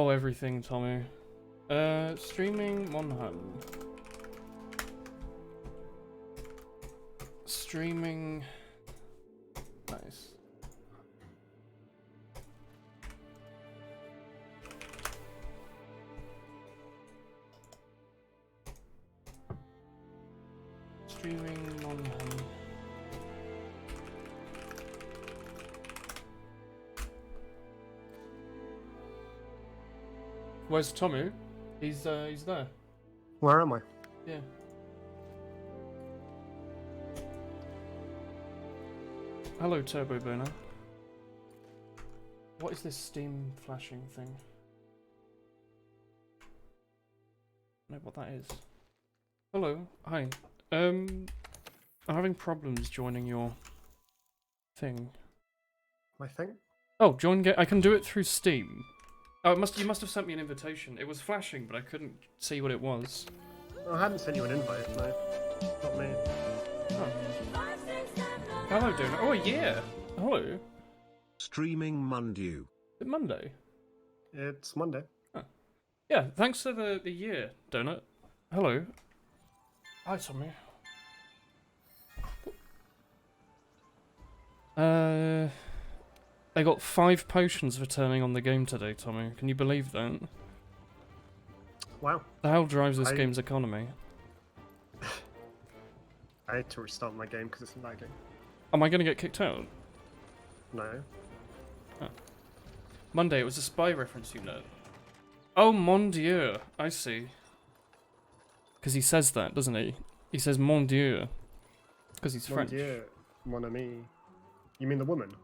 Oh, everything, Tommy. Streaming Monhan. Streaming... Nice. Streaming Monhan. Where's Tommy? He's there. Where am I? Yeah. Hello, Turbo Burner. What is this Steam flashing thing? I don't know what that is. Hello, hi. I'm having problems joining your thing. My thing? Oh, join game. I can do it through Steam. Oh, you must have sent me an invitation. It was flashing, but I couldn't see what it was. Oh, I hadn't sent you an invite, no. Not me. Oh. Hello, Donut. Oh, yeah. Hello. Streaming Mundu. Is it Monday? It's Monday. Oh. Yeah, thanks for the year, Donut. Hello. Hi, Tommy. I got 5 potions for turning on the game today, Tommy. Can you believe that? Wow. The hell drives this game's economy? I had to restart my game because it's lagging. Am I gonna get kicked out? No. Oh. Monday, it was a spy reference, you know. Oh, mon dieu. I see. Because he says that, doesn't he? He says mon dieu. Because he's French. Mon Dieu, mon ami. You mean the woman?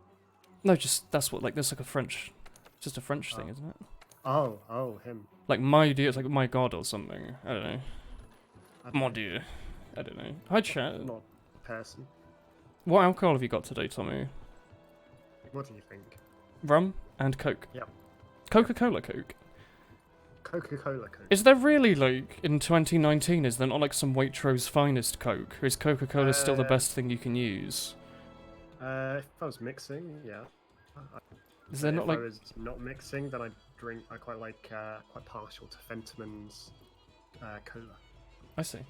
No, just, that's what, like, that's like a French, just a French thing, isn't it? Oh, him. Like, my dieu, it's like my god or something. I don't know. Mon dieu. I don't know. Hi, chat. Not a person. What alcohol have you got today, Tommy? What do you think? Rum and Coke. Yep. Coca-Cola Coke. Coca-Cola Coke. Is there really, like, in 2019, is there not, like, some Waitrose finest Coke? Or is Coca-Cola still the best thing you can use? If I was mixing, yeah. Is there not, like... If I was not mixing, then I quite like, quite partial to Fentimans cola. I see.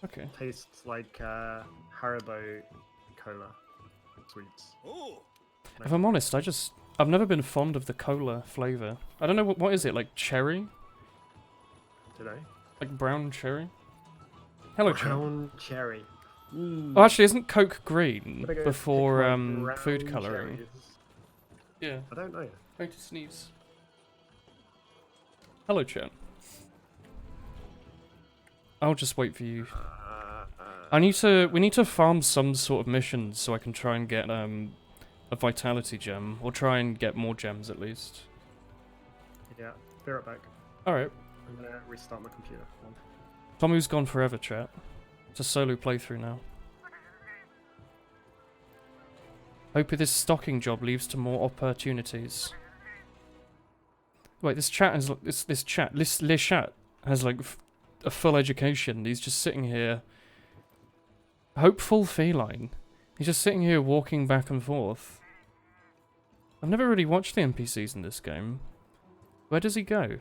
Okay. Tastes like Haribo cola sweets. If I'm honest, I've never been fond of the cola flavour. I don't know, what is it, like cherry? Did I? Like brown cherry? Hello, Brown cherry. Oh, actually, isn't Coke green Gotta go before pick my brown food colouring? cherries. Yeah. I don't know. Going to sneeze. Hello, chat. I'll just wait for you. We need to farm some sort of missions so I can try and get a vitality gem, or try and get more gems at least. Yeah, be right back. Alright. I'm gonna restart my computer. Tommy's gone forever, chat. It's a solo playthrough now. Hope this stocking job leads to more opportunities. Wait, this chat has this chat has like a full education. He's just sitting here. Hopeful feline. He's just sitting here walking back and forth. I've never really watched the NPCs in this game. Where does he go?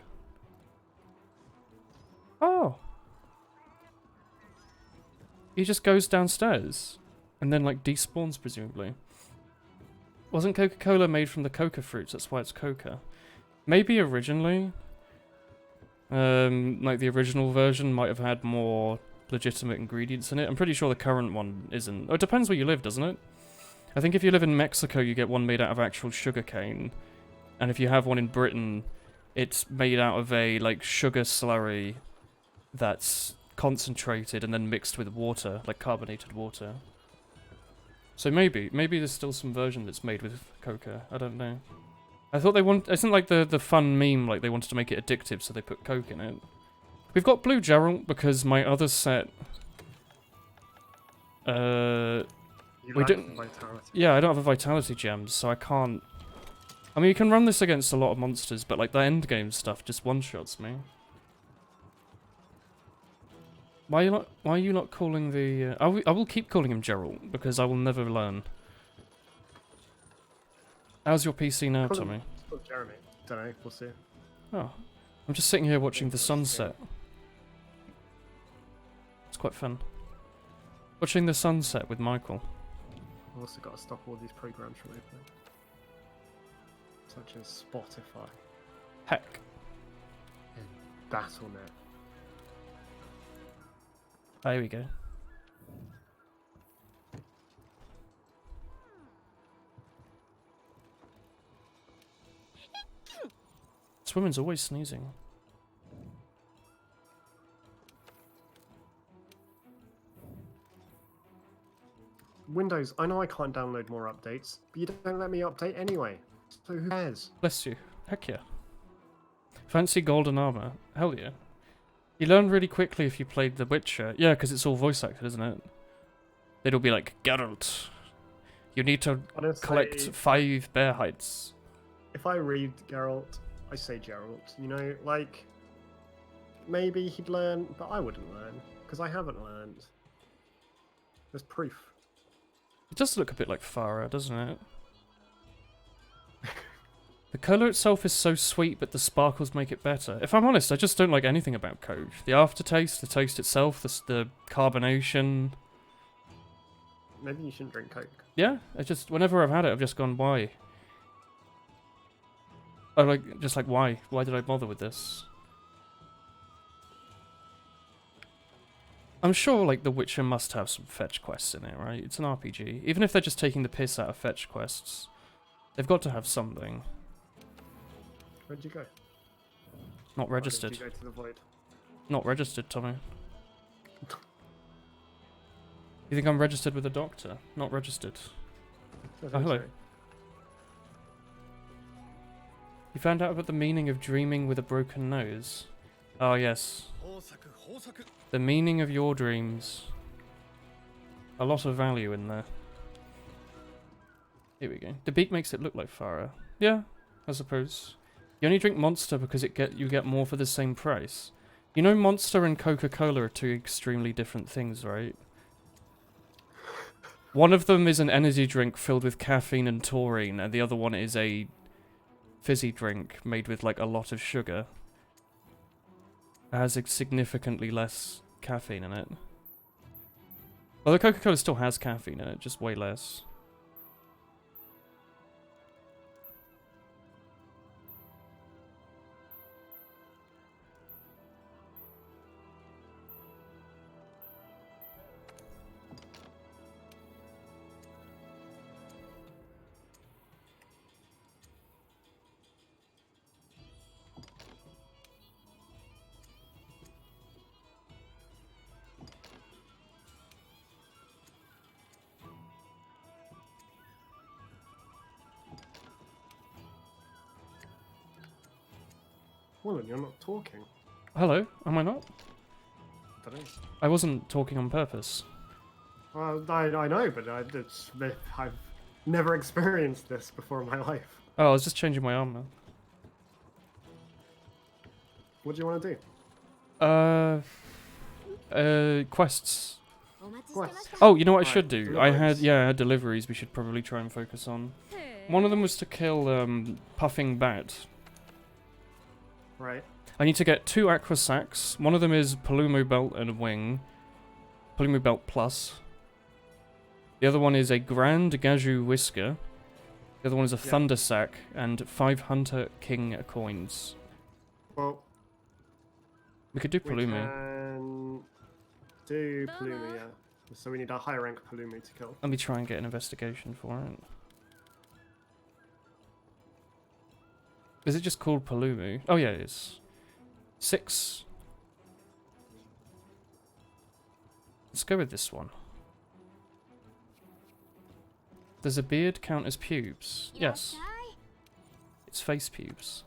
Oh. He just goes downstairs. And then like despawns presumably. Wasn't Coca-Cola made from the coca fruits? That's why it's coca. Maybe originally. Like the original version might have had more legitimate ingredients in it. I'm pretty sure the current one isn't. Oh, it depends where you live, doesn't it? I think if you live in Mexico, you get one made out of actual sugarcane. And if you have one in Britain, it's made out of a, like, sugar slurry that's concentrated and then mixed with water, like carbonated water. So maybe there's still some version that's made with coca. I don't know. I thought isn't like the fun meme, like they wanted to make it addictive, so they put coke in it. We've got Blue Geralt because my other set. We didn't. Vitality. Yeah, I don't have a vitality gem, so I can't. I mean, you can run this against a lot of monsters, but like the end game stuff just one-shots me. Why are you not calling the? I will keep calling him Geralt because I will never learn. How's your PC now, Tommy? Jeremy. Don't know. We'll see. Oh. I'm just sitting here watching the sunset. It's quite fun. Watching the sunset with Michael. I've also got to stop all these programs from opening. Such as Spotify Heck. and Battle.net. There we go. This woman's always sneezing. Windows, I know I can't download more updates, but you don't let me update anyway. So who cares? Bless you. Heck yeah. Fancy golden armor. Hell yeah. You learn really quickly if you played The Witcher. Yeah, because it's all voice acted, isn't it? It'll be like, Geralt, you need to Honestly, collect 5 bear hides. if I read Geralt, I say Geralt. You know, like, maybe he'd learn, but I wouldn't learn, because I haven't learned. There's proof. It does look a bit like Farah, doesn't it? The colour itself is so sweet, but the sparkles make it better. If I'm honest, I just don't like anything about Code. The aftertaste, the taste itself, the carbonation. Maybe you shouldn't drink Coke. Yeah, it's just, whenever I've had it, I've just gone, why? I like, just like, why? Why did I bother with this? I'm sure, like, The Witcher must have some fetch quests in it, right? It's an RPG. Even if they're just taking the piss out of fetch quests, they've got to have something. Where'd you go? Not Why registered. did you go to the void? Not registered, Tommy. You think I'm registered with a doctor? Not registered. Oh, Oh, hello. sorry. You found out about the meaning of dreaming with a broken nose? Oh, yes. The meaning of your dreams. A lot of value in there. Here we go. The beak makes it look like Farah. Yeah, I suppose. You only drink Monster because you get more for the same price. You know Monster and Coca-Cola are two extremely different things, right? One of them is an energy drink filled with caffeine and taurine, and the other one is a fizzy drink made with like a lot of sugar. It has significantly less caffeine in it. Well, the Coca-Cola still has caffeine in it, just way less. Well, you're not talking. Hello, am I not? I don't know. I wasn't talking on purpose. Well, I know, but I've never experienced this before in my life. Oh, I was just changing my armor. What do you want to do? Quests. Quest. Oh, you know what I Right, should do? deliveries. I had deliveries we should probably try and focus on. One of them was to kill, Puffing Bat. Right. I need to get 2 Aqua Sacs. One of them is Palumo Belt and Wing. Palumo Belt Plus. The other one is a Grand Gaju Whisker. The other one is a Yeah. Thunder Sack and 5 Hunter King coins. Well, We could do we Palumo. can do Palumi, yeah. So we need a higher rank Palumi to kill. Let me try and get an investigation for it. Is it just called Palumu? Oh yeah, it is. 6. Let's go with this one. Does a beard count as pubes? Yes. It's face pubes.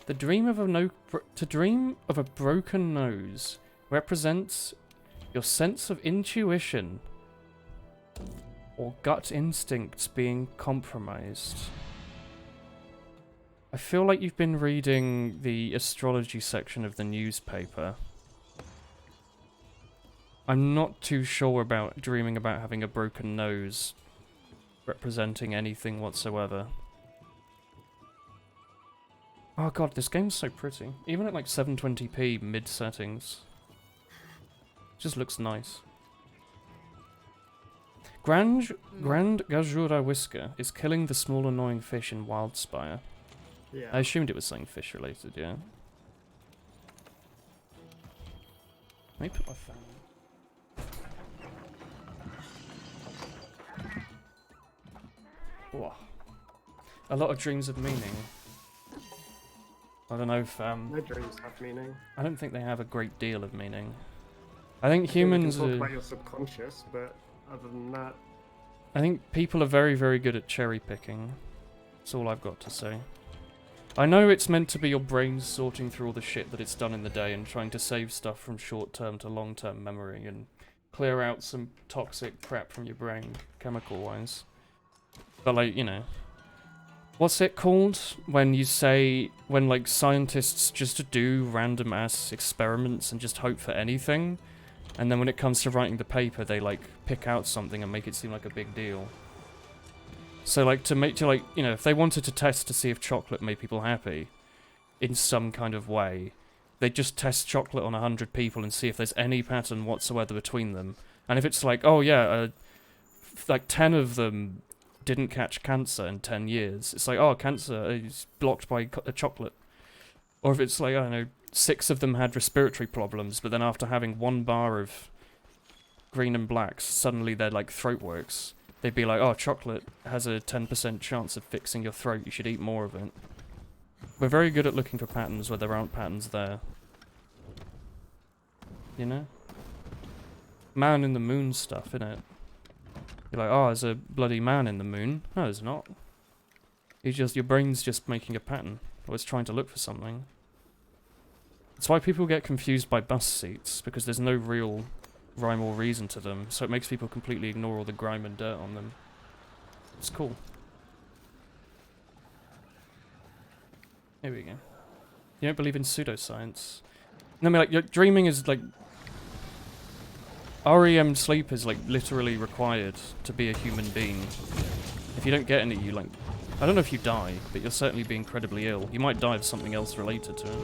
The dream of to dream of a broken nose represents your sense of intuition or gut instincts being compromised. I feel like you've been reading the astrology section of the newspaper. I'm not too sure about dreaming about having a broken nose representing anything whatsoever. Oh god, this game's so pretty. Even at like 720p mid settings. Just looks nice. Grand Gajura Whisker is killing the small annoying fish in Wildspire. Yeah. I assumed it was something fish related, yeah. Let me put my phone on. Whoa. A lot of dreams of meaning. I don't know if No dreams have meaning. I don't think they have a great deal of meaning. I think Yeah, we can humans talk are... about your subconscious, but other than that, I think people are very, very good at cherry picking. That's all I've got to say. I know it's meant to be your brain sorting through all the shit that it's done in the day and trying to save stuff from short-term to long-term memory and clear out some toxic crap from your brain, chemical-wise. But like, you know... What's it called when you say, when like scientists just do random ass experiments and just hope for anything, and then when it comes to writing the paper they like pick out something and make it seem like a big deal. So like you know, if they wanted to test to see if chocolate made people happy in some kind of way, they'd just test chocolate on 100 people and see if there's any pattern whatsoever between them. And if it's like, oh yeah, like 10 of them didn't catch cancer in 10 years. It's like, oh, cancer is blocked by a chocolate. Or if it's like, I don't know, 6 of them had respiratory problems, but then after having 1 bar of green and blacks, suddenly their like throat works. They'd be like, oh, chocolate has a 10% chance of fixing your throat, you should eat more of it. We're very good at looking for patterns where there aren't patterns there. You know? Man in the moon stuff, innit? You're like, oh, there's a bloody man in the moon. No, there's not. It's just, your brain's just making a pattern. Or it's trying to look for something. That's why people get confused by bus seats, because there's no real rhyme or reason to them, so it makes people completely ignore all the grime and dirt on them. It's cool. Here we go. You don't believe in pseudoscience? No, I mean, like, your dreaming is, like... REM sleep is, like, literally required to be a human being. If you don't get any, you, like... I don't know if you die, but you'll certainly be incredibly ill. You might die of something else related to it.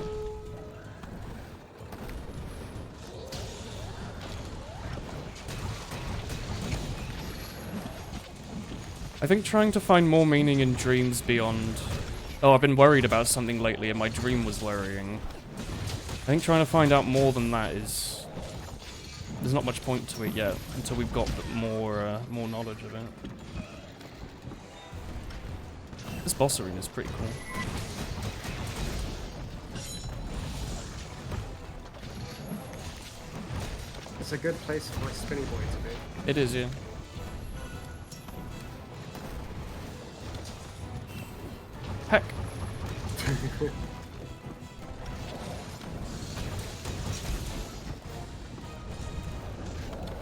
I think trying to find more meaning in dreams beyond... Oh, I've been worried about something lately and my dream was worrying. I think trying to find out more than that is... There's not much point to it yet, until we've got more knowledge of it. This boss arena is pretty cool. it's a good place for a spinny boy to be. It is, yeah. Heck.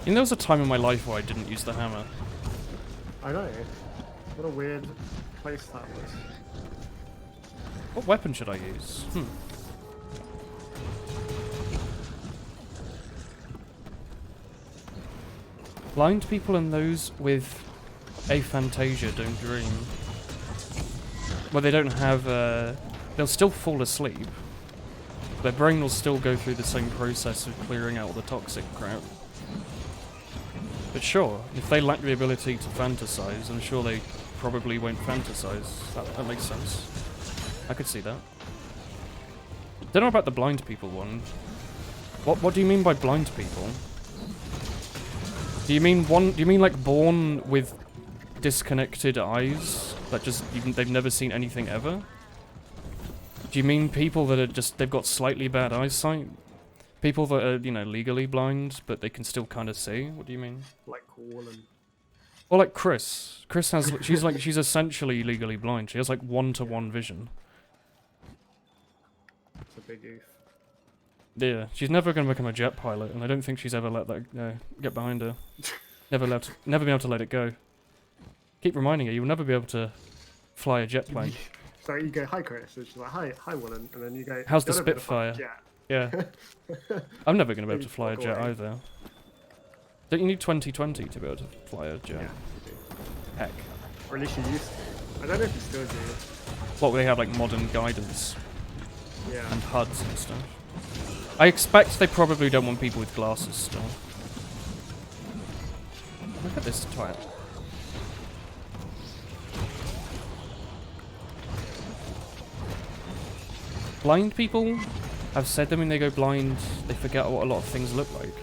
You know, there was a time in my life where I didn't use the hammer. I know. What a weird place that was. What weapon should I use? Blind people and those with aphantasia don't dream. Well, they don't have, they'll still fall asleep. Their brain will still go through the same process of clearing out all the toxic crap. But sure, if they lack the ability to fantasize, I'm sure they probably won't fantasize. That makes sense. I could see that. Don't know about the blind people one. What do you mean by blind people? Do you mean like born with disconnected eyes? That just, they've never seen anything ever? Do you mean people that are just, they've got slightly bad eyesight? People that are, you know, legally blind, but they can still kind of see? What do you mean? Like Wallen. Or like Chris. Chris has, she's essentially legally blind. She has like 1-to-1 vision. It's a big oof. Yeah, she's never going to become a jet pilot, and I don't think she's ever let that get behind her. Never be able to let it go. Keep reminding her, you'll never be able to fly a jet plane. So you go, hi Chris, and she's like, hi Wallen, and then you go, how's the "You're never gonna fly a Spitfire?" jet." Yeah. I'm never going to be able to Maybe fly a walk jet away. either. Don't you need 2020 to be able to fly a jet? Yeah, you do. Heck. Or at least you used to. I don't know if you still do. What, they have like modern guidance? Yeah. and HUDs and stuff. I expect they probably don't want people with glasses still. Look at this twat. Blind people have said that when they go blind, they forget what a lot of things look like.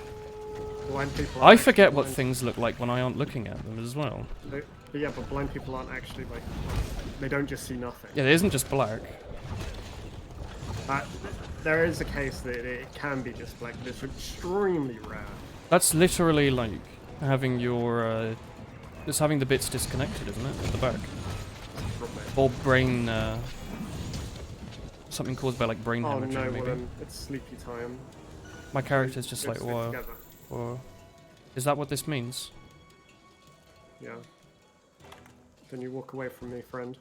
Blind people. I aren't forget actually what blind. things look like when I aren't looking at them as well. But yeah, but blind people aren't actually like. They don't just see nothing. Yeah, it isn't just black. There is a case that it can be just black, but it's extremely rare. That's literally like having your, just having the bits disconnected, isn't it, at the back? Probably. Or brain, something caused by like brain Oh hemorrhaging, no, maybe. well then it's sleepy time. My character's just like, Let's stick whoa, together. whoa. Is that what this means? Yeah. Then you walk away from me, friend.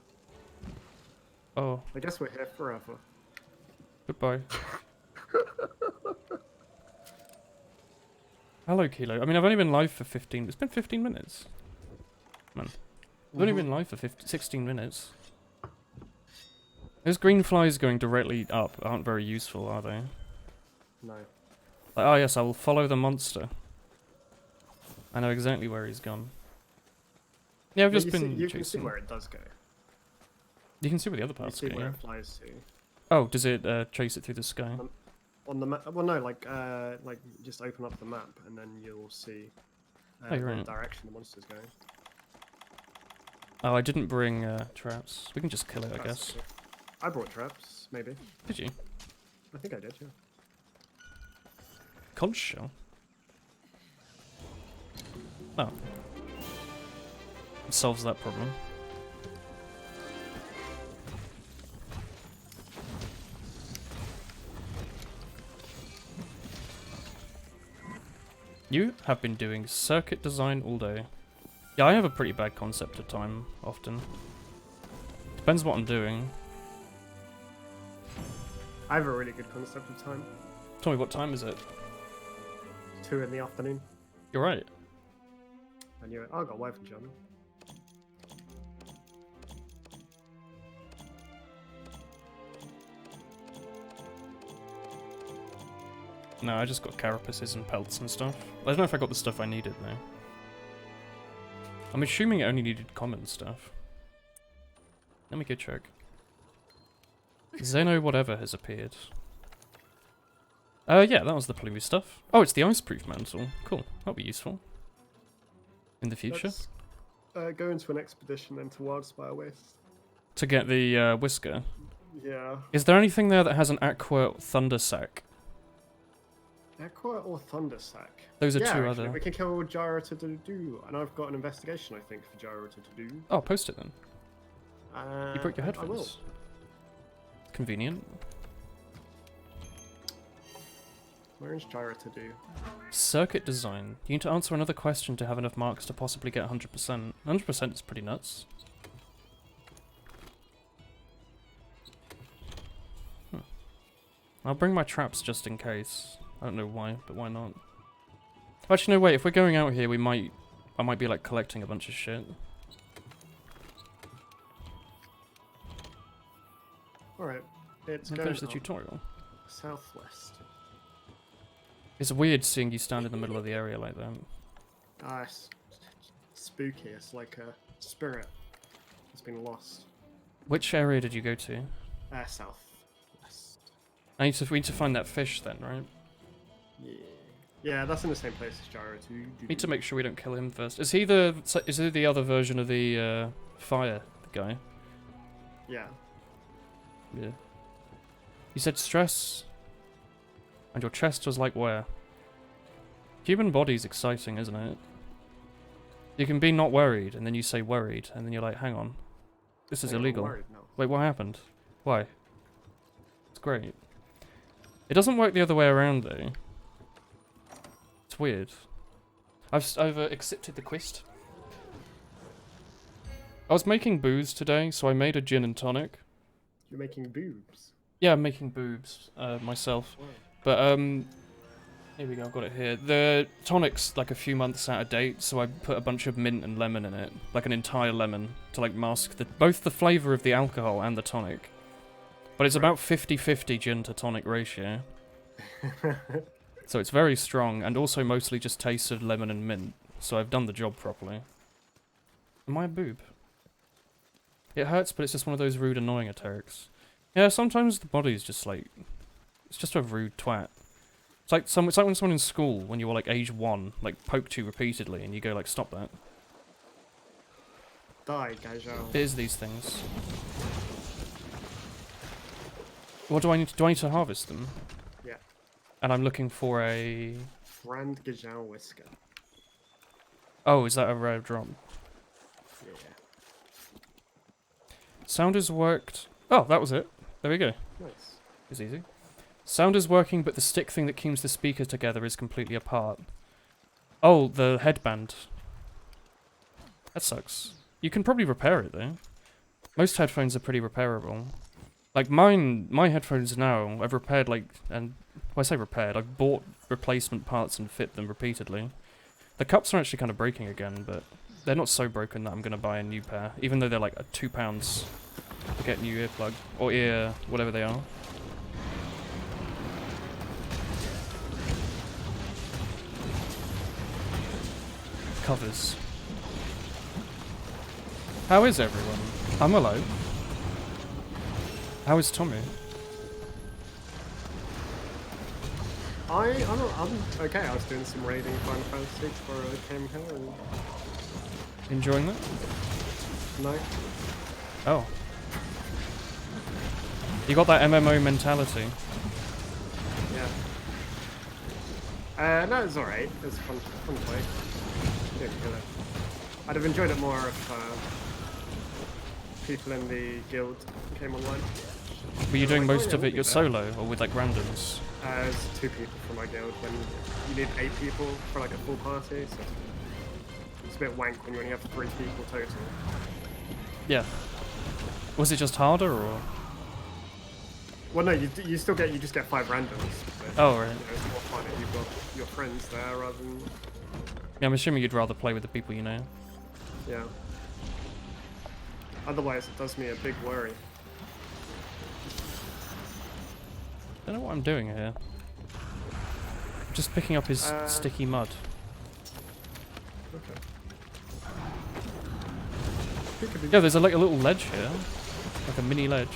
Oh, I guess we're here forever. goodbye. Hello, Kilo. I mean, I've only been live for 15... It's been 15 minutes. Man. I've only been live for 16 minutes. Those green flies going directly up aren't very useful, are they? No. Like, oh yes, I will follow the monster. I know exactly where he's gone. Yeah, I've Well, just you been see, you can see chasing. where it does go. You can see where the other You parts see go, where yeah. it flies to. Oh, does it chase it through the sky? On the map, well, no, like just open up the map and then you'll see Oh, you're the right. direction the monster's going. Oh, I didn't bring traps. We can just kill it, I That's guess. okay. I brought traps, maybe. Did you? I think I did, yeah. Conch shell? Oh. It solves that problem. You have been doing circuit design all day. Yeah, I have a pretty bad concept of time, often. Depends what I'm doing. I have a really good concept of time. Tell me, what time is it? 2 in the afternoon. You're right. I knew it. Oh, I got wife in German. No, I just got carapaces and pelts and stuff. I don't know if I got the stuff I needed, though. I'm assuming it only needed common stuff. Let me go check. Xeno whatever has appeared. Yeah, that was the blue stuff. Oh, it's the ice-proof mantle. Cool. That'll be useful. In the future. Let's go into an expedition then to Wildspire Waste. To get the whisker. Yeah. Is there anything there that has an aqua thunder sack? Aqua or Thundersack? Those are Yeah, two actually, other... we can kill Gyro to do, and I've got an investigation, I think, for Gyro to do. Oh, post it then. You broke your I will. headphones. Convenient. Where is Gyro to do? Circuit design. You need to answer another question to have enough marks to possibly get 100%. 100% is pretty nuts. I'll bring my traps just in case. I don't know why, but why not? Actually, no, wait. If we're going out here, I might be like collecting a bunch of shit. Alright, it's And going finish the up tutorial. southwest. It's weird seeing you stand in the middle of the area like that. Ah, it's spooky. It's like a spirit that's been lost. Which area did you go to? Southwest. We need to find that fish then, right? Yeah. Yeah, that's in the same place as Gyro too. Need to make sure we don't kill him first. Is he the other version of the fire guy? Yeah. Yeah. You said stress, and your chest was like where? Human body's exciting, isn't it? You can be not worried, and then you say worried, and then you're like, hang on, this is Hang on, I'm illegal. worried now. Wait, what happened? Why? It's great. It doesn't work the other way around though. It's weird. I've accepted the quest. I was making booze today, so I made a gin and tonic. You're making boobs. Yeah, I'm making boobs myself. Wow. But here we go. I've got it here. The tonic's like a few months out of date, so I put a bunch of mint and lemon in it, like an entire lemon, to like mask both the flavor of the alcohol and the tonic. But it's about 50-50 gin to tonic ratio. So it's very strong, and also mostly just tastes of lemon and mint. So I've done the job properly. Am I a boob? It hurts, but it's just one of those rude, annoying atterics. Yeah, sometimes the body's just like... It's just a rude twat. It's like when someone in school, when you were like age 1, like poked you repeatedly, and you go like, stop that. Die, Gajal. It is these things. What do I need to... Do I need to harvest them? Yeah. And I'm looking for a... Brand Gajal Whisker. Oh, is that a rare drop? Yeah. Sound is worked... Oh, that was it. There we go. Nice. It's easy. Sound is working, but the stick thing that keeps the speakers together is completely apart. Oh, the headband. That sucks. You can probably repair it, though. Most headphones are pretty repairable. Like, my headphones now, I've repaired, like... And when I say repaired, I've bought replacement parts and fit them repeatedly. The cups are actually kind of breaking again, but they're not so broken that I'm going to buy a new pair, even though they're like £2 to get new earplug, or ear, whatever they are. Covers. How is everyone? I'm alive. How is Tommy? I'm okay. I was doing some raiding Final Fantasy before I came here. And... Enjoying that? No. Oh. You got that MMO mentality. Yeah. No, it's alright. It's fun to play. Didn't kill it. I'd have enjoyed it more if people in the guild came online. Were you doing most of it your solo, or with like randoms? There's 2 people from my guild when you need 8 people for like a full party, so it's a bit wank when you only have 3 people total. Yeah. Was it just harder, or...? Well, no, you just get 5 randoms. But, Oh, right. You know, it's more fun if you've got your friends there rather than... Yeah, I'm assuming you'd rather play with the people you know. Yeah. Otherwise, it does me a big worry. Don't know what I'm doing here. I'm just picking up his sticky mud. Okay. Yeah, there's like a little ledge here. Like a mini ledge.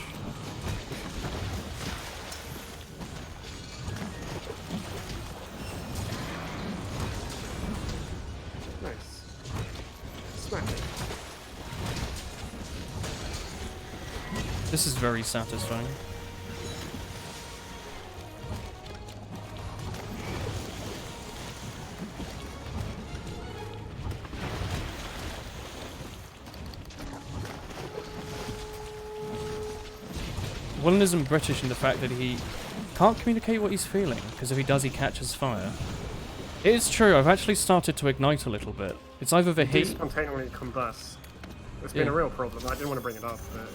Nice. Smack it. This is very satisfying. Willen isn't British in the fact that he can't communicate what he's feeling, because if he does, he catches fire. It is true, I've actually started to ignite a little bit. It's either the Do heat... spontaneously combust. It's been a real problem. I didn't want to bring it up, but...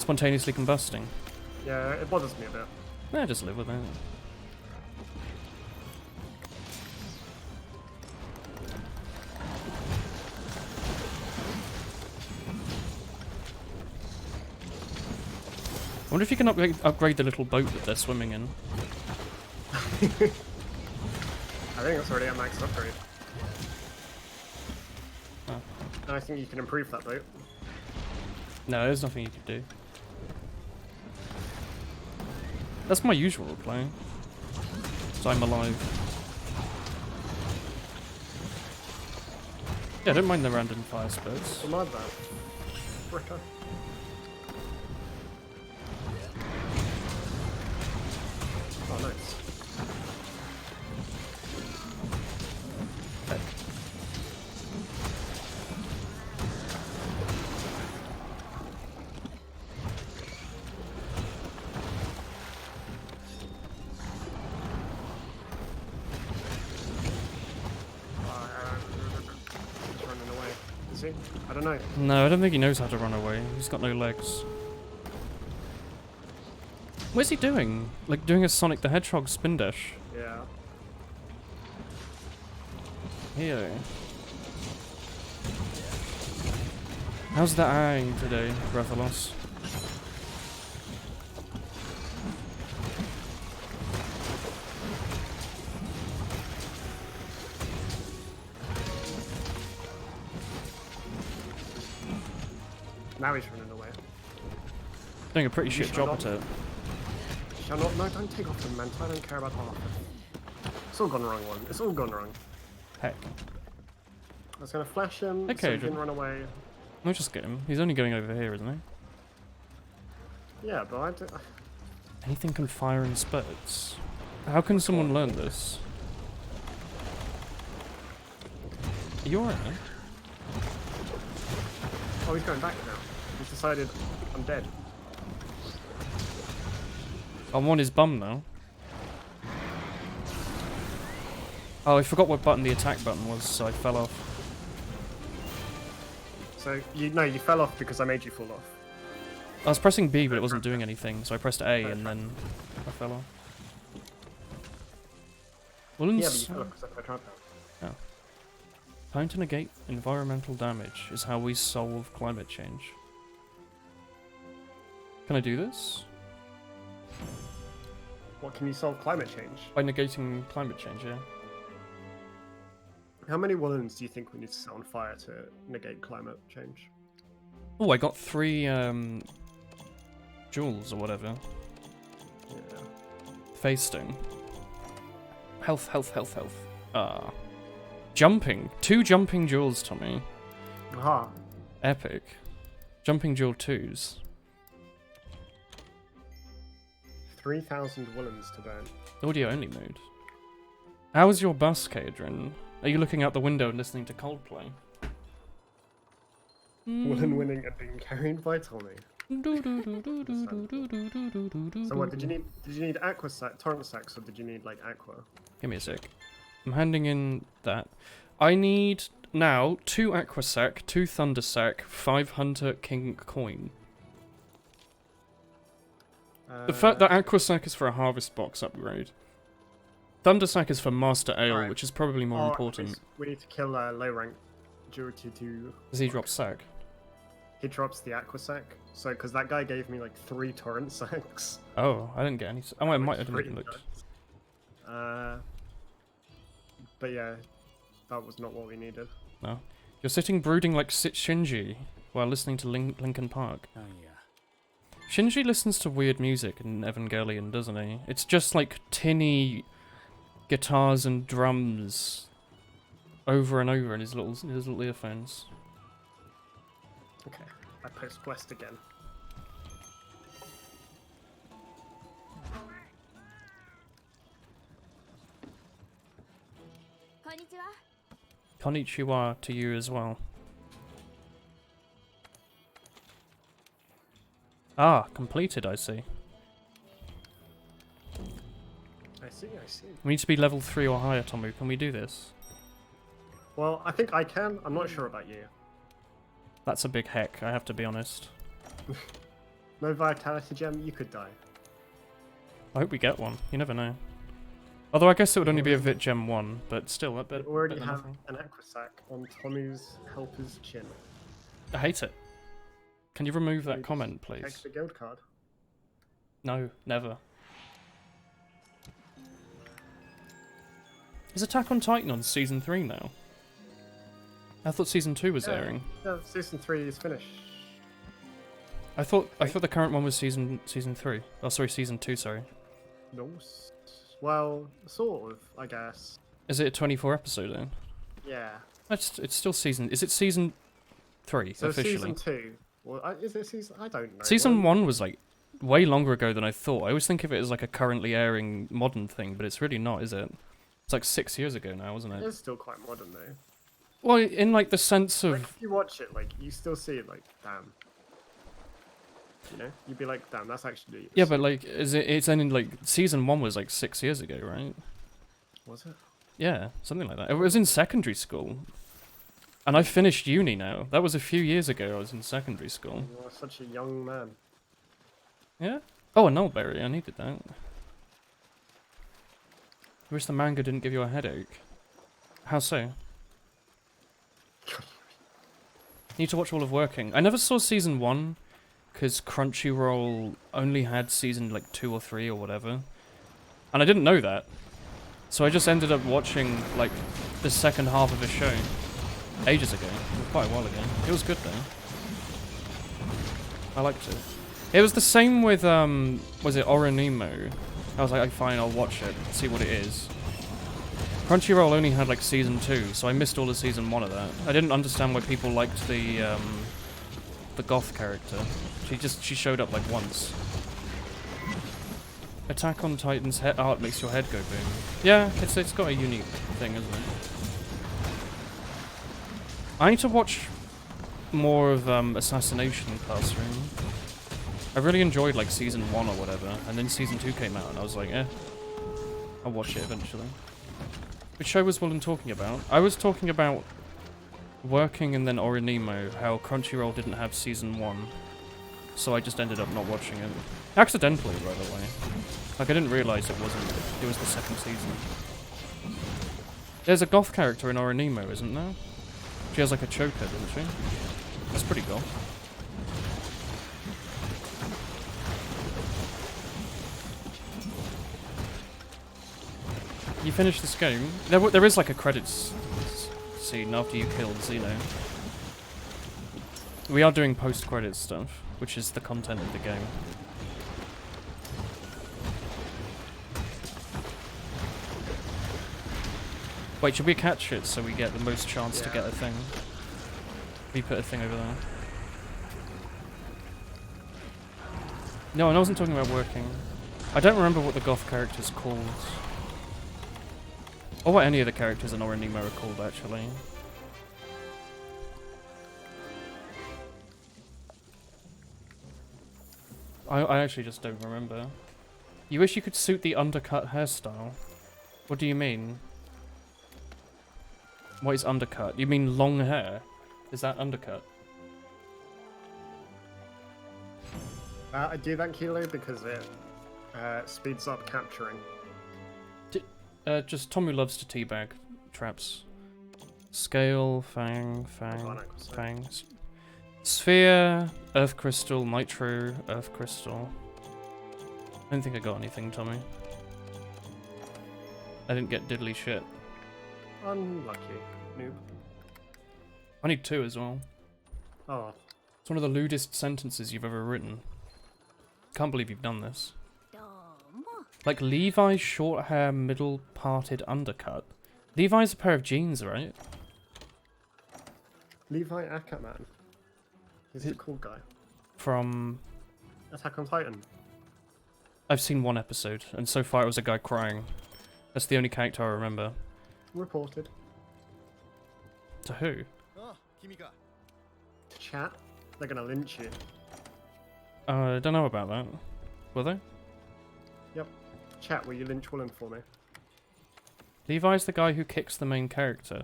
Spontaneously combusting. Yeah, it bothers me a bit. Yeah, just live with it. I wonder if you can upgrade the little boat that they're swimming in. I think that's already a max upgrade. Oh. And I think you can improve that boat. No, there's nothing you can do. That's my usual play. So I'm alive. Yeah, I don't mind the random fire spurts. Am I that? Bricker. Oh, nice. Okay. He's running away. Is he? I don't know. No, I don't think he knows how to run away. He's got no legs. What's he doing? Like doing a Sonic the Hedgehog spin dash. Yeah. Here. How's that eyeing today, Rathalos? Now he's running away. Doing a pretty You shit shall job at not- it. Shall not. No, don't take off the mantle. I don't care about Arthur. It's all gone wrong, one. It's all gone wrong. Heck. I was gonna flash him Okay, so he Adrian. didn't run away. We'll just get him. He's only going over here, isn't he? Yeah, but I do, Anything can fire in spurts. How can someone learn this? Are you alright, man? Oh, he's going back now. He's decided I'm dead. I'm on his bum now. Oh, I forgot what button the attack button was, so I fell off. So you fell off because I made you fall off. I was pressing B, but it wasn't doing anything, so I pressed A and then I fell off. Yeah, but you Woolens, fell off because I tried that. trying to negate environmental damage is how we solve climate change. Can I do this? What, can you solve climate change? By negating climate change, yeah. How many woolens do you think we need to set on fire to negate climate change? Oh, I got 3 jewels or whatever. Yeah. Phase stone. Health, health, health, health. Ah. Jumping. 2 jumping jewels, Tommy. Aha. Epic. Jumping jewel 2s. 3,000 woolens to burn. Audio only mode. How is your bus, Kadrin? Are you looking out the window and listening to Coldplay? Woolen winning and being carried by Tommy. So what, did you need aqua sac, torrent sacks, or did you need like aqua? Give me a sec. I'm handing in that. I need now 2 aqua sac, 2 thunder sac, 5 hunter king coin. The aqua sac is for a harvest box upgrade. Thunder sac is for master ale, Alright. which is probably more important. We need to kill low rank Jurity to. Does he drop sac? He drops the aqua sac. So, because that guy gave me like 3 torrent sacks. Oh, I didn't get any. Oh, I might have Pretty even looked. nuts. But yeah, that was not what we needed. No. You're sitting brooding like Shinji while listening to Linkin Park. Oh yeah. Shinji listens to weird music in Evangelion, doesn't he? It's just like tinny guitars and drums over and over in his little earphones. Okay, I post blessed again. Konnichiwa to you as well. Ah, completed, I see. I see, I see. We need to be level 3 or higher, Tomu. Can we do this? Well, I think I can. I'm not sure about you. That's a big heck, I have to be honest. No vitality gem, you could die. I hope we get one. You never know. Although I guess it would only be a Vit Gem 1, but still, that We bit. already have an aqua sac on Tommy's helper's chin. I hate it. Can you remove that Please. comment, Check please? the guild card. No, never. Is Attack on Titan on season 3 now? I thought season 2 was Yeah. airing. No, season 3 is finished. I thought the current one was season 3. Oh, sorry, season 2. Sorry. No. Well, sort of, I guess. Is it a 24 episode then? Yeah. It's still season. Is it season 3 So officially? season 2. Well, is it season? I don't know. Season 1 was like way longer ago than I thought. I always think of it as like a currently airing modern thing, but it's really not, is it? It's like 6 years ago now, isn't It it? is still quite modern though. Well, in like the sense Like, of if you watch it, like you still see it, like damn. You know, you'd be like, damn, that's actually. yeah, but like it's ending like season 1 was like 6 years ago, right? Was it? Yeah, something like that. It was in secondary school. And I finished uni now. That was a few years ago I was in secondary school. You are such a young man. Yeah? Oh, a nullberry. I needed that. I wish the manga didn't give you a headache. How so? Need to watch all of Working. I never saw season 1 because Crunchyroll only had season like 2 or 3 or whatever. And I didn't know that. So I just ended up watching like the second half of a show ages ago. Quite a while ago. It was good though. I liked it. It was the same with, was it Oronimo? I was like, oh, fine, I'll watch it, see what it is. Crunchyroll only had like season 2, so I missed all of season 1 of that. I didn't understand why people liked the goth character. She showed up like once. Attack on Titan's head art makes your head go boom. Yeah, it's got a unique thing, isn't it? I need to watch more of Assassination Classroom. I really enjoyed like season 1 or whatever, and then season 2 came out and I was like, eh, I'll watch it eventually. Which show was Willen talking about? I was talking about Working and then Oronimo, how Crunchyroll didn't have season 1. So I just ended up not watching it. Accidentally, by the way. Like, I didn't realise it was the second season. There's a goth character in Oronimo, isn't there? She has like a choker, doesn't she? That's pretty goth. You finish this game. There is like a credits scene after you killed Xeno. We are doing post-credits stuff, which is the content of the game. Wait, should we catch it so we get the most chance to get a thing? We put a thing over there. No, I wasn't talking about Working. I don't remember what the goth character's called. Or what any of the characters in Oronimo are called, actually. I actually just don't remember. You wish you could suit the undercut hairstyle? What do you mean? What is undercut? You mean long hair? Is that undercut? I do that, Kilo, because it speeds up capturing. Just Tom who loves to teabag traps. Scale, fang. Sphere, earth crystal, nitro, earth crystal. I don't think I got anything, Tommy. I didn't get diddly shit. Unlucky, noob. I need 2 as well. Oh. It's one of the lewdest sentences you've ever written. Can't believe you've done this. Like Levi's short hair, middle parted undercut. Levi's a pair of jeans, right? Levi Ackerman. He's a cool guy. From... Attack on Titan. I've seen 1 episode, and so far it was a guy crying. That's the only character I remember. Reported. To who? To chat. They're gonna lynch you. I don't know about that. Will they? Yep. Chat, will you lynch Willen for me? Levi's the guy who kicks the main character.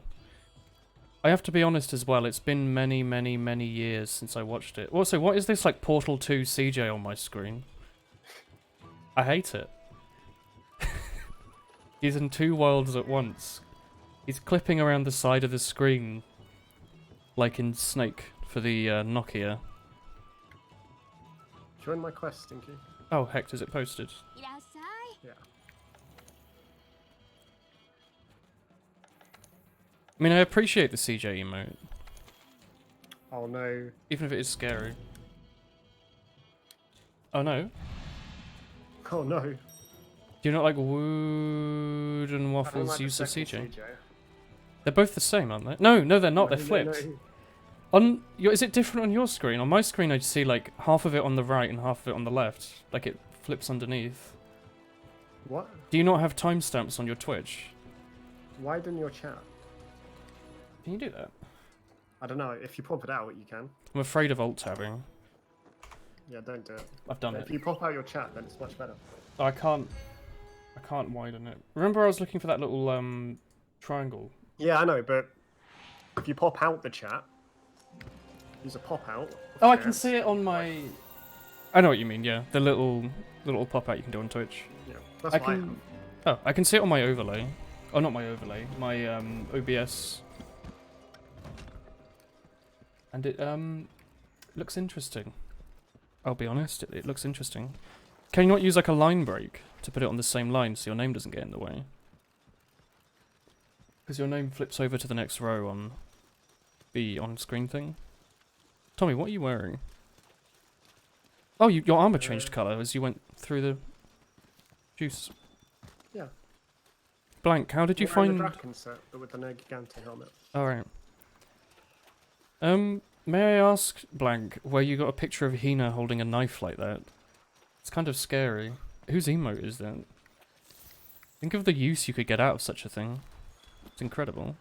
I have to be honest as well, it's been many, many, many years since I watched it. Also, what is this, like, Portal 2 CJ on my screen? I hate it. He's in 2 worlds at once. He's clipping around the side of the screen, like in Snake for the Nokia. Join my quest, Stinky. Oh, heck, is it posted? Yeah. I mean, I appreciate the CJ emote, Oh no. even if it is scary. Oh no. Oh no. Do you not like Wood and I don't Waffles' like the use of second CJ? They're both the same, aren't they? No, they're not. No, They're no, flipped. no. On your, is it different on your screen? On my screen, I see like half of it on the right and half of it on the left. Like it flips underneath. What? Do you not have timestamps on your Twitch? Why didn't your chat? Can you do that? I don't know. If you pop it out, you can. I'm afraid of alt tabbing. Yeah, don't do it. I've done But it. if you pop out your chat, then it's much better. Oh, I can't widen it. Remember I was looking for that little triangle. Yeah, I know, but if you pop out the chat, use a pop out. Oh, I can see it on my... I know what you mean, yeah. The little pop-out you can do on Twitch. Yeah, that's I what I have. can... Oh, I can see it on my overlay. Oh, not my overlay. My OBS. And it looks interesting. I'll be honest, it looks interesting. Can you not use like a line break to put it on the same line so your name doesn't get in the way? Because your name flips over to the next row on the on-screen thing. Tommy, what are you wearing? Oh, your armor changed colour as you went through the juice. Yeah. Blank, how did you Wearing find... the Draken set, but with the Nergigante helmet. Alright. May I ask, Blank, where you got a picture of Hina holding a knife like that? It's kind of scary. Whose emote is that? Think of the use you could get out of such a thing. It's incredible.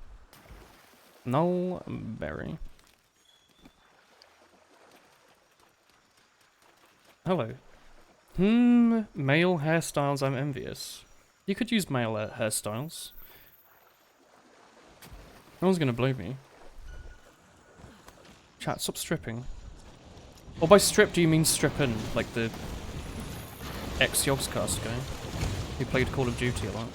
Nullberry. Hello. Male hairstyles, I'm envious. You could use male hairstyles. No one's gonna blame me. Chat, stop stripping. Or by strip, do you mean stripping? Like the ex-Yogscast guy who played Call of Duty a lot.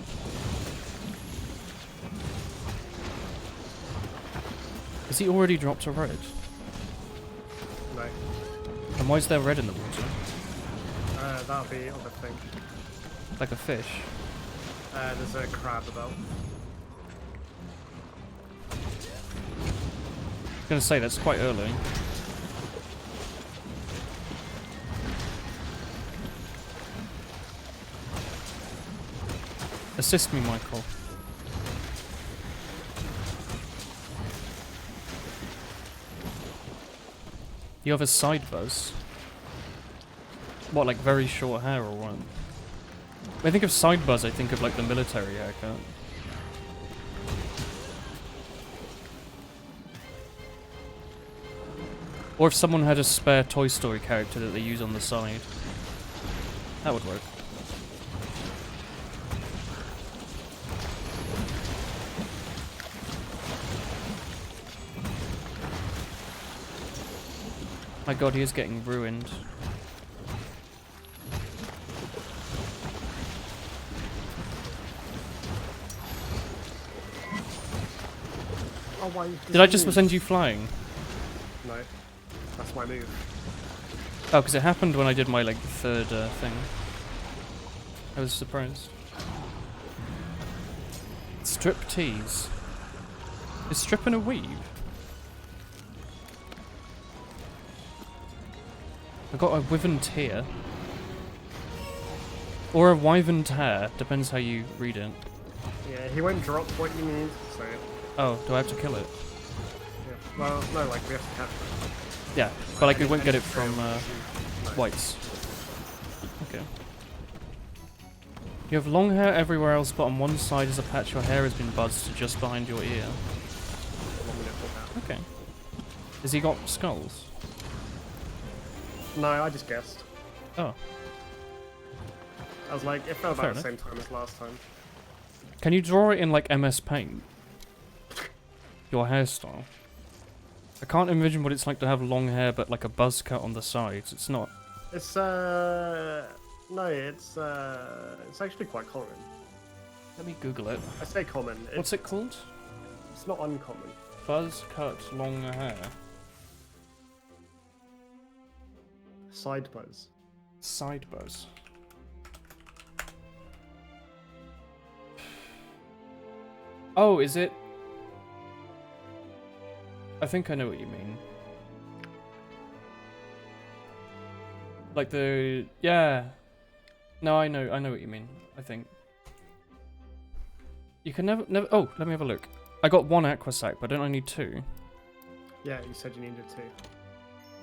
Has he already dropped a red? No. And why is there red in the water? That'll be other thing. Like a fish. There's a crab about. I was gonna say, that's quite early. Assist me, Michael. You have a side buzz. What, like very short hair or what? When I think of side buzz, I think of like the military haircut. Or if someone had a spare Toy Story character that they use on the side. That would work. My god, he is getting ruined. Oh, why? Did I just send you flying? No. That's my move. Oh, because it happened when I did my like third thing. I was surprised. Strip tease. Is stripping a weave? I got a wyvern tear. Or a wyvern tear, depends how you read it. Yeah, he won't drop what you need, so... Oh, do I have to kill it? Yeah. Well, no, like, we have to catch it. Yeah, but like we won't get it from No. whites. Okay. You have long hair everywhere else, but on one side is a patch your hair has been buzzed to just behind your ear. 1 minute for that. Okay. Has he got skulls? No, I just guessed. Oh. I was like, it felt Fair about the enough. same time as last time. Can you draw it in like MS Paint? Your hairstyle. I can't envision what it's like to have long hair but like a buzz cut on the sides. It's not. It's, no, it's actually quite common. Let me Google it. I say common. What's it called? It's not uncommon. Buzz cut long hair. Side buzz. Side buzz. Oh, is it? I think I know what you mean. Like the... yeah. No, I know what you mean, I think. You can never... Oh, let me have a look. I got 1 aqua sac, but don't I need 2? Yeah, you said you needed 2.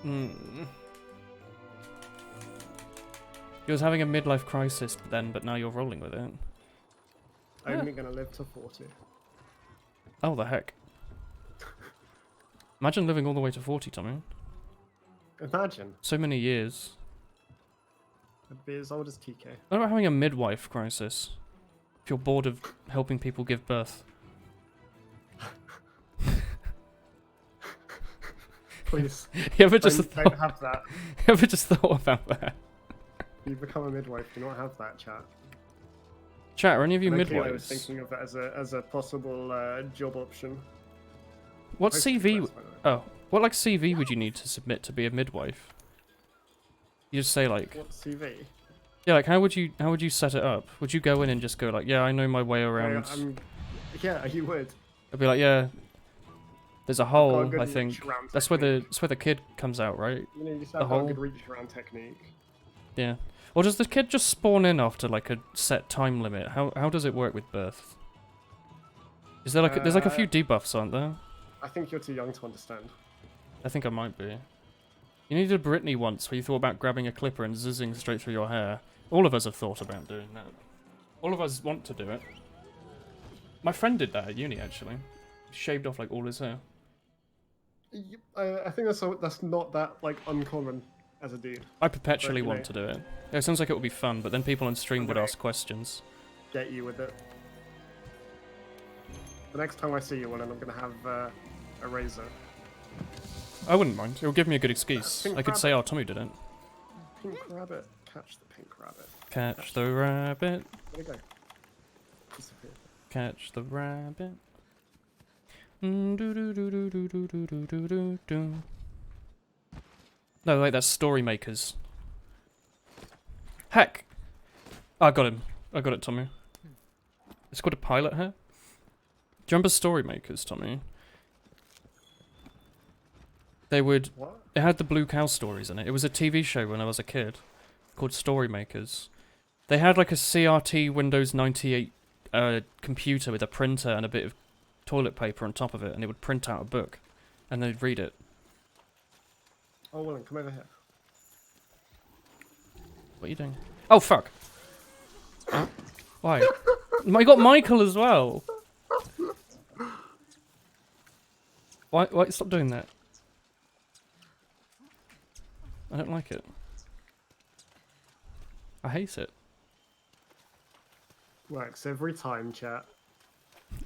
Hmm. You was having a midlife crisis then, but now you're rolling with it. Only gonna live to 40. Oh, the heck. Imagine living all the way to 40, Tommy. Imagine. So many years. I'd be as old as TK. What about having a midwife crisis? If you're bored of helping people give birth. Please. You ever just don't have that. you ever just thought about that? You become a midwife, do not have that, chat. Chat, are any of you I was midwives? thinking of that as a possible job option. What Posting CV? first, by the way. Oh, what like CV would you need to submit to be a midwife? You just say like, What CV? yeah, like how would you set it up? Would you go in and just go like, yeah, I know my way around? Yeah, you would. I'd be like, yeah, There's a Got a hole, good I reach think. around That's where technique. the kid comes out, right? You know, you said the I've got a hole. good reach around technique. Yeah. Or does the kid just spawn in after like a set time limit? How does it work with birth? Is there like there's like a few debuffs, aren't there? I think you're too young to understand. I think I might be. You needed Britney once where you thought about grabbing a clipper and zizzing straight through your hair. All of us have thought about doing that. All of us want to do it. My friend did that at uni, actually. He shaved off like all his hair. I think that's not that like uncommon as a dude. I perpetually But, you want know. to do it. Yeah, it sounds like it would be fun, but then people on stream would Okay. ask questions. Get you with it. The next time I see you, well, I'm gonna have a razor. I wouldn't mind. It would give me a good excuse. Pink I could say, oh, Tommy did it. Pink rabbit, catch the pink rabbit. Catch the rabbit. Where'd it go? Disappeared. Catch the rabbit. Do. No, wait, that's Story Makers. Heck! I got him. I got it, Tommy. It's called a pilot hair. Do you remember Story Makers, Tommy? They would... What? It had the Blue Cow stories in it. It was a TV show when I was a kid called Story Makers. They had like a CRT Windows 98 computer with a printer and a bit of toilet paper on top of it, and it would print out a book, and they'd read it. Oh, Willen, come over here. What are you doing? Oh, fuck! Why? I got Michael as well! Why? Stop doing that. I don't like it. I hate it. Works every time, chat.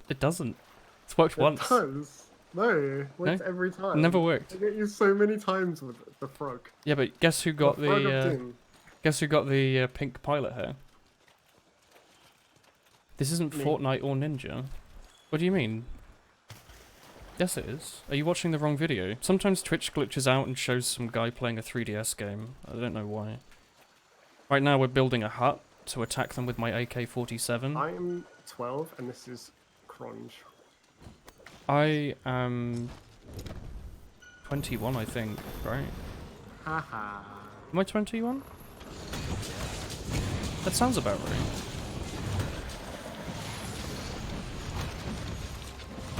It doesn't. It's worked It once. does. No, works every time. Never worked. I get you so many times with the frog. Yeah, but guess who got The frog of the doom. guess who got the pink pilot hair? This isn't Me. Fortnite or Ninja. What do you mean? Yes, it is. Are you watching the wrong video? Sometimes Twitch glitches out and shows some guy playing a 3DS game. I don't know why. Right now we're building a hut to attack them with my AK-47. I am 12 and this is Cronge. I am 21, I think, right? Haha. Am I 21? That sounds about right.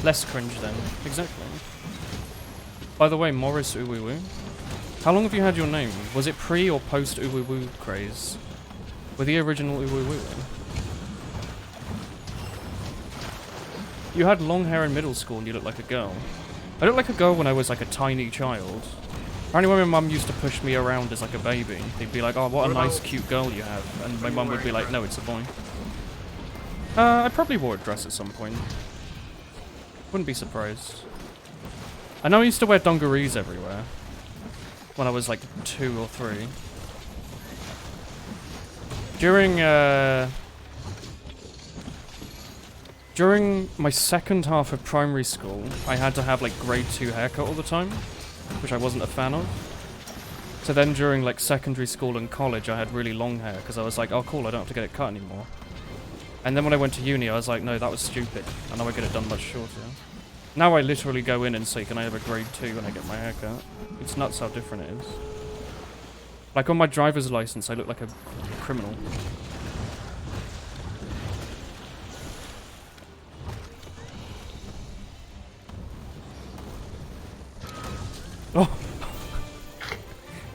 Less cringe then. Exactly. By the way, Morris Uwiwu. How long have you had your name? Was it pre or post Uwiwu craze? Were the original Uwiwu? You had long hair in middle school and you looked like a girl. I looked like a girl when I was like a tiny child. Apparently when my mum used to push me around as like a baby, they'd be like, oh, what a nice cute girl you have. And my mum would be like, no, it's a boy. I probably wore a dress at some point. Wouldn't be surprised. I know I used to wear dungarees everywhere. When I was like 2 or 3. During my second half of primary school, I had to have like grade 2 haircut all the time, which I wasn't a fan of. So then during like secondary school and college, I had really long hair because I was like, oh cool, I don't have to get it cut anymore. And then when I went to uni, I was like, no, that was stupid. And now I get it done much shorter. Now I literally go in and say, can I have a grade 2 when I get my haircut? It's nuts how different it is. Like on my driver's license, I look like a criminal. Oh!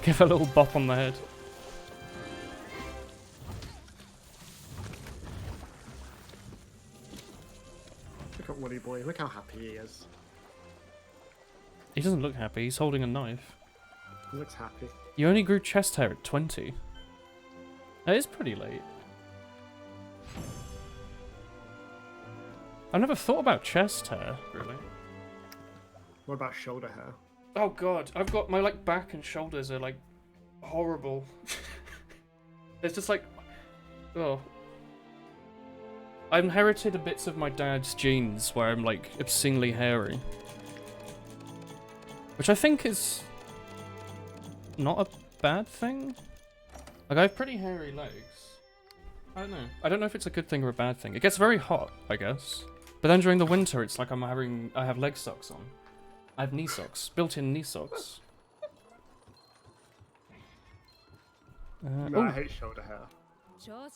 Give a little bop on the head. Look at Woody Boy. Look how happy he is. He doesn't look happy, he's holding a knife. He looks happy. You only grew chest hair at 20. That is pretty late. I've never thought about chest hair, really. What about shoulder hair? Oh god, I've got my like back and shoulders are like horrible. It's just like, oh. I inherited bits of my dad's genes where I'm like obscenely hairy. Which I think is not a bad thing. Like I have pretty hairy legs. I don't know. I don't know if it's a good thing or a bad thing. It gets very hot, I guess. But then during the winter it's like I have leg socks on. I have knee socks. Built-in knee socks. No, I oh, hate shoulder hair.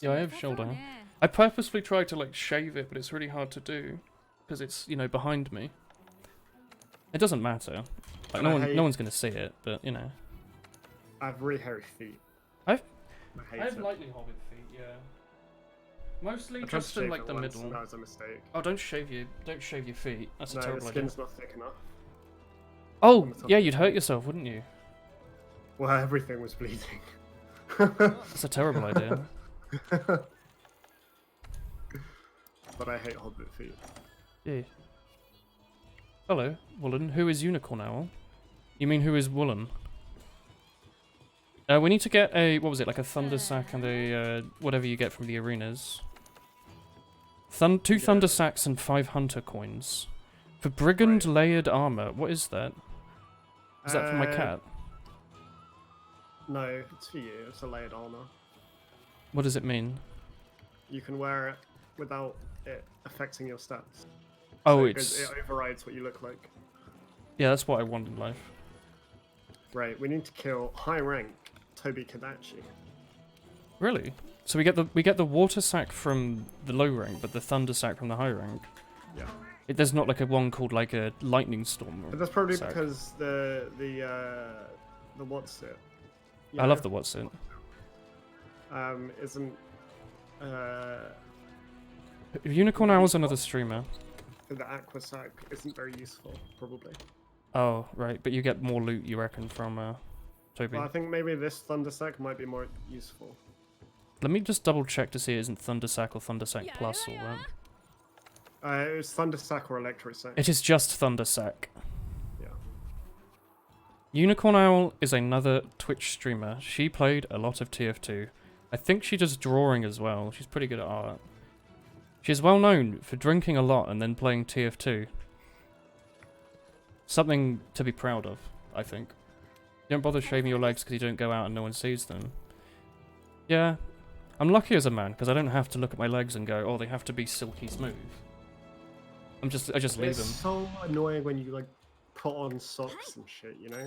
yeah, I have shoulder hair. I purposefully tried to like shave it, but it's really hard to do because it's, you know, behind me. It doesn't matter. Like And no one's gonna see it, but you know. I have really hairy feet. I hate have it. lightly hobbit feet, yeah. Mostly I tried to just in shave like it the once, middle. and that was a mistake. Oh, don't shave your feet. That's a No, the terrible idea. skin's not thick enough. Oh, on the top yeah, of you'd it. hurt yourself, wouldn't you? Well, everything was bleeding. That's a terrible idea. But I hate hobbit feet. Yeah. Hello, Woolen. Who is Unicorn Owl? You mean who is Woolen? We need to get a, what was it, like a Thunder Sack and a, whatever you get from the arenas. Two Thunder Sacks and 5 Hunter Coins. For Brigand Layered Armor, what is that? Is that for my cat? No, it's for you. It's a layered armor. What does it mean? You can wear it without it affecting your stats. Oh, So it's... it overrides what you look like. Yeah, that's what I want in life. Right, we need to kill high rank Toby Kadachi. Really? So we get the Water Sack from the low rank, but the Thunder Sack from the high rank? Yeah. There's not like a one called like a Lightning Storm. But that's probably sack. because the what's it? I love the what's it. Isn't Unicorn Owl's another streamer. the Aqua Sack isn't very useful, probably. Oh, right, but you get more loot, you reckon, from Toby. Well, I think maybe this Thunder Sack might be more useful. Let me just double check to see it isn't Thunder Sack or Thunder Sack Plus or what. It was Thunder Sack or Electro Sack. It is just Thunder Sack. Yeah. Unicorn Owl is another Twitch streamer. She played a lot of TF2. I think she does drawing as well. She's pretty good at art. She's well known for drinking a lot and then playing TF2. Something to be proud of, I think. You don't bother shaving your legs because you don't go out and no one sees them. Yeah, I'm lucky as a man because I don't have to look at my legs and go, oh, they have to be silky smooth. I just leave It's them. so annoying when you like put on socks and shit, you know?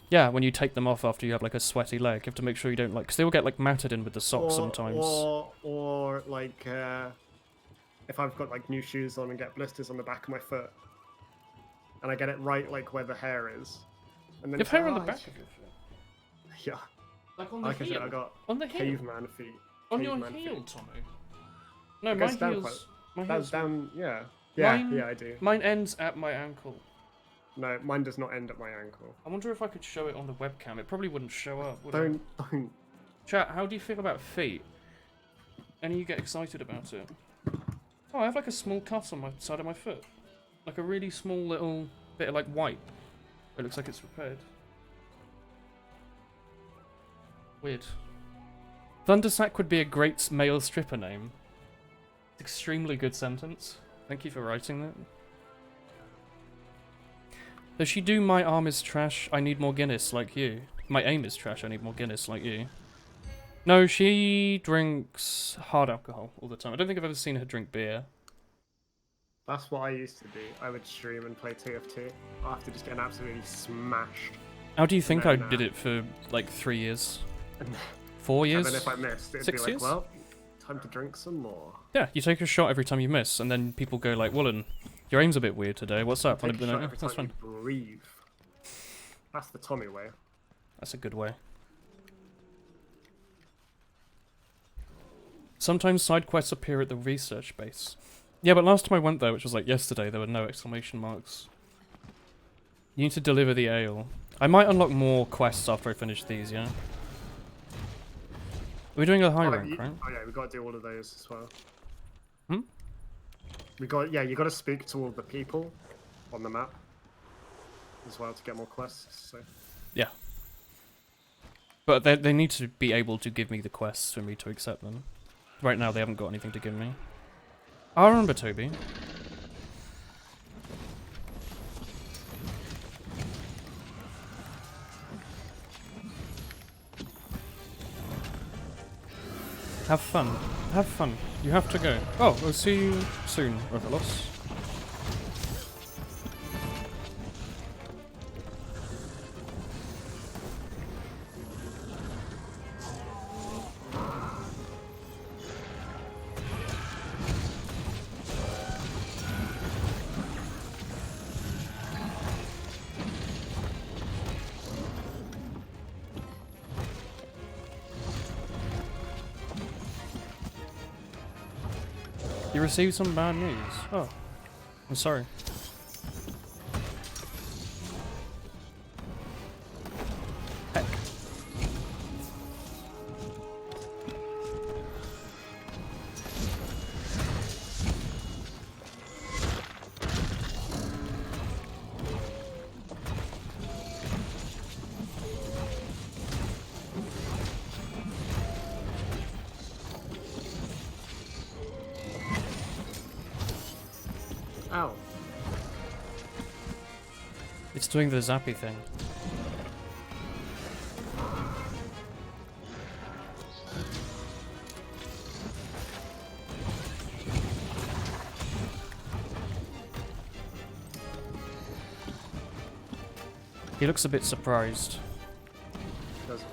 Yeah, when you take them off after you have like a sweaty leg, you have to make sure you don't like, because they will get like matted in with the socks sometimes. Or like if I've got like new shoes on and get blisters on the back of my foot, and I get it right like where the hair is, and then You have it's hair like, on the "Oh, back of your foot. Yeah, Like on the like I said, heel. I got On the heel. caveman feet. On your caveman heel, feet. Tommy. No, It my goes down heels. My That's heels. down, yeah. Yeah, Mine- yeah, I do. Mine ends at my ankle. No, mine does not end at my ankle. I wonder if I could show it on the webcam. It probably wouldn't show up. Would it? Don't. Chat, how do you feel about feet? Any of you get excited about it? Oh, I have like a small cut on my side of my foot. Like a really small little bit of like white. It looks like it's repaired. Weird. Thundersack would be a great male stripper name. Extremely good sentence. Thank you for writing that. Does she do my arm is trash, I need more Guinness like you? My aim is trash, I need more Guinness like you. No, she drinks hard alcohol all the time. I don't think I've ever seen her drink beer. That's what I used to do. I would stream and play TF2 after just getting absolutely smashed. How do you think No, I no. did it for like 3 years? And 4 years? then if I missed, it'd 6 be like, years? well, time to drink some more. Yeah, you take a shot every time you miss, and then people go like, Woolen, your aim's a bit weird today. What's up? Take a shot No, every that's time fine. you breathe. That's the Tommy way. That's a good way. Sometimes side quests appear at the research base. Yeah, but last time I went there, which was like yesterday, there were no exclamation marks. You need to deliver the ale. I might unlock more quests after I finish these, yeah? We're doing a high rank, right? Oh yeah, we got to do all of those as well. Hmm? You got to speak to all the people on the map as well to get more quests. So Yeah. But they need to be able to give me the quests for me to accept them. Right now, they haven't got anything to give me. I remember Toby. Have fun. Have fun. You have to go. Oh, we'll see you soon, Revelos. You received some bad news. Oh, I'm sorry. Heck. Ow. It's doing the zappy thing. He looks a bit surprised. Doesn't it?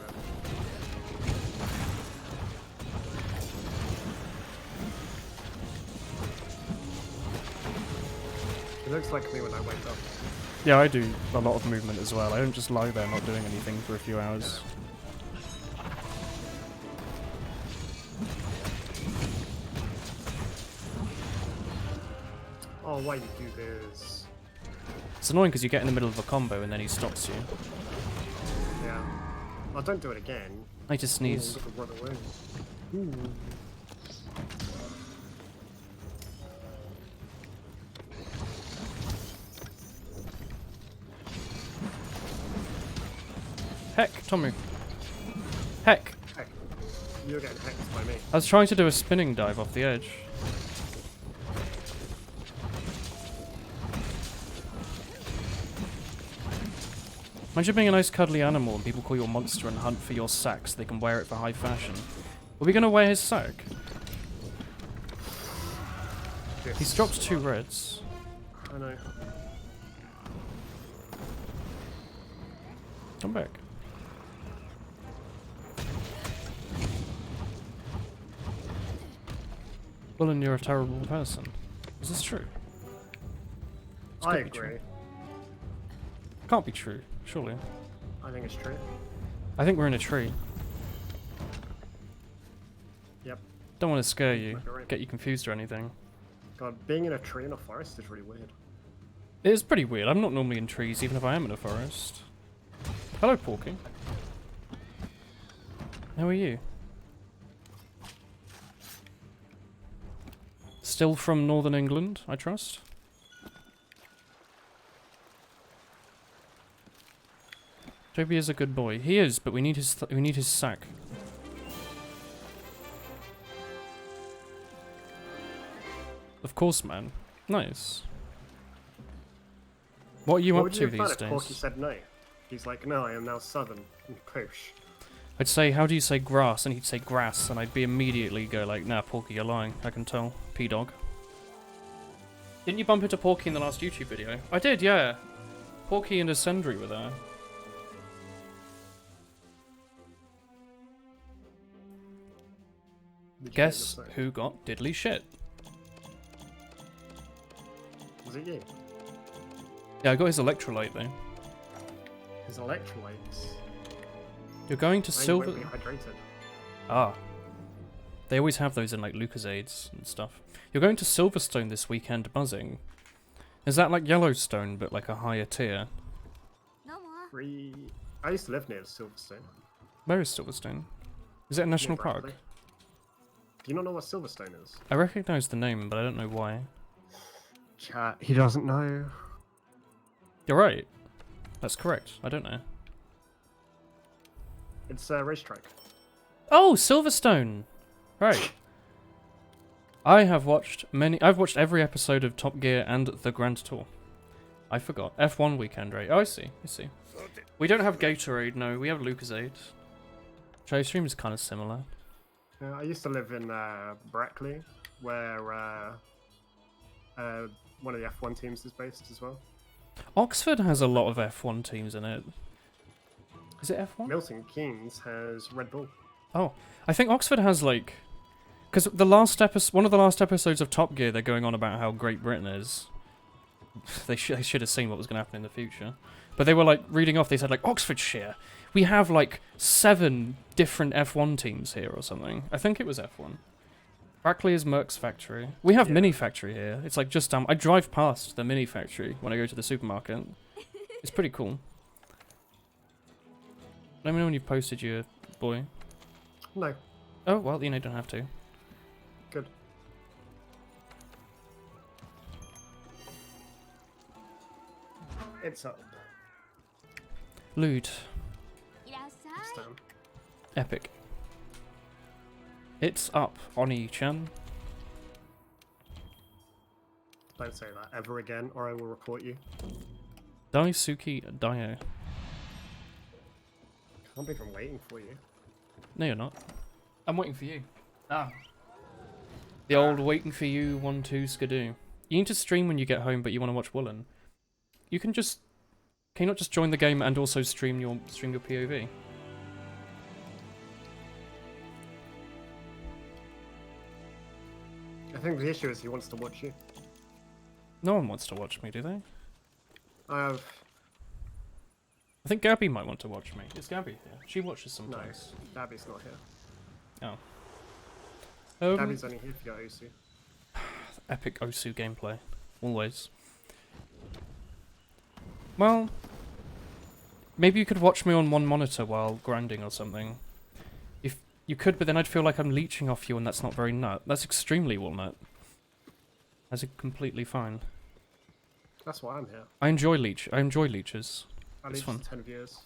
It looks like me when I wake up. Yeah, I do a lot of movement as well. I don't just lie there not doing anything for a few hours. Oh, why you do this? It's annoying because you get in the middle of a combo and then he stops you. Yeah. Oh, don't do it again. I just sneeze. Ooh, run away. Ooh. Heck, Tommy. Heck. Heck. You're getting hacked by me. I was trying to do a spinning dive off the edge. Imagine being a nice cuddly animal and people call you a monster and hunt for your sack so they can wear it for high fashion. Are we gonna wear his sack? Yes. He's dropped 2 reds. I know. Come back. Well, and you're a terrible person. Is this true? It's I gotta be true. agree. Can't be true, surely. I think it's true. I think we're in a tree. Yep. Don't want to scare you, Might be right. get you confused or anything. God, being in a tree in a forest is really weird. It is pretty weird. I'm not normally in trees, even if I am in a forest. Hello, Porky. How are you? Still from Northern England, I trust? Toby is a good boy. He is, but we need his sack. Of course, man. Nice. What are you What up would to you have these done if days? Porky said no? He's like, no, I am now southern and push. I'd say, how do you say grass? And he'd say grass, and I'd be immediately go like, nah, Porky, you're lying. I can tell. P-dog. Didn't you bump into Porky in the last YouTube video? I did, yeah. Porky and Ascendry were there. Did you Guess get your who got diddly shit? say? Was it you? Yeah, I got his electrolyte though. His electrolytes. You're going to Now you Silver... won't be hydrated. Ah. They always have those in like Lucasades and stuff. You're going to Silverstone this weekend buzzing. Is that like Yellowstone but like a higher tier? I used to live near Silverstone. Where is Silverstone? Is it a national near park? Brackley. Do you not know what Silverstone is? I recognise the name, but I don't know why. Chat, he doesn't know. You're right. That's correct. I don't know. It's a racetrack. Oh, Silverstone! Right. I've watched every episode of Top Gear and The Grand Tour. I forgot. F1 weekend, right? Oh, I see. We don't have Gatorade, no. We have Lucasade. JStream is kind of similar. Yeah, I used to live in Brackley, where one of the F1 teams is based as well. Oxford has a lot of F1 teams in it. Is it F1? Milton Keynes has Red Bull. Oh, I think Oxford has like... Because one of the last episodes of Top Gear, they're going on about how Great Britain is. They should have seen what was going to happen in the future. But they were like reading off, they said like, Oxfordshire, we have like 7 different F1 teams here or something. I think it was F1. Brackley is Merck's factory. We have Yeah. Mini Factory here. It's like just down. I drive past the Mini Factory when I go to the supermarket. It's pretty cool. Let me know when you've posted your boy. No, Oh, well, you know, don't have to. good. It's up. Lewd. It's down. Epic. It's up, Oni-chan. Don't say that ever again, or I will report you. Daisuke Dio. Can't believe I'm waiting for you. No, you're not. I'm waiting for you. Ah. The old waiting for you 1-2 skidoo. You need to stream when you get home, but you want to watch Woolen. You can just... Can you not just join the game and also stream your POV? I think the issue is he wants to watch you. No one wants to watch me, do they? I have... I think Gabby might want to watch me. Is Gabby here? She watches No, sometimes. Gabby's not here. Gabby's only here for your Osu. Epic Osu gameplay. Always. Well... Maybe you could watch me on one monitor while grinding or something. If you could, but then I'd feel like I'm leeching off you and that's not very nut. That's extremely walnut. That's completely fine. That's why I'm here. I enjoy leeches. At It's least fun. 10 viewers.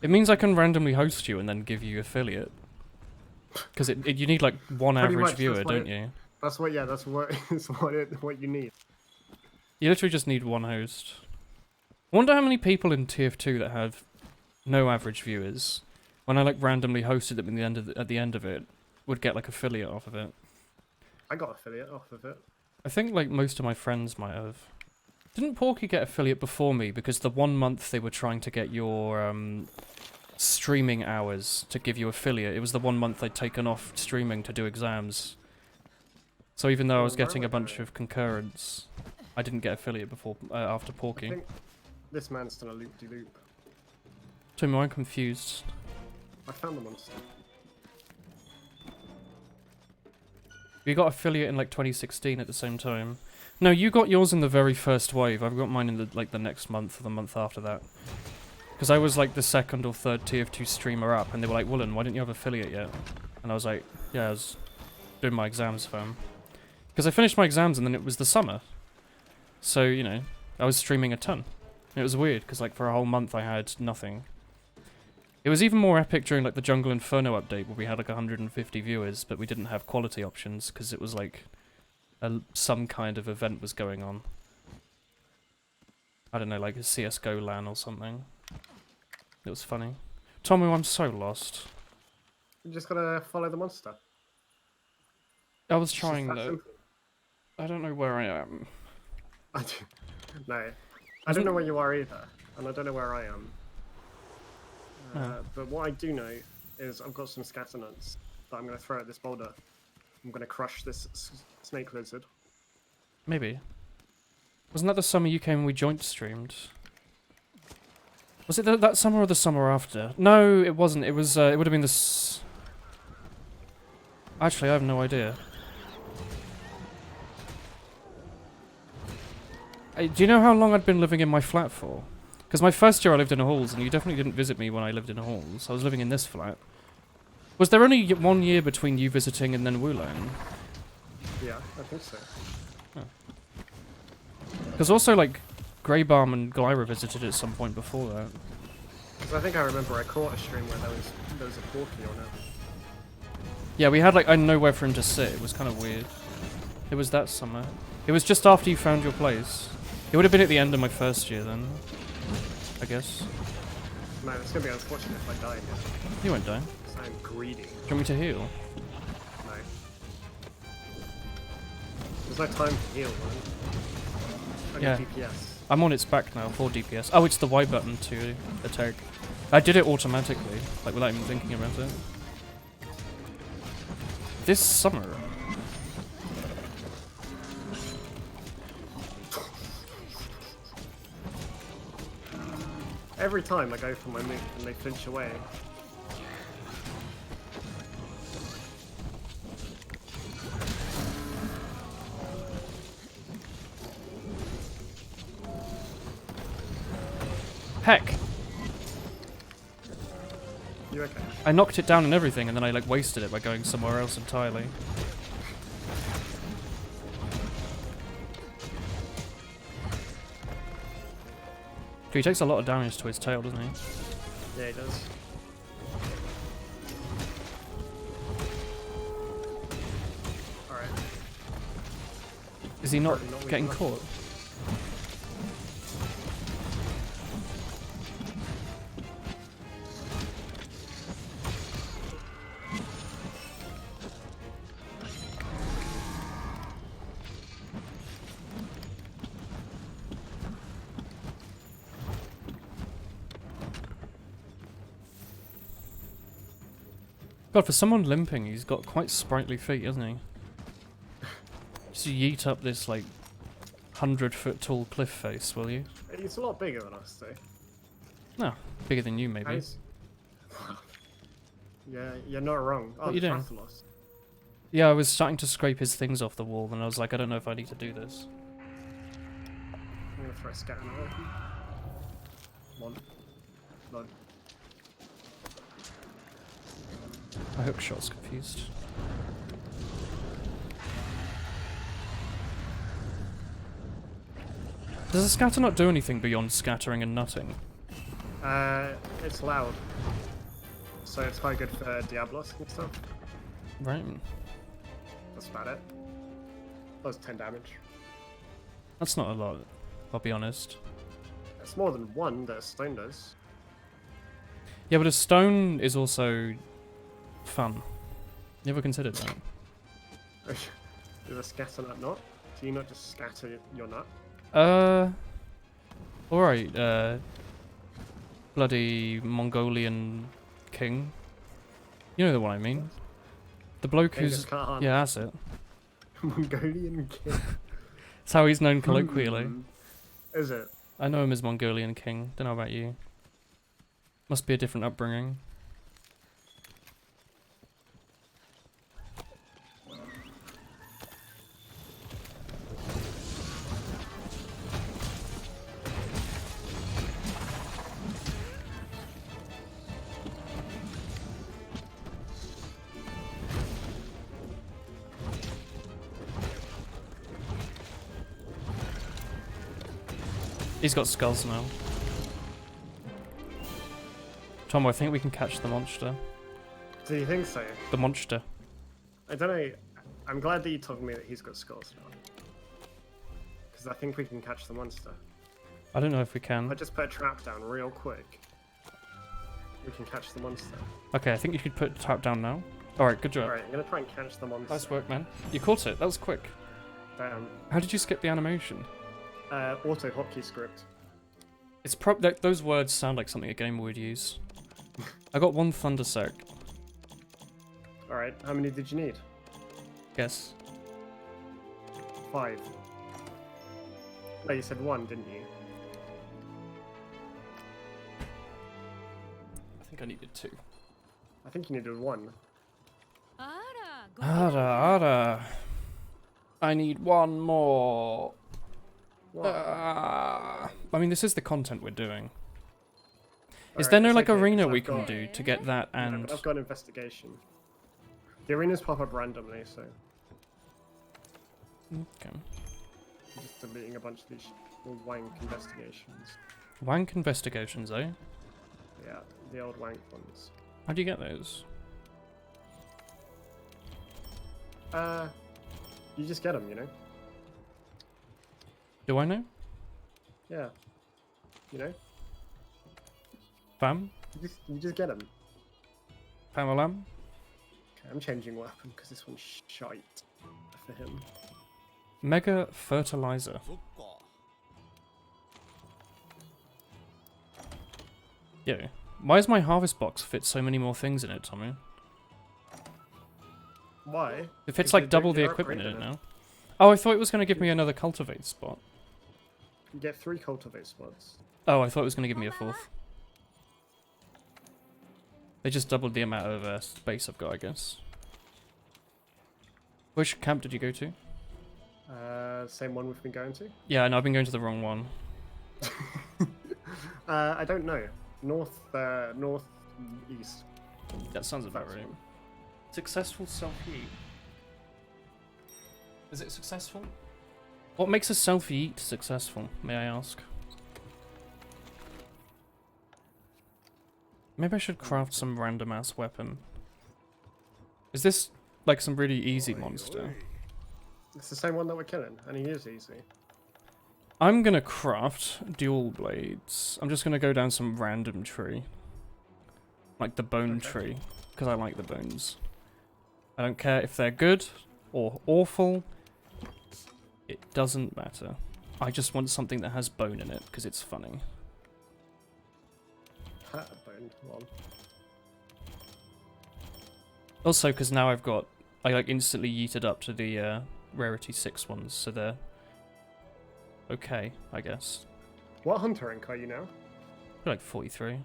It means I can randomly host you and then give you affiliate. Because you need like one Pretty average much, viewer, that's what don't you? That's what, yeah, that's what, it's what you need. You literally just need one host. I wonder how many people in TF2 that have no average viewers, when I like randomly hosted them at the end of it, would get like affiliate off of it. I got affiliate off of it. I think like most of my friends might have. Didn't Porky get affiliate before me? Because the 1 month they were trying to get your streaming hours to give you affiliate, it was the 1 month they'd taken off streaming to do exams. So even though I was Oh, no, getting a okay. bunch of concurrence, I didn't get affiliate before after I Porky. think this man's done a loop-de-loop. Tommy, I'm confused. I found the monster. We got affiliate in like 2016 at the same time. No, you got yours in the very first wave. I've got mine in the next month or the month after that. Because I was like the second or third TF2 streamer up, and they were like, Woolen, why didn't you have affiliate yet? And I was like, yeah, I was doing my exams, fam. Because I finished my exams and then it was the summer. So, you know, I was streaming a ton. It was weird, because like for a whole month I had nothing. It was even more epic during like the Jungle Inferno update where we had like 150 viewers, but we didn't have quality options because it was like some kind of event was going on. I don't know, like a CSGO LAN or something. It was funny. Tommy, I'm so lost. You just gotta follow the monster. I was It's just trying that though. simple. I don't know where I am. No. I don't know where you are either, and I don't know where I am. But what I do know is I've got some scatter nuts that I'm going to throw at this boulder. I'm going to crush this snake lizard. Maybe. Wasn't that the summer you came and we joint streamed? Was it that summer or the summer after? No, it wasn't. It was. It would have been this. Actually, I have no idea. Do you know how long I'd been living in my flat for? Because my first year I lived in a halls, and you definitely didn't visit me when I lived in a halls. I was living in this flat. Was there only 1 year between you visiting and then Wulan? Yeah, I think so. Because also, like, Greybalm and Glyra visited at some point before that. 'Cause I think I remember I caught a stream where there was a porky on it. Yeah, we had, like, nowhere for him to sit. It was kind of weird. It was that summer. It was just after you found your place. It would have been at the end of my first year then, I guess. No, it's going to be unfortunate if I died. You won't die. Because I'm greedy. Do you want me to heal? No. There's no time to heal, man. Only Yeah. DPS. I'm on its back now, 4 DPS. Oh, it's the Y button to attack. I did it automatically, like without even thinking about it. This summer. Every time I go for my move and they flinch away. heck? You okay? I knocked it down and everything, and then I like wasted it by going somewhere else entirely. He takes a lot of damage to his tail, doesn't he? Yeah, he does. Alright. Is he not Probably not getting weak caught? God, for someone limping, he's got quite sprightly feet, hasn't he? Just yeet up this, like, 100-foot tall cliff face, will you? He's a lot bigger than us, though. No, bigger than you, maybe. Nice. Yeah, you're not wrong. Oh, What are you doing? Stratos. Yeah, I was starting to scrape his things off the wall, and I was like, I don't know if I need to do this. I'm gonna throw a scat in there. Come on. Blood. My hook shot's confused. Does a scatter not do anything beyond scattering and nutting? It's loud. So it's quite good for Diablos and stuff. Right. That's about it. Does 10 damage. That's not a lot, I'll be honest. It's more than one that a stone does. Yeah, but a stone is also fun. You ever considered that? Is a scatter nut not? Do you not just scatter your nut? Alright, bloody Mongolian king. You know the one I mean. The bloke Genghis who's... Khan. Yeah, that's it. Mongolian king. That's how he's known colloquially. Is it? I know him as Mongolian king. Don't know about you. Must be a different upbringing. He's got skulls now. Tom, I think we can catch the monster. Do you think so? The monster. I don't know. I'm glad that you told me that he's got skulls now. Because I think we can catch the monster. I don't know if we I can. just put a trap down real quick. We can catch the monster. Okay, I think you could put the trap down now. Alright, good job. Alright, I'm gonna try and catch the monster. Nice work, man. You caught it. That was quick. Damn. How did you skip the animation? Auto hotkey script. It's those words sound like something a gamer would use. I got one thunder sec. Alright, how many did you need? Guess. 5. Oh, you said 1, didn't you? I think I needed 2. I think you needed 1. Ada. I need one more. What? I mean, this is the content we're doing. Is Alright, there no it's like okay, arena 'cause we I've can got- do to get that Yeah, and... but I've got investigation. The arenas pop up randomly, so Okay. I'm just deleting a bunch of these wank investigations. Wank investigations, eh? Yeah, the old wank ones. How do you get those? You just get them, you know? Do I know? Yeah. You know? Fam? You just get them. Famalam? Okay, I'm changing weapon because this one's shite for him. Mega fertilizer. Yeah. Why does my harvest box fit so many more things in it, Tommy? Why? It Because fits like double the you're equipment in it upgrading now. Oh, I thought it was going to give me another cultivate spot. You get 3 cultivate spots. Oh, I thought it was going to give me a 4th. They just doubled the amount of space I've got, I guess. Which camp did you go to? Same one we've been going to. Yeah, no, I've been going to the wrong one. I don't know. North east. That sounds about right. Successful self-heat. Is it successful? What makes a self-heat successful, may I ask? Maybe I should craft some random-ass weapon. Is this, like, some really easy monster? It's the same one that we're killing, and he is easy. I'm gonna craft dual blades. I'm just gonna go down some random tree. Like the bone tree, because I like the bones. I don't care if they're good or awful. It doesn't matter. I just want something that has bone in it, because it's funny. Ha, bone one. Also, because now I like instantly yeeted up to the rarity 6 ones, so they're okay, I guess. What hunter rank are you now? They're like 43.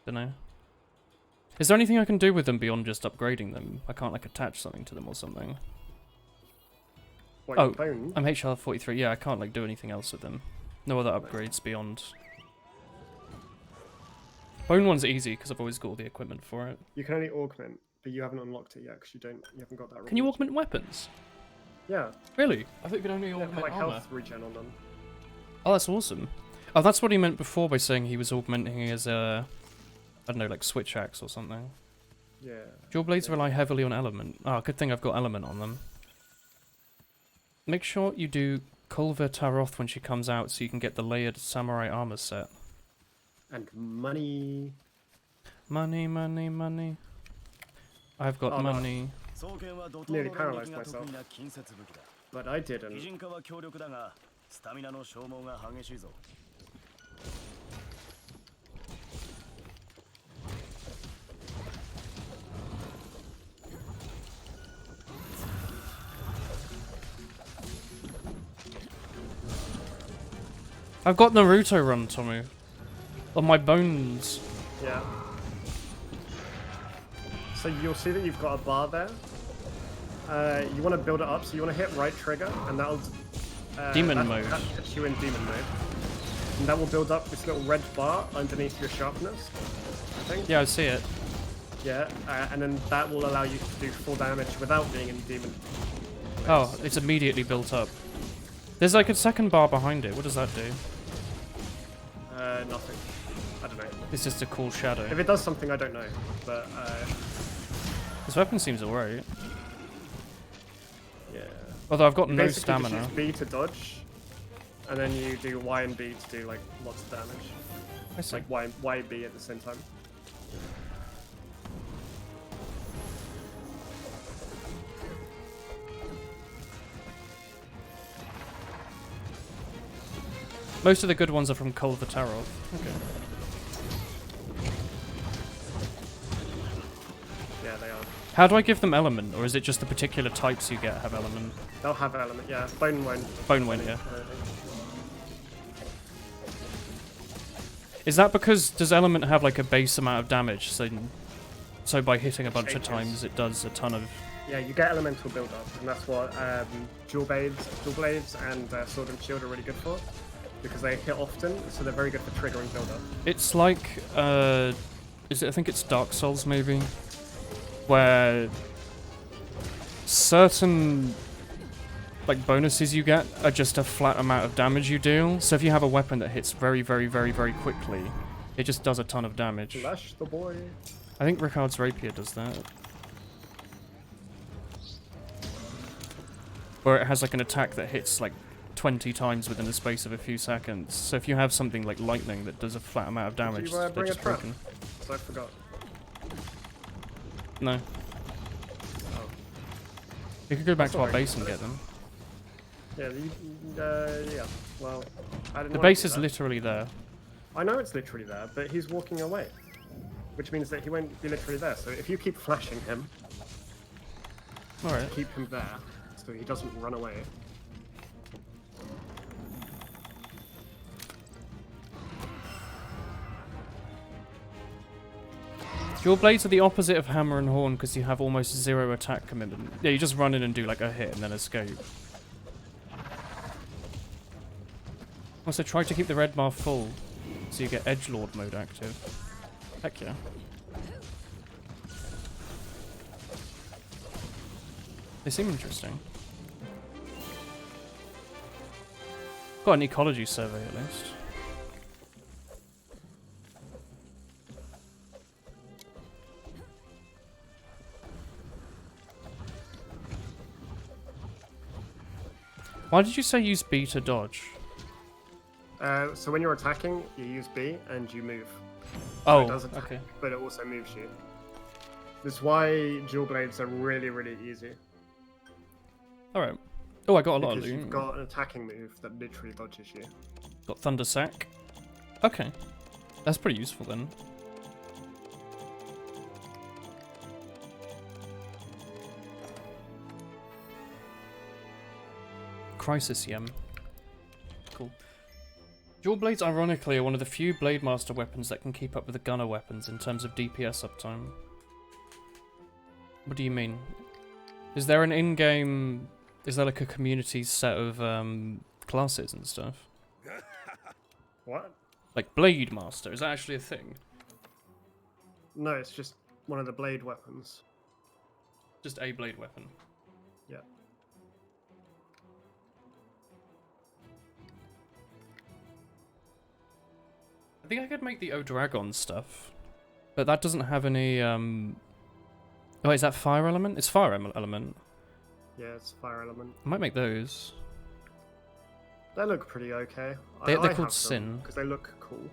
Dunno. Is there anything I can do with them beyond just upgrading them? I can't like attach something to them or something. What, Oh, bone? I'm HR 43. Yeah, I can't like do anything else with them. No other upgrades beyond. Bone one's easy because I've always got all the equipment for it. You can only augment, but you haven't unlocked it yet because you haven't got that. Can you reward. augment weapons? Yeah. Really? I think you can only Yeah, augment put, like armor. health regen on them. Oh, that's awesome. Oh, that's what he meant before by saying he was augmenting his, I don't know, like switch axe or something. Yeah. Dual blades rely heavily on element. Oh, good thing I've got element on them. Make sure you do Kulva Taroth when she comes out so you can get the layered samurai armor set. And money. Money, money, money. I've got Oh, no. money. Nearly paralyzed myself. But I didn't. I've got Naruto run, Tommy. On my bones. Yeah. So you'll see that you've got a bar there. You want to build it up, so you want to hit right trigger, and that'll... Demon mode. That puts you in demon mode. And that will build up this little red bar underneath your sharpness, I think. Yeah, I see it. Yeah, and then that will allow you to do full damage without being in demon. Oh, it's immediately built up. There's like a second bar behind it. What does that do? Nothing. I don't know. It's just a cool shadow. If it does something, I don't know. But, This weapon seems alright. yeah. Although I've got You no basically just stamina. use B to dodge, and then you do Y and B to do, like, lots of damage. I see. Like Y and B at the same time. Most of the good ones are from Kulva Taroth. Okay. Yeah, they are. How do I give them element, or is it just the particular types you get have element? They'll have element, yeah. Bone won't. Bone won't, yeah. I don't think. Is that because does element have like a base amount of damage? So by hitting a bunch of times, it does a ton of. Yeah, you get elemental build up, and that's what dual blades, and sword and shield are really good for, because they hit often, so they're very good for triggering build up. It's like is it? I think it's Dark Souls maybe, where certain like bonuses you get are just a flat amount of damage you deal. So if you have a weapon that hits very, very, very, very quickly, it just does a ton of damage. Flash the boy. I think Ricard's rapier does that. Where it has like an attack that hits like 20 times within the space of a few seconds. So if you have something like lightning that does a flat amount of damage, you, they're bring a just trap? broken. So I forgot. No. Oh. You could go back That's to our alright. base and get them. Yeah, yeah. Well, I didn't The want to base do is that. literally there. I know it's literally there, but he's walking away, which means that he won't be literally there. So if you keep flashing him, Alright. keep him there, so he doesn't run away. Dual blades are the opposite of hammer and horn because you have almost zero attack commitment. Yeah, you just run in and do like a hit and then escape. Also, try to keep the red bar full. So you get edgelord mode active. Heck yeah. They seem interesting. Got an ecology survey at least. Why did you say use B to dodge? So when you're attacking, you use B and you move. Oh, It does attack, okay. but it also moves you. That's why dual blades are really, really easy. Alright. Oh, I got a lot of Because loot. you've got an attacking move that literally dodges you. Got Thunder Sack. Okay. That's pretty useful then. Crisis Yem. Cool. Dual blades, ironically, are one of the few Blade Master weapons that can keep up with the gunner weapons in terms of DPS uptime. What do you mean? Is there an in-game... Is there like a community set of classes and stuff? What? Like Blade Master, is that actually a thing? No, it's just one of the blade weapons. Just a blade weapon. Yeah. I think I could make the O-Dragon stuff. But that doesn't have any, Oh, is that fire element? It's fire element. Yeah, it's fire element. I might make those. They look pretty okay. They're called Sin. Because they look cool.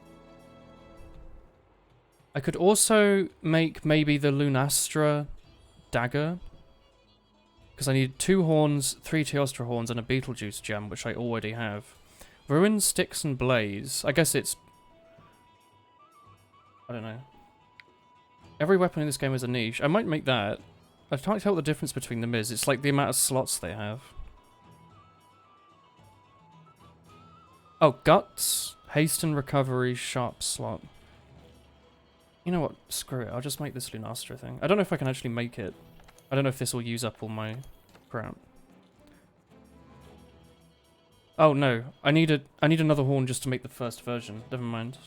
I could also make maybe the Lunastra dagger. Because I need 2 horns, 3 Teostra horns, and a Beetlejuice gem, which I already have. Ruin, Sticks, and Blaze. I guess it's... I don't know. Every weapon in this game is a niche. I might make that. I can't tell what the difference between them is. It's like the amount of slots they have. Oh, Guts, Haste and Recovery, Sharp slot. You know what? Screw it. I'll just make this Lunastra thing. I don't know if I can actually make it. I don't know if this will use up all my crap. Oh no, I need another horn just to make the first version. Never mind.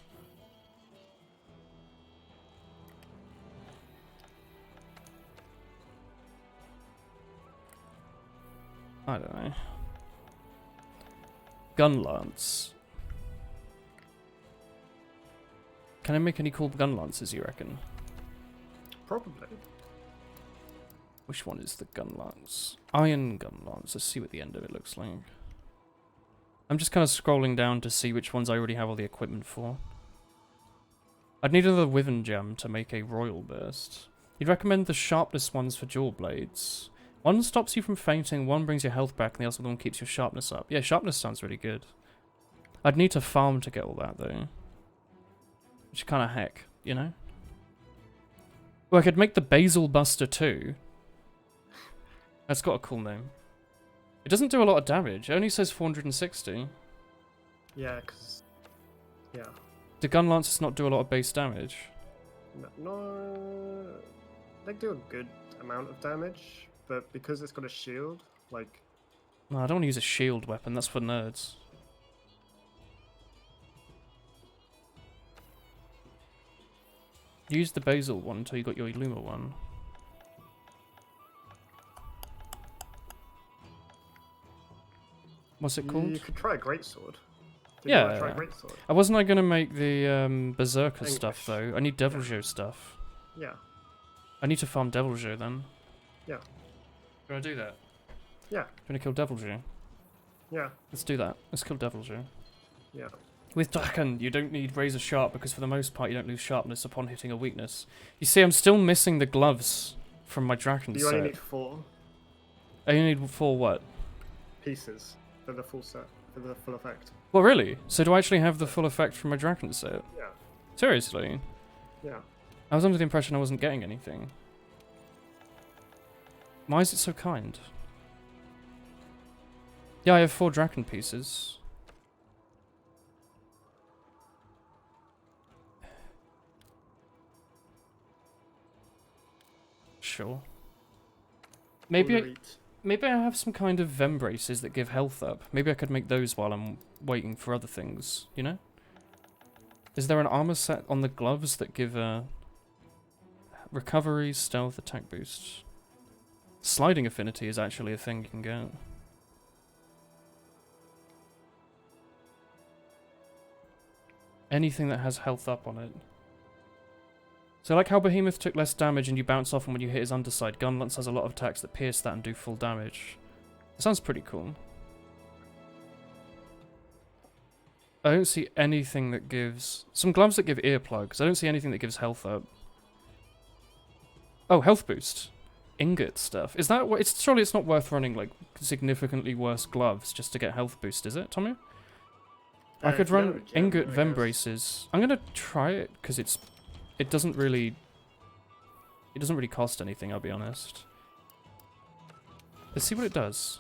I don't know. Gun lance. Can I make any cool gun lances, you reckon? Probably. Which one is the gun lance? Iron gun lance. Let's see what the end of it looks like. I'm just kind of scrolling down to see which ones I already have all the equipment for. I'd need another Wyvern gem to make a royal burst. You'd recommend the sharpness ones for dual blades. One stops you from fainting, one brings your health back, and the other one keeps your sharpness up. Yeah, sharpness sounds really good. I'd need to farm to get all that, though. Which kind of heck, you know? Well, I could make the Basil Buster too. That's got a cool name. It doesn't do a lot of damage. It only says 460. Yeah, because... Yeah. Do gun lances not do a lot of base damage? No... They do a good amount of damage, but because it's got a shield, like... No, I don't want to use a shield weapon. That's for nerds. Use the Basil one until you got your Illuma one. What's it called? You could try a greatsword. Yeah. You want to try a greatsword? Wasn't I going to make the Berserker English. stuff, though? I need Deviljho stuff. Yeah. I need to farm Deviljho, then. Yeah. Do I do that? Yeah. Do you want to kill Deviljho? Yeah. Let's do that. Let's kill Deviljho. Yeah. With Draken, you don't need Razor Sharp because for the most part you don't lose sharpness upon hitting a weakness. You see, I'm still missing the gloves from my Draken You set. only need 4 I only need 4 what? pieces for the full set, for the full effect. Well, really? So do I actually have the full effect from my Draken set? Yeah. Seriously? Yeah. I was under the impression I wasn't getting anything. Why is it so kind? Yeah, I have 4 Draken pieces. Sure. Maybe I have some kind of Vembraces that give health up. Maybe I could make those while I'm waiting for other things, you know? Is there an armor set on the gloves that give recovery, stealth, attack boost? Sliding affinity is actually a thing you can get. Anything that has health up on it. So like how Behemoth took less damage and you bounce off him when you hit his underside, Gunlance has a lot of attacks that pierce that and do full damage. That sounds pretty cool. I don't see anything that gives... Some gloves that give earplugs. I don't see anything that gives health up. Oh, health boost. Ingot stuff. Is that what... Surely it's not worth running, like, significantly worse gloves just to get health boost, is it, Tommy? I could run no, Ingot I Vem guess. Braces. I'm gonna try it, because it doesn't really... It doesn't really cost anything, I'll be honest. Let's see what it does.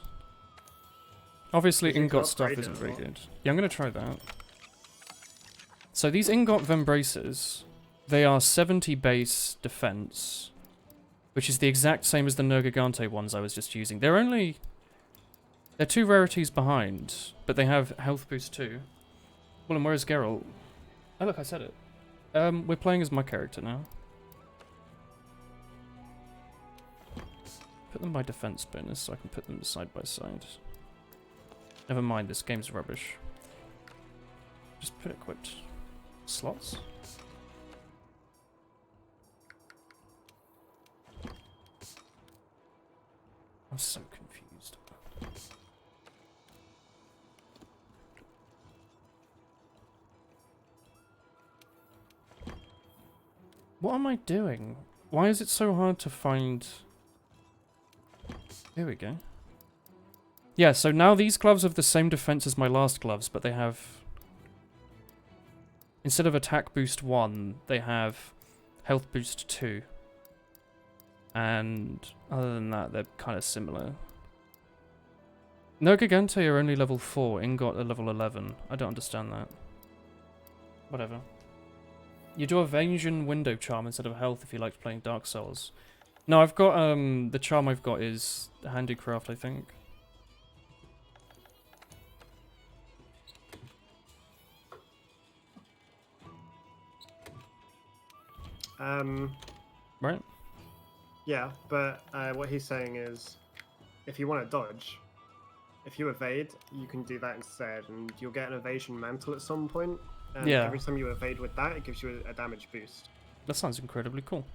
Obviously, You can ingot stuff upgrade it isn't as very well. good. Yeah, I'm going to try that. So these ingot Vem Braces, they are 70 base defense, which is the exact same as the Nergigante ones I was just using. They're 2 rarities behind, but they have health boost too. Well, and where's Geralt? Oh, look, I said it. We're playing as my character now. Put them by defense bonus so I can put them side by side. Never mind, this game's rubbish. Just put equipped slots. I'm so confused. What am I doing? Why is it so hard to find... Here we go. Yeah, so now these gloves have the same defense as my last gloves, but they have... Instead of attack boost 1, they have health boost 2. And other than that, they're kind of similar. Nergigante are only level 4, Ingot are level 11. I don't understand that. Whatever. You do evasion window charm instead of health if you liked playing Dark Souls. No, I've got, the charm I've got is handicraft, I think. Right? Yeah, but what he's saying is, if you want to dodge, if you evade, you can do that instead, and you'll get an evasion mantle at some point. And Yeah. every time you evade with that, it gives you a damage boost. That sounds incredibly cool.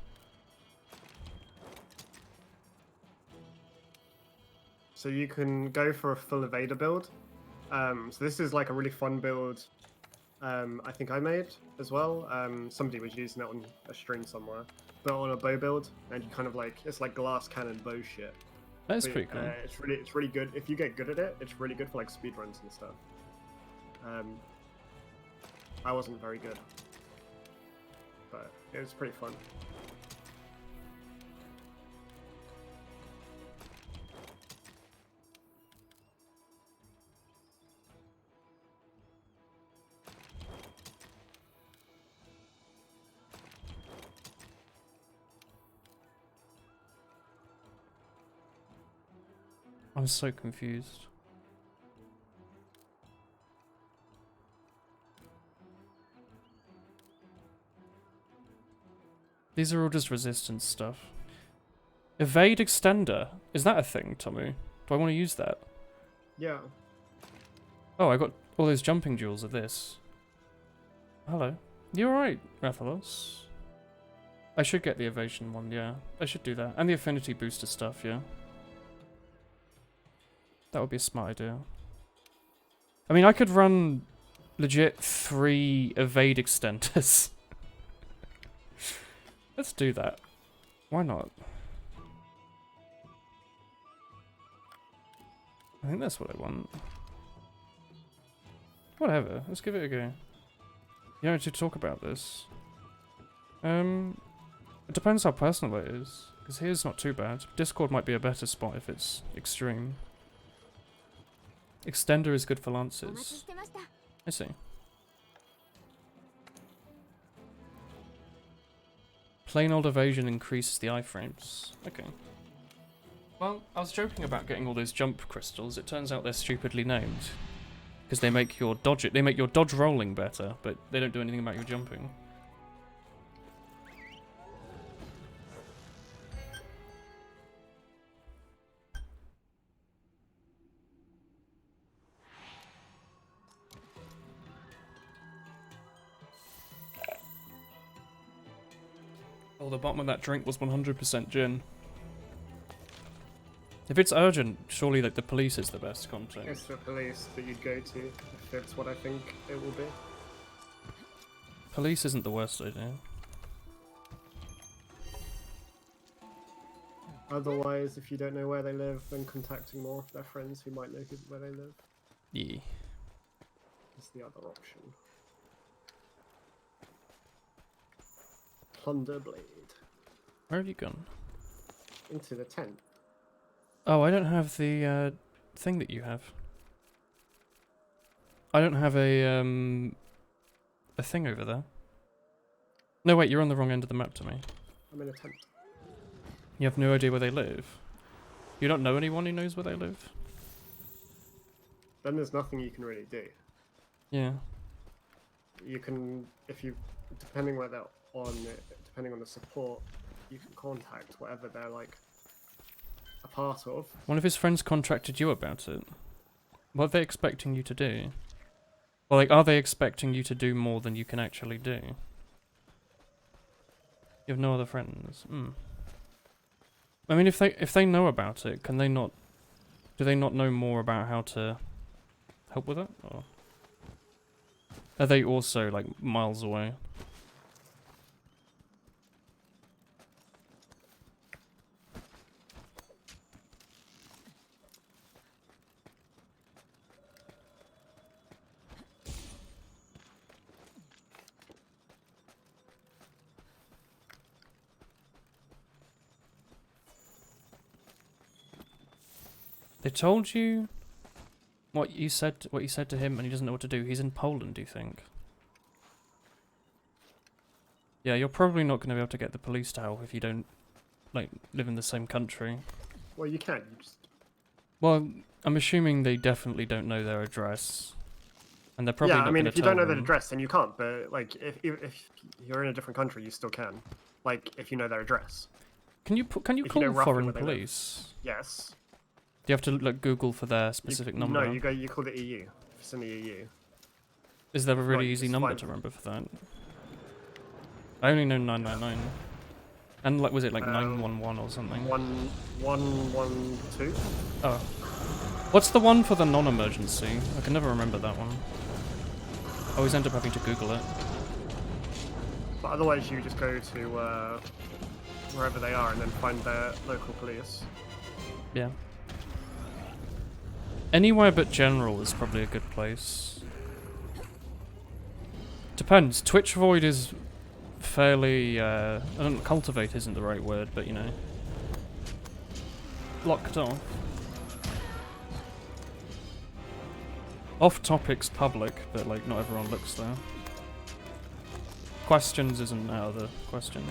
So you can go for a full evader build. So this is like a really fun build. I think I made as well. Somebody was using it on a stream somewhere, but on a bow build, and you kind of like it's like glass cannon bow shit. That is But, pretty cool. it's really good. If you get good at it, it's really good for like speedruns and stuff. I wasn't very good, but it was pretty fun. I'm so confused. These are all just resistance stuff. Evade extender. Is that a thing, Tommy? Do I want to use that? Yeah. Oh, I got all those jumping jewels of this. Hello. You alright, Rathalos? I should get the evasion one, yeah. I should do that. And the affinity booster stuff, yeah. That would be a smart idea. I mean, I could run legit 3 evade extenders. Let's do that. Why not? I think that's what I want. Whatever, let's give it a go. You know, to talk about this. It depends how personal it is. Because here's not too bad. Discord might be a better spot if it's extreme. Extender is good for lances. I see. Plain old evasion increases the iframes. Okay. Well, I was joking about getting all those jump crystals. It turns out they're stupidly named. Because they make your dodge rolling better, but they don't do anything about your jumping. Oh, the bottom of that drink was 100% gin. If it's urgent, surely like the police is the best contact. It's the police that you'd go to if it's what I think it will be. Police isn't the worst idea. Otherwise, if you don't know where they live, then contacting more of their friends who might know where they live Yeah. is the other option. Plunder Blade. Where have you gone? Into the tent. Oh, I don't have the thing that you have. I don't have a thing over there. No, wait, you're on the wrong end of the map to me. I'm in a tent. You have no idea where they live. You don't know anyone who knows where they live? Then there's nothing you can really do. Yeah. You can, if you, depending where they're on, depending on the support, you can contact whatever they're like a part of. One of his friends contracted you about it. What are they expecting you to do? Or like, are they expecting you to do more than you can actually do? You have no other friends. Hmm. I mean, if they know about it, can they not? Do they not know more about how to help with it? Or are they also like miles away? They told you what you said to him, and he doesn't know what to do. He's in Poland, do you think? Yeah, you're probably not going to be able to get the police to help if you don't, like, live in the same country. Well, you can. You just Well, I'm assuming they definitely don't know their address, and they're probably not I mean, going to if you tell don't know their them. address, then you can't. But like, if you're in a different country, you still can. Like, if you know their address. Can you if you call know roughly foreign where they live. police? Yes. Do you have to like Google for their specific number? No, you call the EU. If it's in the EU. Is there a really Right, easy it's number fine. to remember for that? I only know 999. And like, was it like 911 or something? 1112. Oh. What's the one for the non-emergency? I can never remember that one. I always end up having to Google it. But otherwise, you just go to wherever they are and then find their local police. Yeah. Anywhere but general is probably a good place. Depends. Twitch Void is fairly, I don't cultivate isn't the right word, but you know. Locked off. Off topic's public, but like not everyone looks there. Questions isn't out of the question.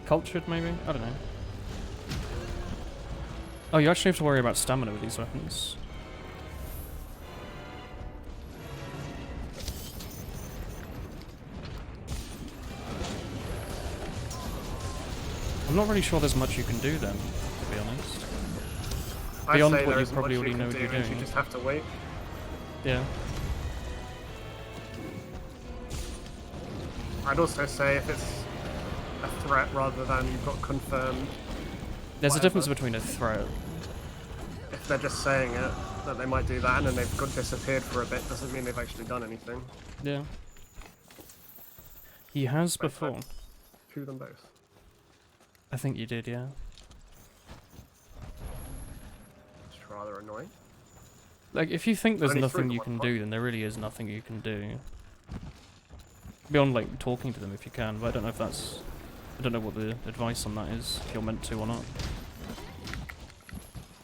Cultured maybe? I don't know. Oh, you actually have to worry about stamina with these weapons. I'm not really sure there's much you can do then, to be honest. I'd Beyond say what there you isn't probably much already know can what do, you're and doing. You just have to wait. Yeah. I'd also say if it's a threat rather than you've got confirmed. There's a whatever. difference between a threat. If they're just saying it, that they might do that, and then they've got disappeared for a bit, doesn't mean they've actually done anything. Yeah. He has Right, before. To them both. I think you did, yeah. It's rather annoying. Like, if you think there's Only nothing through you the can one do, then there really is nothing you can do. Beyond, like, talking to them if you can, but I don't know if that's... I don't know what the advice on that is, if you're meant to or not.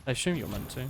I assume you're meant to.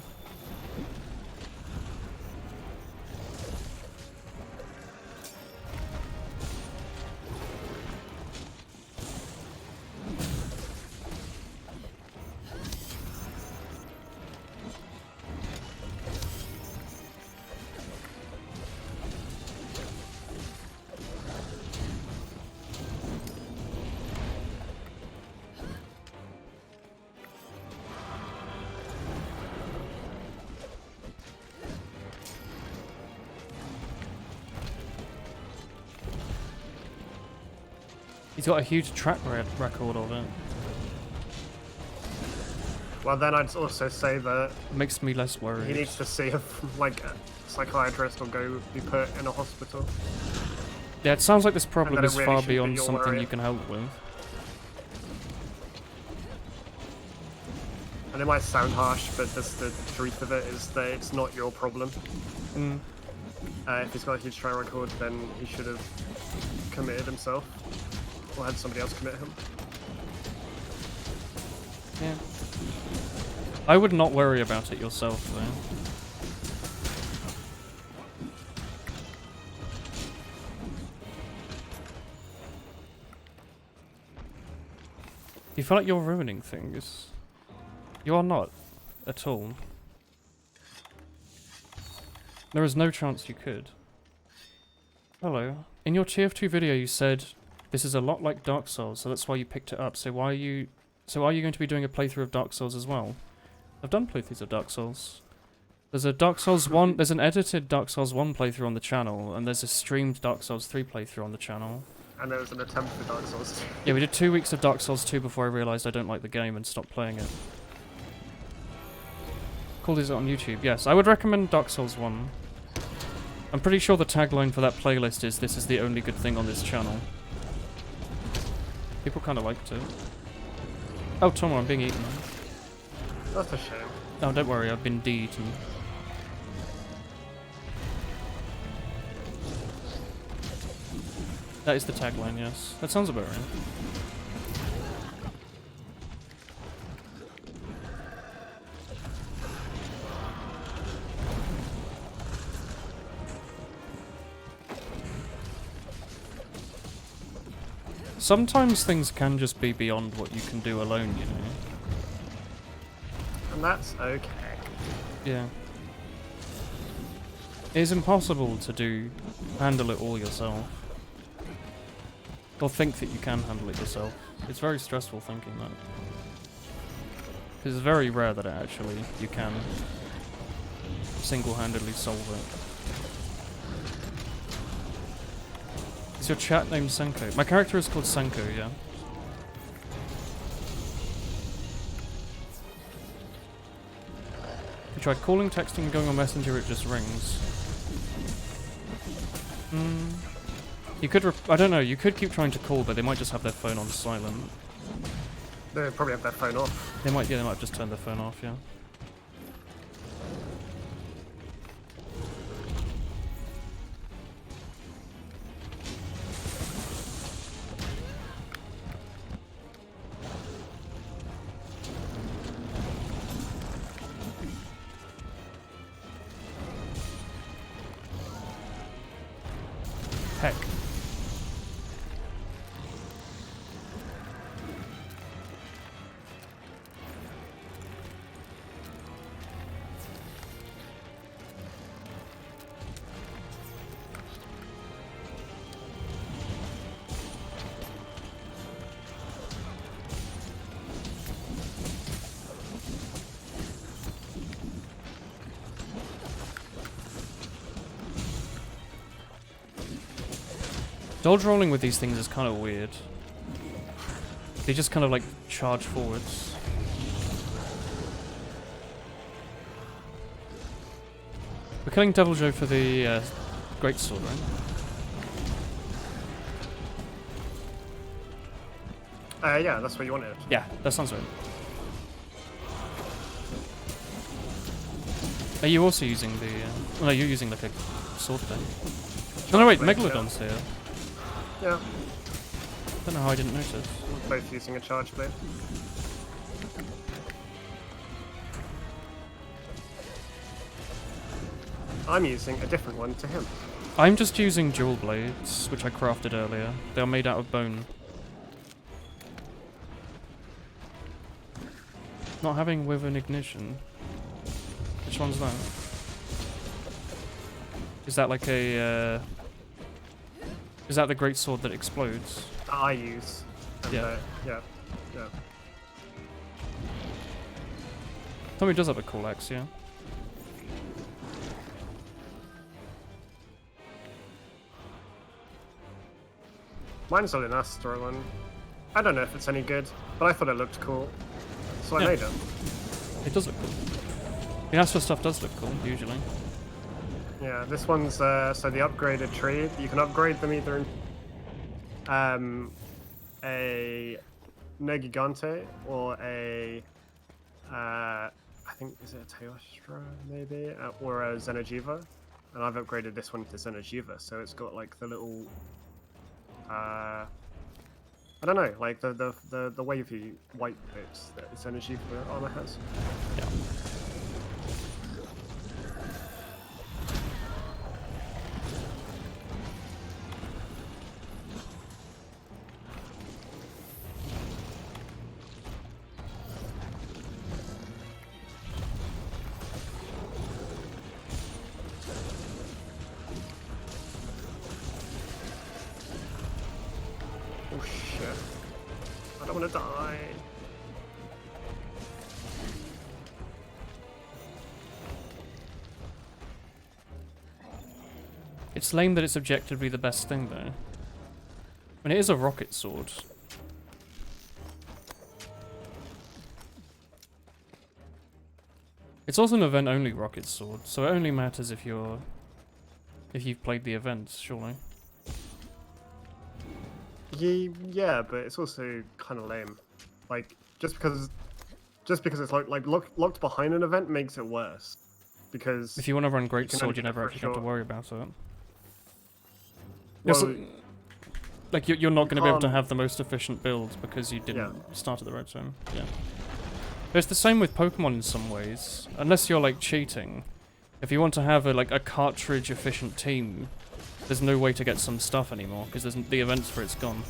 He's got a huge track record of it. Well, then I'd also say that It makes me less worried. he needs to see if, like, a psychiatrist or go be put in a hospital. Yeah, it sounds like this problem then it is really far shouldn't be beyond your something worry. you can help with. And it might sound harsh, but just the truth of it is that it's not your problem. Mm. If he's got a huge track record, then he should have committed himself. Or had somebody else commit him. Yeah. I would not worry about it yourself, though. You feel like you're ruining things. You are not. At all. There is no chance you could. Hello. In your TF2 video you said, this is a lot like Dark Souls, so that's why you picked it up. So why are you... So are you going to be doing a playthrough of Dark Souls as well? I've done playthroughs of Dark Souls. There's a Dark Souls 1... There's an edited Dark Souls 1 playthrough on the channel, and there's a streamed Dark Souls 3 playthrough on the channel. And there was an attempt for Dark Souls 2. Yeah, we did 2 weeks of Dark Souls 2 before I realised I don't like the game and stopped playing it. Called is it on YouTube? Yes, I would recommend Dark Souls 1. I'm pretty sure the tagline for that playlist is, "This is the only good thing on this channel." People kind of liked it. Oh, Tomo, I'm being eaten. That's a shame. Oh, don't worry, I've been de-eaten. That is the tagline, yes. That sounds about right. Sometimes things can just be beyond what you can do alone, you know? And that's okay. Yeah. It is impossible to handle it all yourself. Or think that you can handle it yourself. It's very stressful thinking that. Because it's very rare that actually you can single-handedly solve it. Is your chat named Senko? My character is called Senko, yeah. You tried calling, texting, and going on Messenger, it just rings. You could, I don't know, you could keep trying to call, but they might just have their phone on silent. They probably have their phone off. They might, yeah, they might have just turned their phone off, yeah. Heck. Dodge rolling with these things is kind of weird. They just kind of like charge forwards. We're killing Devil Joe for the Great Sword, right? Yeah, that's what you wanted. Yeah, that sounds right. Are you also using the... no, you're using like a sword thing. Oh no, wait, Megalodon's here. Yeah, Don't know how I didn't notice. we're both using a charge blade. I'm using a different one to him. I'm just using dual blades, which I crafted earlier. They are made out of bone. Not having with an ignition. Which one's that? Is that like a... is that the great sword that explodes? That I use. And, Yeah. Yeah. Tommy does have a cool axe, yeah. Mine's a Lunastra one. I don't know if it's any good, but I thought it looked cool, so I Yeah. made it. It does look cool. The Astra stuff does look cool, usually. Yeah, this one's so the upgraded tree. You can upgrade them either in a Negigante or a I think is it a Teostra maybe or a Xeno'jiiva, and I've upgraded this one to Xeno'jiiva, so it's got like the little I don't know, like the wavy white bits that Xeno'jiiva armor has. Yeah. Oh shit! I don't want to die. It's lame that it's objectively the best thing, though. I mean, it is a rocket sword. It's also an event-only rocket sword, so it only matters if you've played the events, surely. Yeah, but it's also kind of lame. Like just because it's like locked behind an event makes it worse. Because If you want to run Great can Sword, only you get it never for a actually have to short- worry about it. well, Like, you're not going to be able to can't- have the most efficient build because you didn't Yeah. start at the right time. Yeah. But it's the same with Pokemon in some ways. Unless you're, like, cheating. If you want to have a cartridge-efficient team, there's no way to get some stuff anymore, because the events for it's gone.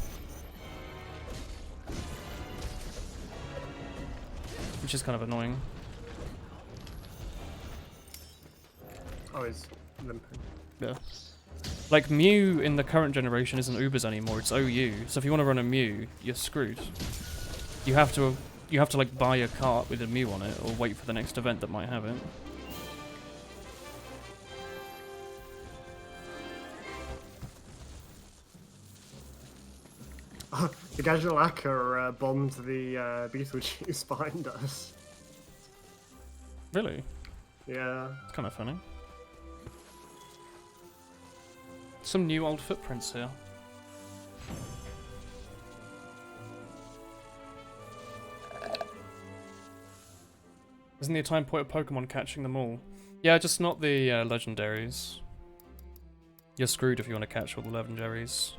Which is kind of annoying. oh, it's limping. Yeah. Like, Mew in the current generation isn't Ubers anymore, it's OU. So if you want to run a Mew, you're screwed. You have to like buy a cart with a Mew on it, or wait for the next event that might have it. The Gajulaka bombed the Beetlejuice behind us. Really? Yeah. It's kind of funny. Some new old footprints here. Isn't there a time point of Pokemon catching them all? Yeah, just not the legendaries. You're screwed if you want to catch all the legendaries.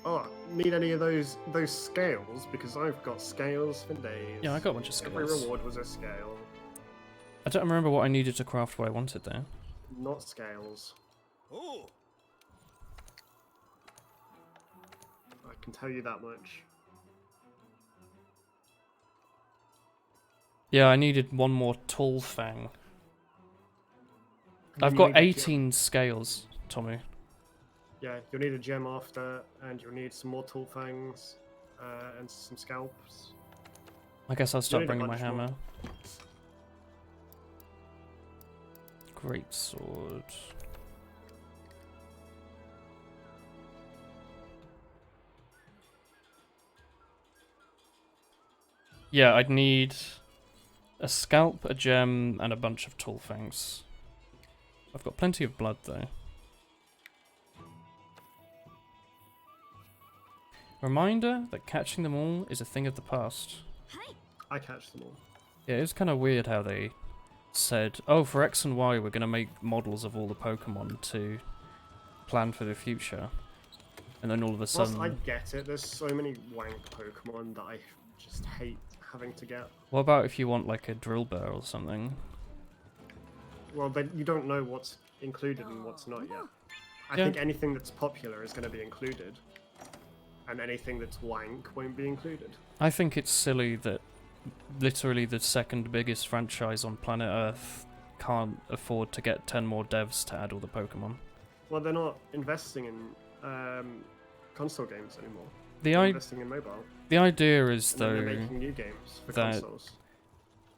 Oh, need any of those scales? Because I've got scales for days. Yeah, I got a bunch of Every scales. reward was a scale, I don't remember what I needed to craft what I wanted there. not scales. Oh, I can tell you that much. Yeah, I needed one more tall fang. And I've you got need a gem. 18 scales, Tommy. Yeah, you'll need a gem after, and you'll need some more tool fangs, and some scalps. I guess I'll start need a bringing my bunch more. hammer. Great sword. Yeah, I'd need a scalp, a gem, and a bunch of tall fangs. I've got plenty of blood though. Reminder that catching them all is a thing of the past. I catch them all. Yeah, it was kind of weird how they said, oh, for X and Y, we're going to make models of all the Pokemon to plan for the future. And then all of a Whilst sudden... I get it, there's so many wank Pokemon that I just hate having to get. What about if you want, like, a Drillbur or something? Well, then you don't know what's included and what's not yet. I Yeah. think anything that's popular is going to be included, and anything that's wank won't be included. I think it's silly that literally the second biggest franchise on planet Earth can't afford to get 10 more devs to add all the Pokemon. Well, they're not investing in console games anymore. The, They're I- investing in mobile. the idea is, And then though, they're making new games for that consoles.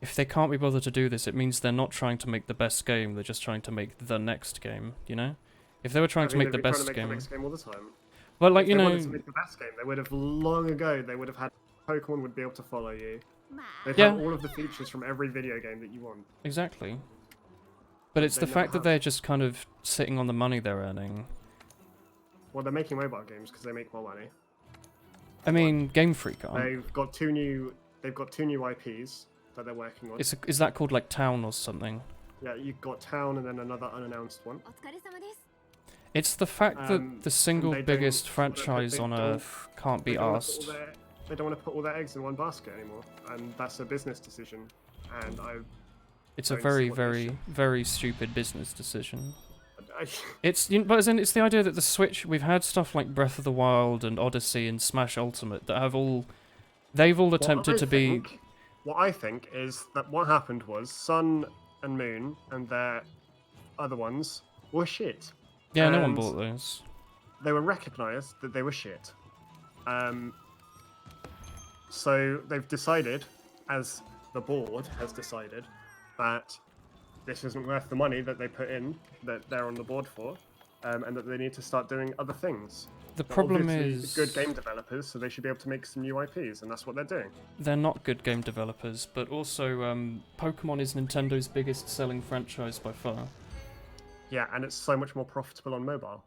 if they can't be bothered to do this, it means they're not trying to make the best game, they're just trying to make the next game, you know? If they were trying to make the best Trying to make game... the next game all the time. Well, like, If you they know, wanted to make the best game, they would have long ago. They would have had Pokemon would be able to follow you. They'd Yeah. have all of the features from every video game that you want. exactly. But it's They the never fact that have. they're just kind of sitting on the money they're earning. Well, they're making mobile games because they make more money. I mean, Game Freak aren't. They've got two new IPs that they're working on. Is that called like Town or something? Yeah, you've got Town and then another unannounced one. It's the fact that the single they don't- biggest they franchise on don't- Earth can't be They don't wanna put all asked. they don't want to put all their eggs in one basket anymore, and that's a business decision. And It's a don't see very, what they very, should- very stupid business decision. I But as in, it's the idea that the Switch. We've had stuff like Breath of the Wild and Odyssey and Smash Ultimate that have all. They've all attempted to be. What I think is that what happened was Sun and Moon and their other ones were shit. Yeah, no one and bought those. They were recognised that they were shit. So they've decided, as the board has decided, that this isn't worth the money that they put in, that they're on the board for, and that they need to start doing other things. The They're problem obviously is good game developers, so they should be able to make some new IPs, and that's what they're doing. they're not good game developers, but also Pokemon is Nintendo's biggest selling franchise by far. Yeah, and it's so much more profitable on mobile.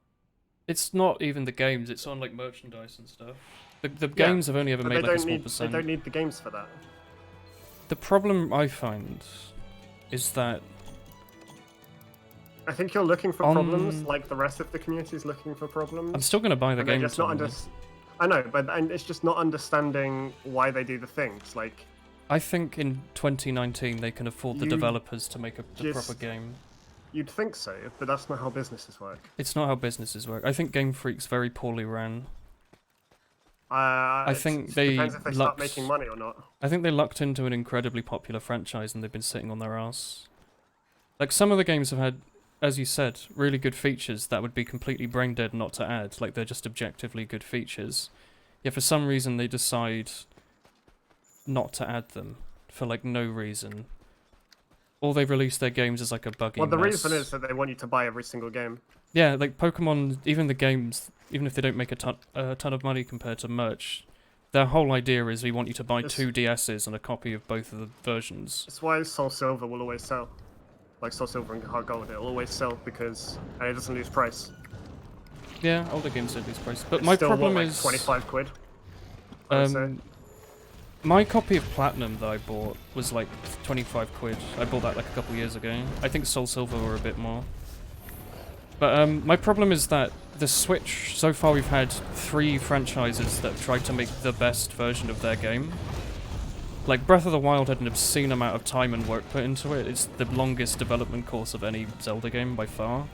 It's not even the games; it's on like merchandise and stuff. The Yeah, games have only ever But made they like a don't small need percent. they don't need the games for that. The problem I find is that I think you're looking for On- problems, like the rest of the community is looking for problems. I'm still going to buy the and they're game. just not Tommy. I know, but and it's just not understanding why they do the things. Like, I think in 2019 they can afford the You developers to make the just- proper game. you'd think so, but that's not how businesses work. It's not how businesses work. I think Game Freak's very poorly ran. It think just they depends if they start lucked- making money or not. I think they lucked into an incredibly popular franchise and they've been sitting on their ass. Like some of the games have had, as you said, really good features that would be completely brain dead not to add. Like they're just objectively good features. Yet for some reason they decide not to add them for like no reason. Or they release their games as like a buggy Well, the mess. reason is that they want you to buy every single game. Yeah, like Pokemon, even the games, even if they don't make a ton of money compared to merch, their whole idea is we want you to buy This- 2 DSs and a copy of both of the versions. That's why Soul Silver will always sell. Like Soul Silver and Heart Gold, it'll always sell because and it doesn't lose price. Yeah, older games don't lose price. But It's my still, problem what, like is, 25 quid. I would say. my copy of Platinum that I bought was like 25 quid. I bought that like a couple years ago. I think Soul Silver were a bit more. But my problem is that the Switch, so far we've had 3 franchises that have tried to make the best version of their game. Like Breath of the Wild had an obscene amount of time and work put into it. It's the longest development course of any Zelda game by far.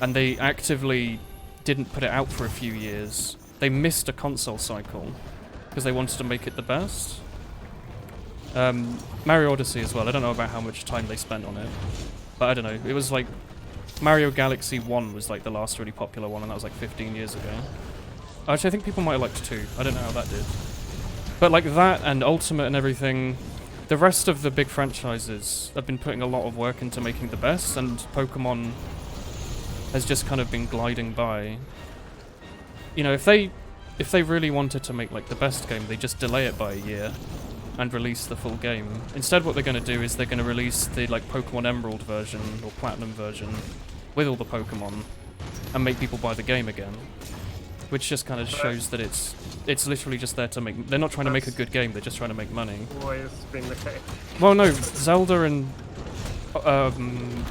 And they actively didn't put it out for a few years. They missed a console cycle because they wanted to make it the best. Mario Odyssey as well. I don't know about how much time they spent on it. But I don't know. It was like Mario Galaxy 1 was like the last really popular one, and that was like 15 years ago. Actually, I think people might have liked 2. I don't know how that did. But like that and Ultimate and everything, the rest of the big franchises have been putting a lot of work into making the best, and Pokemon has just kind of been gliding by. You know, if they really wanted to make like the best game, they just delay it by a year and release the full game. Instead, what they're going to do is they're going to release the like Pokemon Emerald version or Platinum version with all the Pokemon and make people buy the game again, which just kind of shows that it's literally just there to make. They're not trying to make a good game. They're just trying to make money. Always been the case. Well, no, Zelda and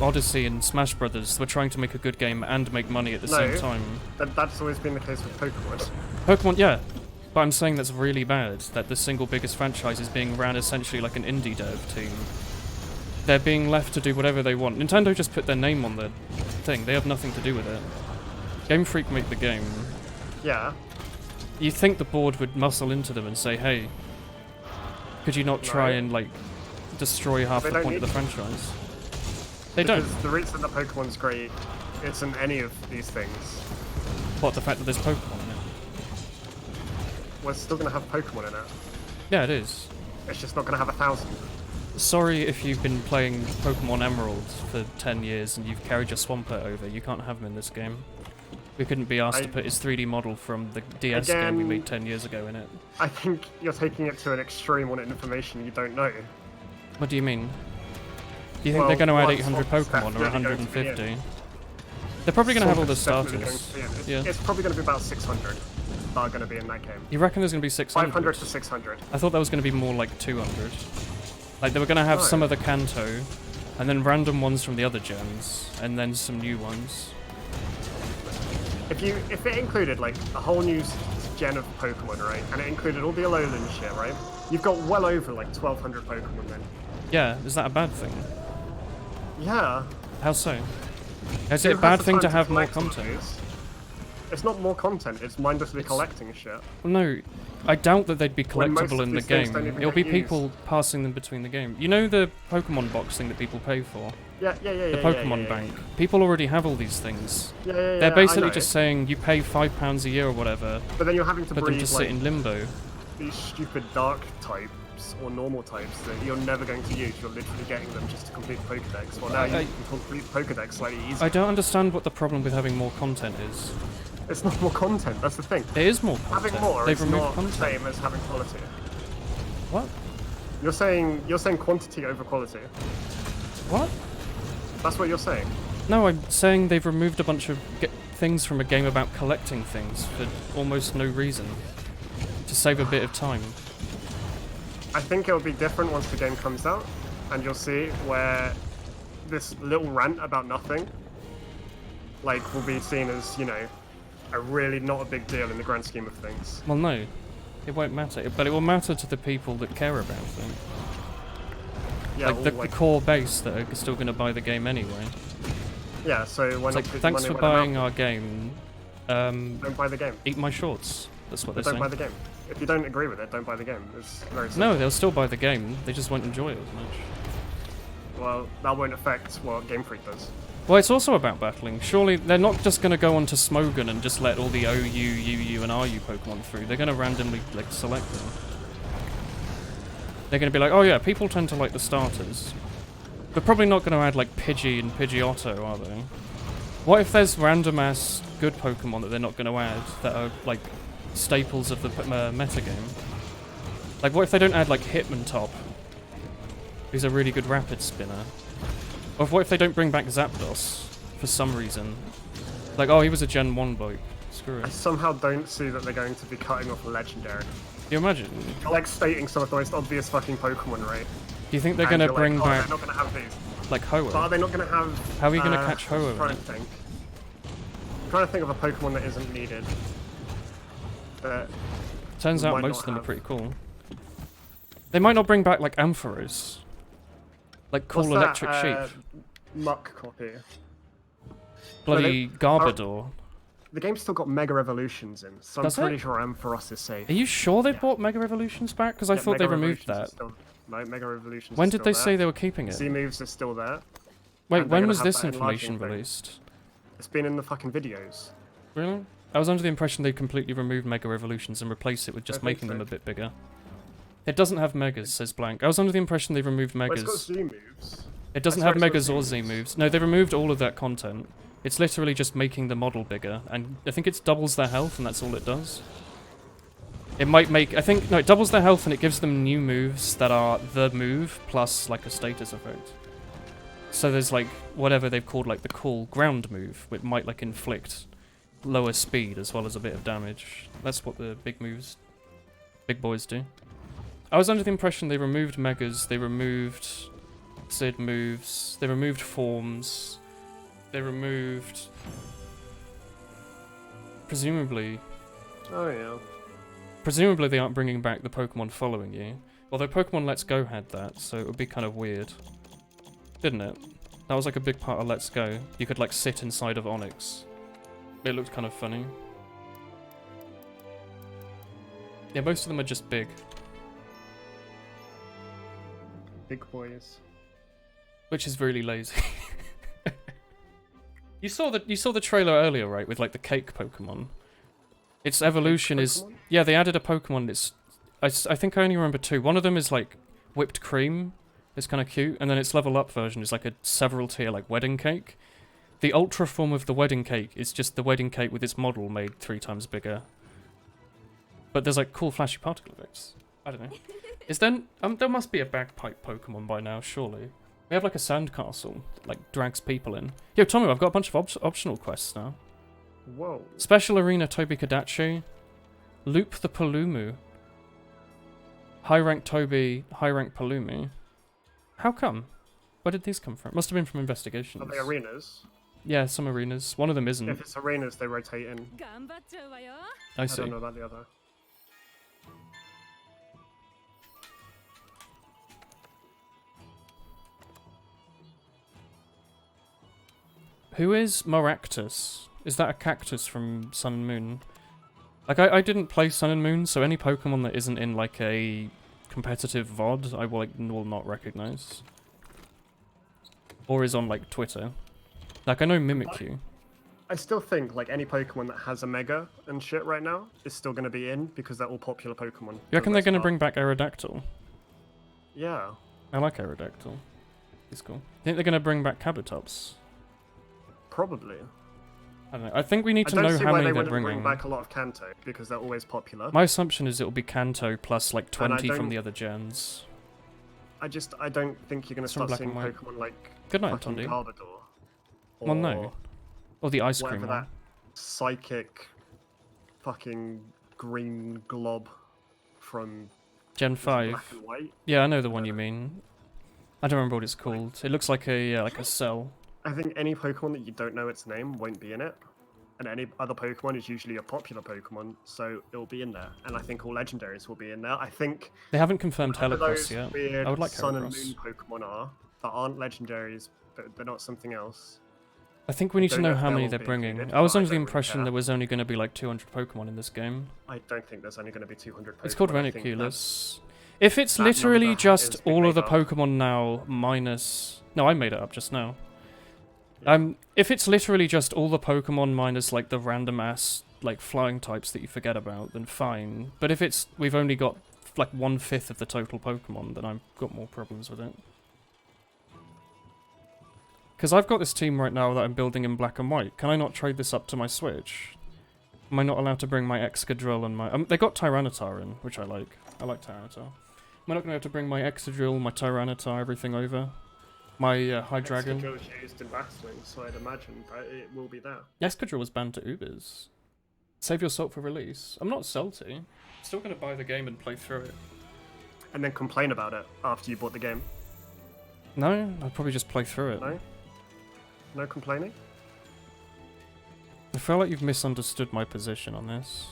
Odyssey and Smash Brothers were trying to make a good game and make money at the same time. That's always been the case with Pokemon. Pokemon, yeah. But I'm saying that's really bad, that the single biggest franchise is being ran essentially like an indie dev team. They're being left to do whatever they want. Nintendo just put their name on the thing. They have nothing to do with it. Game Freak make the game. Yeah. You think the board would muscle into them and say, hey, could you not try No. and, like, destroy half They the don't point of the need franchise? They don't. Because the reason that Pokemon's great isn't any of these things. What, the fact that there's Pokemon in it? We're still going to have Pokemon in it. Yeah, it is. It's just not going to have 1,000. Sorry if you've been playing Pokemon Emerald for 10 years and you've carried your Swampert over. You can't have them in this game. We couldn't be asked to I- put his 3D model from the DS game we Again- made 10 years ago in it. I think you're taking it to an extreme on information you don't know. What do you mean? Do you think Well, they're going to add what's 800 definitely Pokemon or going to be 150? They're probably going to have all the Something's definitely starters. going to be in it. Yeah. It's probably going to be about 600 that are going to be in that game. You reckon there's going to be 600? 500 to 600. I thought that was going to be more like 200. Like they were going to have No. some of the Kanto, and then random ones from the other gens, and then some new ones. If it included like a whole new gen of Pokemon, right, and it included all the Alolan shit, right, you've got well over like 1,200 Pokemon then. Yeah, is that a bad thing? Yeah. How so? Is Who it a has bad the thing to time have more collect all of content? these? It's not more content, it's mindlessly It's- collecting shit. Well, no, I doubt that they'd be When most collectible of in the these things game. don't even It'll be get people passing them between the game. You know the Pokemon box thing that people pay for? Yeah. The Pokemon Bank. People already have all these things. Yeah, They're I basically know. just saying you pay £5 a year or whatever But then you're having to for them breed to sit like in limbo. these stupid dark types or normal types that you're never going to use. You're literally getting them just to complete the Pokedex. Well, now you I- can complete the Pokedex slightly easier. I don't understand what the problem with having more content is. It's not more content. That's the thing. It is more content. Having more They've is removed not the content. same as having quality. What? You're saying quantity over quality. What? That's what you're saying. No, I'm saying they've removed a bunch of things from a game about collecting things for almost no reason. To save a bit of time. I think it'll be different once the game comes out, and you'll see where this little rant about nothing, like, will be seen as, you know, a really not a big deal in the grand scheme of things. Well, no. It won't matter. But it will matter to the people that care about it. Yeah, Like all, the core base that are still going to buy the game anyway. yeah. So why It's not like, put your thanks money for where the mouth buying our game. Don't buy the game. Eat my shorts. That's what But they're don't buy saying. the game. If you don't agree with it, don't buy the game. It's very simple. No, they'll still buy the game. They just won't enjoy it as much. Well, that won't affect what Game Freak does. Well, it's also about battling. Surely they're not just going to go onto Smogon and just let all the OU, UU, and RU Pokemon through. They're going to randomly like select them. They're going to be like, oh yeah, people tend to like the starters. They're probably not going to add like Pidgey and Pidgeotto, are they? What if there's random ass good Pokemon that they're not going to add that are like staples of the metagame? Like what if they don't add like Hitmontop, who's a really good rapid spinner? Or what if they don't bring back Zapdos for some reason? Like, oh, he was a Gen 1 bloke. Screw I it. somehow don't see that they're going to be cutting off Legendary. Can you imagine? You're like stating some of the most obvious fucking Pokemon, right? Do you think they're And going to you're bring like, oh, back they're not going to have these. like But are Hoa? they not going to have... How are you gonna catch Hoa I'm trying then? to think. I'm trying to think of a Pokemon that isn't needed. That Turns might out not most of them are have. pretty cool. They might not bring back like Ampharos. Like cool what's that, electric sheep. Muck copy. Bloody Garbodor. The game's still got Mega Evolutions in, so Does I'm it? pretty sure Ampharos is safe. Are you sure they Yeah. brought Mega Evolutions back? Because I Yeah, thought they Mega removed Evolutions that. is Still, no, Mega Evolutions When is did still they there. say they were keeping it? Z-moves are still there. Wait, and they're when gonna was have this that enlarging information thing. released? It's been in the fucking videos. Really? I was under the impression they completely removed Mega Evolutions and replaced it with just think making them so. a bit bigger. It doesn't have Megas, says Blank. I was under the impression they removed But it's got Megas. Z-moves. It doesn't I have swear it's Megas got or Z-moves. Z-moves. No, they removed all of that content. It's literally just making the model bigger, and I think it doubles their health, and that's all it does. It might make... no, it doubles their health, and it gives them new moves that are the move, plus, like, a status effect. So there's, like, whatever they've called, like, the cool ground move, which might, like, inflict lower speed as well as a bit of damage. That's what the big boys do. I was under the impression they removed Megas, they removed Sid moves, they removed forms, they removed... Presumably Oh yeah. they aren't bringing back the Pokemon following you. Although Pokemon Let's Go had that, so it would be kind of weird. Didn't it? That was like a big part of Let's Go. You could like sit inside of Onyx. It looked kind of funny. Yeah, most of them are just big. Big boys. Which is really lazy. You saw the trailer earlier, right? With like the cake Pokemon. Its evolution is Pokemon? yeah. They added a Pokemon. I think I only remember two. One of them is like whipped cream. It's kind of cute, and then its level up version is like a several tier like wedding cake. The ultra form of the wedding cake is just the wedding cake with its model made 3 times bigger. But there's like cool flashy particle effects. I don't know. Is then there must be a bagpipe Pokemon by now, surely. We have like a sandcastle that like drags people in. Yo, Tommy, I've got a bunch of optional quests now. Whoa. Special Arena Toby Kadachi. Loop the Palumu. High rank Toby, high rank Palumi. How come? Where did these come from? Must have been from investigations. Are they arenas? Yeah, some arenas. One of them isn't. If it's arenas, they rotate in. I see. I don't know about the other. Who is Maractus? Is that a cactus from Sun and Moon? Like, I didn't play Sun and Moon, so any Pokemon that isn't in, like, a competitive VOD, I will not recognize. Or is on, like, Twitter. Like, I know Mimikyu. I still think, like, any Pokemon that has a Mega and shit right now is still going to be in, because they're all popular Pokemon. You reckon they're going to bring back Aerodactyl? Yeah. I like Aerodactyl. He's cool. Think they're going to bring back Kabutops? Probably. I don't know. I think we need to know how many they're bringing. Bring back a lot of Kanto, because they're always popular. My assumption is it'll be Kanto plus, like, 20 from the other gens. I don't think you're going to start seeing Pokemon like Good night, fucking Tondi. Garbodor. Well, no. Or the ice cream whatever one. that psychic fucking green glob from Gen 5. Black and White. Yeah, I know the one you mean. I don't remember what it's called. It looks like a cell. I think any Pokemon that you don't know its name won't be in it. And any other Pokemon is usually a popular Pokemon, so it'll be in there. And I think all legendaries will be in there. I think they haven't confirmed Heracross Heracross yet. Weird I would like Sun and Heracross. Moon Pokemon that aren't legendaries, but they're not something else. I think we need to know how many they're be bringing. included, I was but I under the don't really impression care. there was only going to be like 200 Pokemon in this game. I don't think there's only going to be 200 Pokemon. It's called I think Reniculus. If it's that literally number just is being all of the made up. Pokemon now minus... No, I made it up just now. If it's literally just all the Pokemon minus like the random ass like flying types that you forget about, then fine. But if it's we've only got like 1/5 of the total Pokemon, then I've got more problems with it. Because I've got this team right now that I'm building in black and white. Can I not trade this up to my Switch? Am I not allowed to bring my Excadrill and my... they got Tyranitar in, which I like. I like Tyranitar. Am I not going to have to bring my Excadrill, my Tyranitar, everything over? My Hydreigon? Excadrill is used in battling, so I'd imagine that it will be there. Excadrill was banned to Ubers. Save your salt for release. I'm not salty. I'm still going to buy the game and play through it. And then complain about it after you bought the game. No, I'd probably just play through it. No? No complaining? I feel like you've misunderstood my position on this.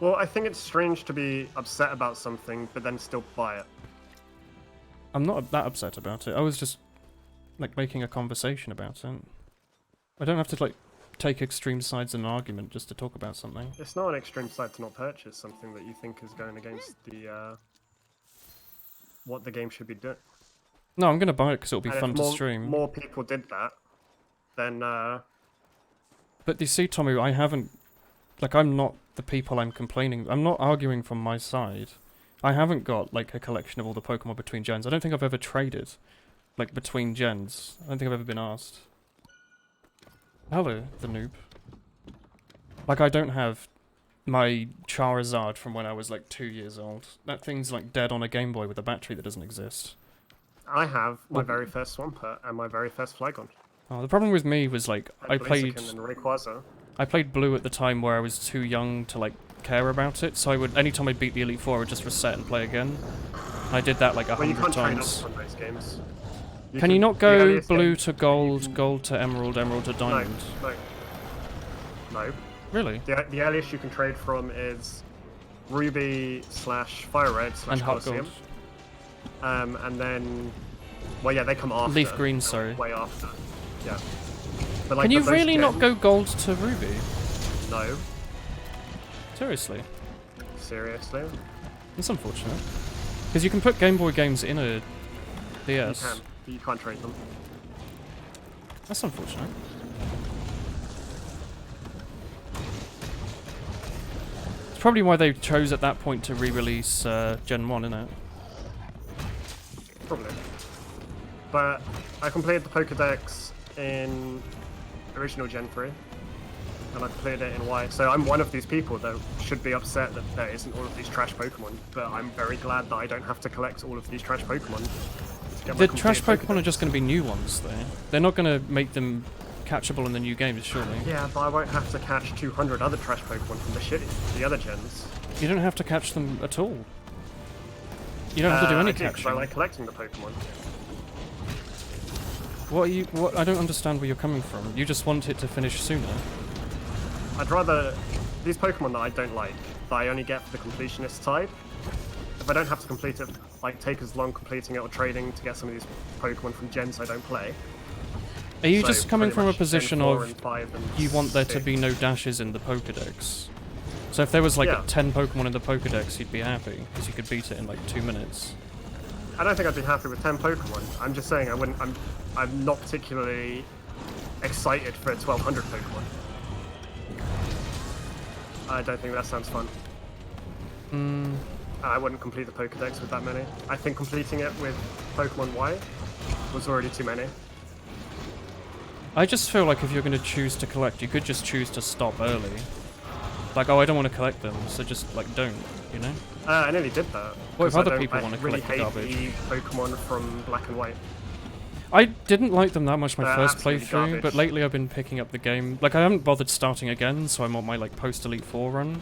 Well, I think it's strange to be upset about something, but then still buy it. I'm not that upset about it. I was just, like, making a conversation about it. I don't have to, like, take extreme sides in an argument just to talk about something. It's not an extreme side to not purchase something that you think is going against the, what the game should be doing. No, I'm going to buy it because it'll be And fun if to stream. more people did that, then, But you see, Tommy, I haven't... Like, I'm not the people I'm complaining... I'm not arguing from my side. I haven't got, like, a collection of all the Pokemon between gens. I don't think I've ever traded, like, between gens. I don't think I've ever been asked. Hello, the noob. Like, I don't have my Charizard from when I was, like, 2 years old. That thing's, like, dead on a Game Boy with a battery that doesn't exist. I have my very first Swampert and my very first Flygon. Oh, the problem with me was, like, I played... And Rayquaza. I played Blue at the time where I was too young to, like, care about it, so I would, anytime I beat the Elite Four, I would just reset and play again. And I did that, like, 100 times. Trade up on those games. Can you not the go earliest Blue game- to Gold, Gold to Emerald, Emerald to Diamond? No. Really? The earliest you can trade from is Ruby / Fire Red / And Heart Colosseum. Gold. And then, well, yeah, they come after. Leaf Green, sorry. Way after. Yeah. But, like, Can you for those really not gens- go Gold to Ruby? No. Seriously? Seriously? That's unfortunate. Because you can put Game Boy games in a DS. You can. But you can't trade them. That's unfortunate. It's probably why they chose at that point to re-release Gen 1, isn't it? Probably. But I completed the Pokedex in original Gen 3, and I completed it in Y. So I'm one of these people that should be upset that there isn't all of these trash Pokemon, but I'm very glad that I don't have to collect all of these trash Pokemon. to get my The trash complete Pokemon are just going to be new ones, though. They're not going to make them catchable in the new games, surely. Yeah, but I won't have to catch 200 other trash Pokemon from the other gens. You don't have to catch them at all. You don't have to do any I do, 'cause catching. I like collecting the Pokemon. What are you? What? I don't understand where you're coming from. You just want it to finish sooner. I'd rather these Pokemon that I don't like, that I only get for the completionist type. If I don't have to complete it, like take as long completing it or trading to get some of these Pokemon from gens I don't play. Are you So just coming pretty from a much Gen position 4 of and 5 and you want there to 6. be no dashes in the Pokedex? So if there was like Yeah. 10 Pokemon in the Pokedex, you'd be happy because you could beat it in like 2 minutes. I don't think I'd be happy with 10 Pokemon. I'm just saying I wouldn't. I'm not particularly excited for 1,200 Pokemon. I don't think that sounds fun. I wouldn't complete the Pokedex with that many. I think completing it with Pokemon Y was already too many. I just feel like if you're going to choose to collect, you could just choose to stop early. Like, oh, I don't want to collect them, so just like don't, you know? I nearly did that. What if 'cause I other don't- people wanna I really collect the hate garbage? the Pokemon from Black and White. I didn't like them that much my They're first absolutely playthrough, but garbage. lately I've been picking up the game. Like, I haven't bothered starting again, so I'm on my like post-Elite 4 run.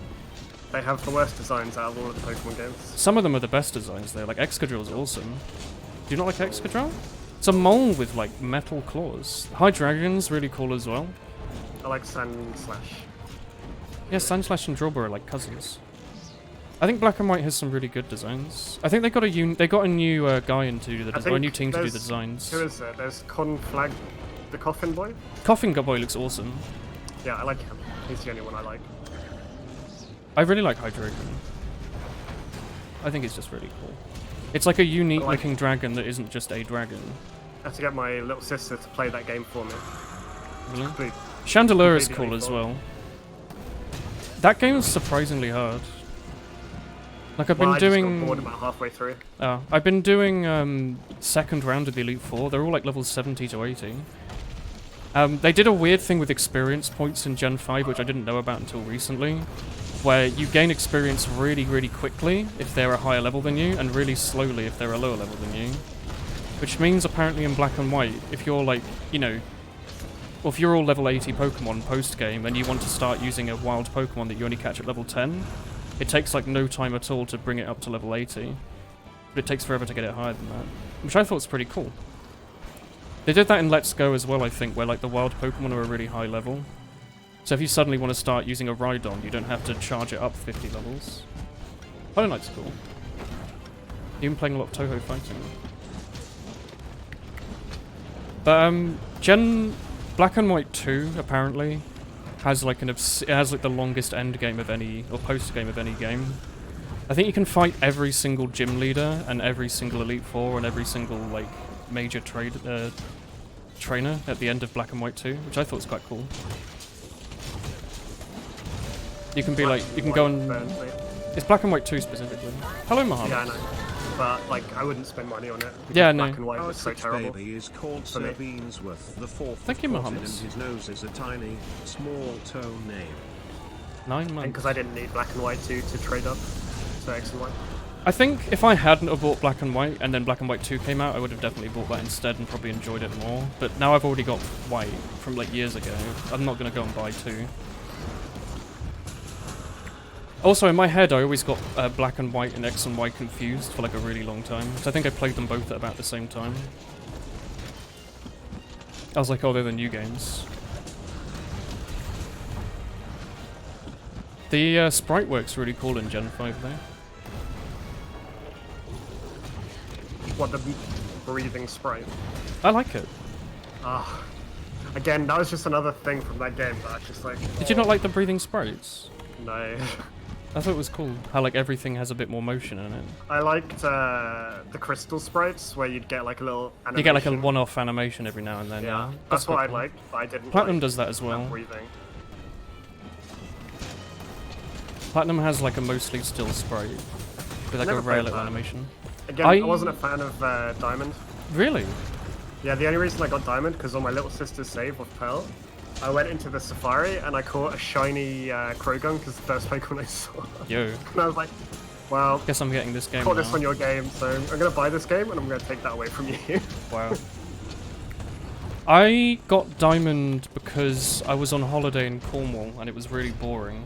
They have the worst designs out of all of the Pokemon games. Some of them are the best designs though, like Excadrill's awesome. Do you not like Excadrill? It's a mole with like metal claws. Hydreigon's really cool as well. I like Sandslash. Yeah, Sandslash and Drawber are like cousins. I think Black and White has some really good designs. I think they got a new guy in to do the I or a new think team to do the there's- designs. Who is it? There's Conflag, the Coffin Boy? Coffin Boy looks awesome. Yeah, I like him. He's the only one I like. I really like Hydreigon. I think it's just really cool. It's like a unique I like- looking dragon that isn't just a dragon. I have to get my little sister to play that game for me. Really? Complete. Chandelure is completely cool as lethal. well. That game is surprisingly hard. Like I've been Well, I just got doing. bored about halfway through. I've been doing second round of the Elite Four. They're all like level 70 to 80. They did a weird thing with experience points in Gen 5, which I didn't know about until recently, where you gain experience really, really quickly if they're a higher level than you, and really slowly if they're a lower level than you. Which means apparently in Black and White, if you're like, you know, well, if you're all level 80 Pokemon post-game and you want to start using a wild Pokemon that you only catch at level 10, it takes like no time at all to bring it up to level 80. But it takes forever to get it higher than that, which I thought was pretty cool. They did that in Let's Go as well, I think, where like the wild Pokemon are a really high level. So if you suddenly want to start using a Rhydon, you don't have to charge it up 50 levels. Hollow Knight's cool. Even playing a lot of Touhou Fighting. But Gen Black and White 2 apparently has like it has like the longest end game of any or post game of any game. I think you can fight every single gym leader and every single Elite Four and every single like major trainer at the end of Black and White 2, which I thought was quite cool. You can be like you can go and it's Black and White 2 specifically. Hello, Mohammed. Yeah, I know. But like, I wouldn't spend money on it. Because Yeah, no. Black and White Our was so sixth terrible. baby is called For me. Sir Beansworth, the fourth Thank of you, Cotton, Mohammed. and his nose is a tiny, small toe name. 9 And months. because I didn't need Black and White 2 to trade up to X and Y. I think if I hadn't have bought Black and White and then Black and White 2 came out, I would have definitely bought that instead and probably enjoyed it more. But now I've already got White from like years ago. I'm not going to go and buy 2. Also, in my head, I always got Black and White and X and Y confused for like a really long time. So I think I played them both at about the same time. I was like, oh, they're the new games. The sprite work's really cool in Gen 5 though. What, the breathing sprite? I like it. Ah. Again, that was just another thing from that game that I was just like, Did you not like the breathing sprites? no. I thought it was cool how like everything has a bit more motion in it. I liked the crystal sprites where you'd get like a little animation. You get like a one-off animation every now and then. Yeah, Yeah, that's what quite I cool. liked, but I didn't Platinum like does that as well. that breathing. Platinum has like a mostly still sprite with like a Never rare played little Platinum. animation. Again, I wasn't a fan of Diamond. Really? Yeah, the only reason I got diamond because on my little sister's save with Pearl, I went into the safari and I caught a shiny Krogan because the first Pokemon I saw. Yo. And I was like, well, Guess I'm getting this game caught now. this on your game, so I'm gonna buy this game and I'm gonna take that away from you. Wow. I got diamond because I was on holiday in Cornwall and it was really boring.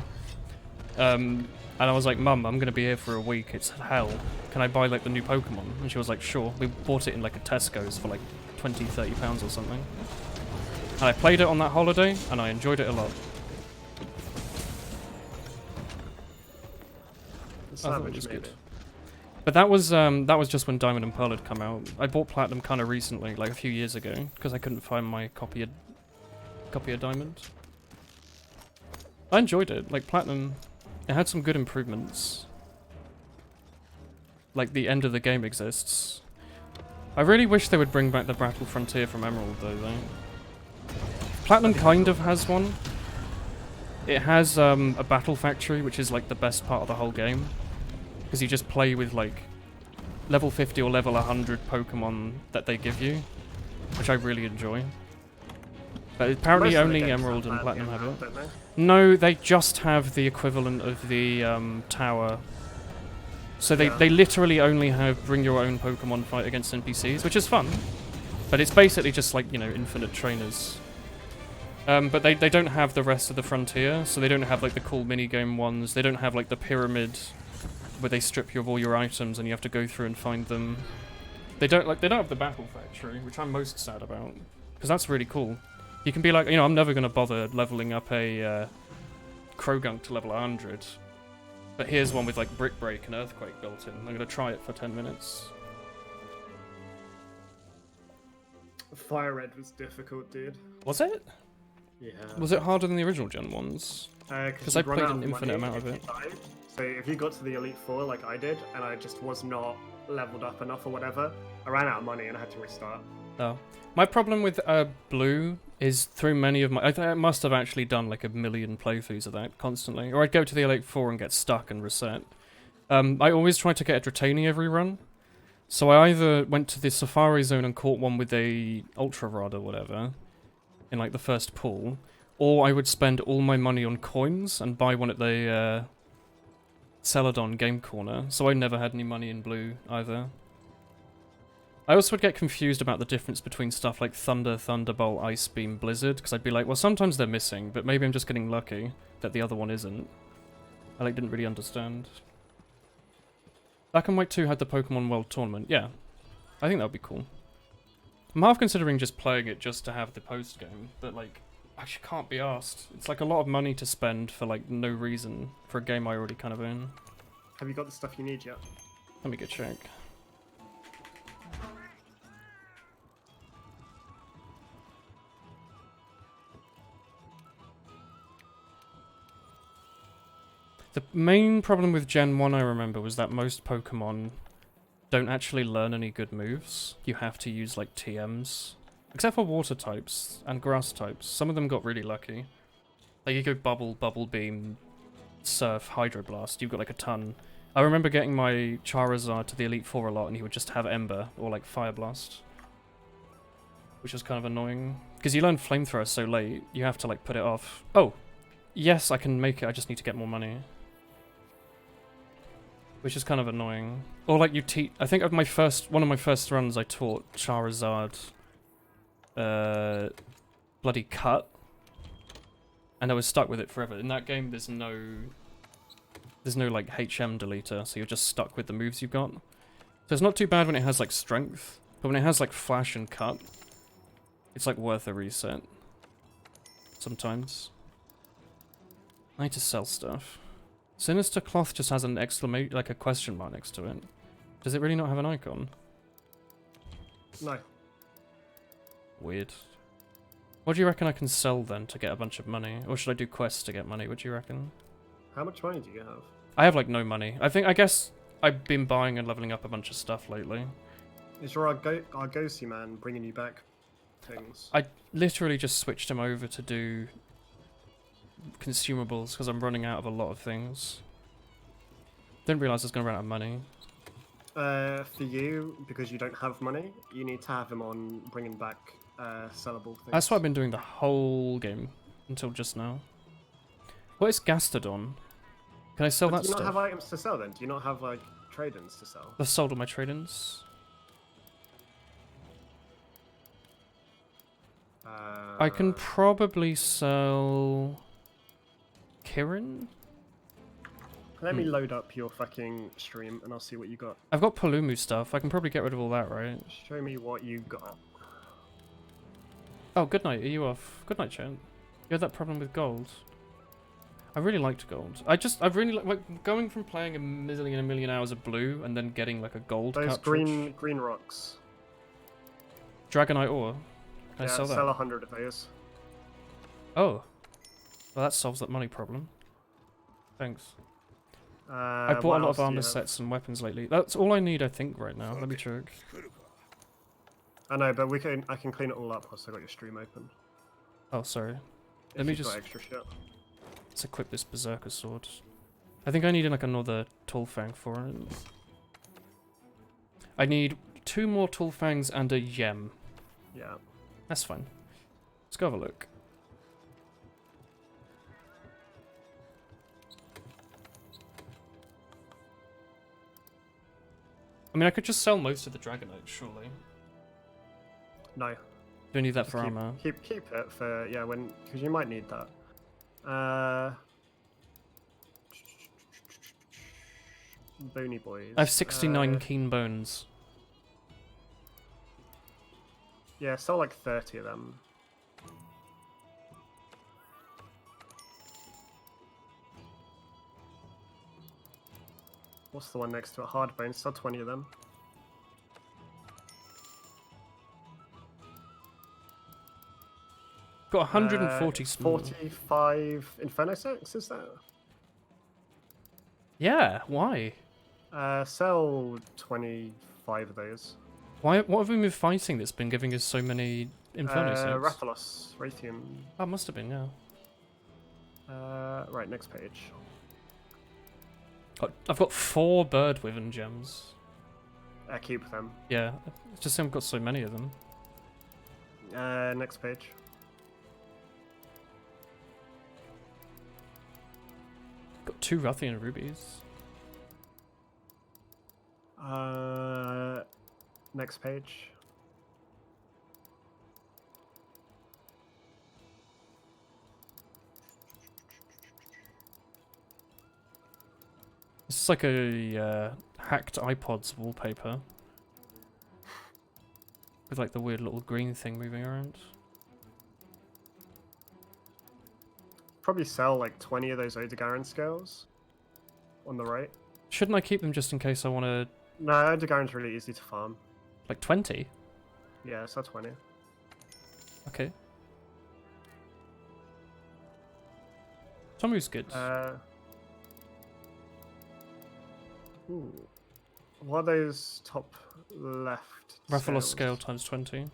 And I was like, Mum, I'm gonna be here for a week, it's hell. Can I buy like the new Pokemon? And she was like, sure. We bought it in like a Tesco's for like 20, 30 pounds or something. And I played it on that holiday and I enjoyed it a lot. The I thought it Savage was made good. it. But that was just when Diamond and Pearl had come out. I bought Platinum kind of recently, like a few years ago, because I couldn't find my copy of Diamond. I enjoyed it. Like Platinum, it had some good improvements. Like the end of the game exists. I really wish they would bring back the Battle Frontier from Emerald though. Platinum kind of has one. It has a battle factory, which is like the best part of the whole game. Because you just play with like level 50 or level 100 Pokemon that they give you, which I really enjoy. But apparently Most of the only games Emerald and bad Platinum game have now, it. don't they? No, they just have the equivalent of the tower. So they literally only have bring your own Pokemon fight against NPCs, which is fun. But it's basically just like, you know, infinite trainers. But they don't have the rest of the frontier, so they don't have like the cool minigame ones. They don't have like the pyramid where they strip you of all your items and you have to go through and find them. They don't have the battle factory, which I'm most sad about, because that's really cool. You can be like, you know, I'm never gonna bother leveling up a Krogunk to level 100, but here's one with like Brick Break and Earthquake built in. I'm gonna try it for 10 minutes. Fire Red was difficult, dude. Was it? Yeah. Was it harder than the original gen ones? Because I played an infinite amount of it. So if you got to the Elite Four like I did, and I just was not leveled up enough or whatever, I ran out of money and I had to restart. Oh. My problem with Blue is through many of my... I must have actually done like a million playthroughs of that constantly. Or I'd go to the Elite Four and get stuck and reset. I always tried to get a Dratini every run. So I either went to the Safari Zone and caught one with a Ultra Rod or whatever, in like the first pool, or I would spend all my money on coins and buy one at the Celadon Game Corner, so I never had any money in Blue either. I also would get confused about the difference between stuff like Thunder, Thunderbolt, Ice Beam, Blizzard, because I'd be like, well, sometimes they're missing, but maybe I'm just getting lucky that the other one isn't. I like didn't really understand. Black and White 2 had the Pokemon World Tournament. Yeah, I think that would be cool. I'm half considering just playing it just to have the post game, but like, I just can't be asked. It's like a lot of money to spend for like no reason for a game I already kind of own. Have you got the stuff you need yet? Let me go check. The main problem with Gen 1 I remember was that most Pokemon don't actually learn any good moves. You have to use like TMs. Except for water types and grass types. Some of them got really lucky. Like you go Bubble, Bubble Beam, Surf, Hydroblast, you've got like a ton. I remember getting my Charizard to the Elite Four a lot and he would just have Ember or like Fire Blast. Which was kind of annoying. Because you learn Flamethrower so late, you have to like put it off. Oh! Yes, I can make it, I just need to get more money. Which is kind of annoying. Or like you teach... I think of one of my first runs I taught Charizard... bloody Cut. And I was stuck with it forever. In that game there's no like HM deleter, so you're just stuck with the moves you've got. So it's not too bad when it has like Strength, but when it has like Flash and Cut, it's like worth a reset. Sometimes. I need to sell stuff. Sinister Cloth just has an exclamation, like a question mark next to it. Does it really not have an icon? No. Weird. What do you reckon I can sell then to get a bunch of money? Or should I do quests to get money? What do you reckon? How much money do you have? I have like no money. I guess I've been buying and leveling up a bunch of stuff lately. Is your Argosy man bringing you back things? I literally just switched him over to do consumables because I'm running out of a lot of things. Didn't realise I was going to run out of money. For you, because you don't have money, you need to have him on bringing back sellable things. That's what I've been doing the whole game until just now. What is Gastodon? Can I sell But that do you stuff? not have items to sell then? Do you not have like trade-ins to sell? I've sold all my trade-ins. I can probably sell Kirin. Let me load up your fucking stream and I'll see what you got. I've got Palumu stuff. I can probably get rid of all that, right? Show me what you got. Oh, good night. Are you off? Good night, chat. You had that problem with gold. I really liked gold. I've really like going from playing a million hours of blue and then getting like a gold Those cartridge. green rocks. Dragonite ore. Can I Yeah, sell that? sell 100 of those. Oh. Well, that solves that money problem. Thanks. I What bought a lot else of do you armor have? sets and weapons lately. That's all I need, I think, right now. Let me check. I know, but I can clean it all up once I got your stream open. Oh, sorry. If Let me you've just got extra shit. let's equip this berserker sword. I think I need like another Tulfang for it. I need 2 more Tulfangs and a Yem. Yeah. That's fine. Let's go have a look. I mean, I could just sell most of the Dragonite, surely. No. Do I need that Just for armor? keep it for because you might need that. Bony boys. I have 69 keen bones. Yeah, sell like 30 of them. What's the one next to it? Hard bones. Sell 20 of them. Got 140 small. 45 Inferno Sex, is that? Yeah, why? Sell 25 of those. Why? What have we been fighting that's been giving us so many Inferno sets? Rathalos, Raytheon. Oh, it must have been, yeah. Right, next page. I've got 4 bird wyvern gems. Keep them. Yeah, it's just I've got so many of them. Next page. Got 2 Rathian rubies. Next page. This is like a hacked iPod's wallpaper. With like the weird little green thing moving around. Probably sell like 20 of those Odegaran scales. On the right. Shouldn't I keep them just in case I want to... No, Odegaran's really easy to farm. Like 20? Yeah, sell 20. Okay. Tomu's good. Ooh. What are those top left? Rathalos scales? scale times 20.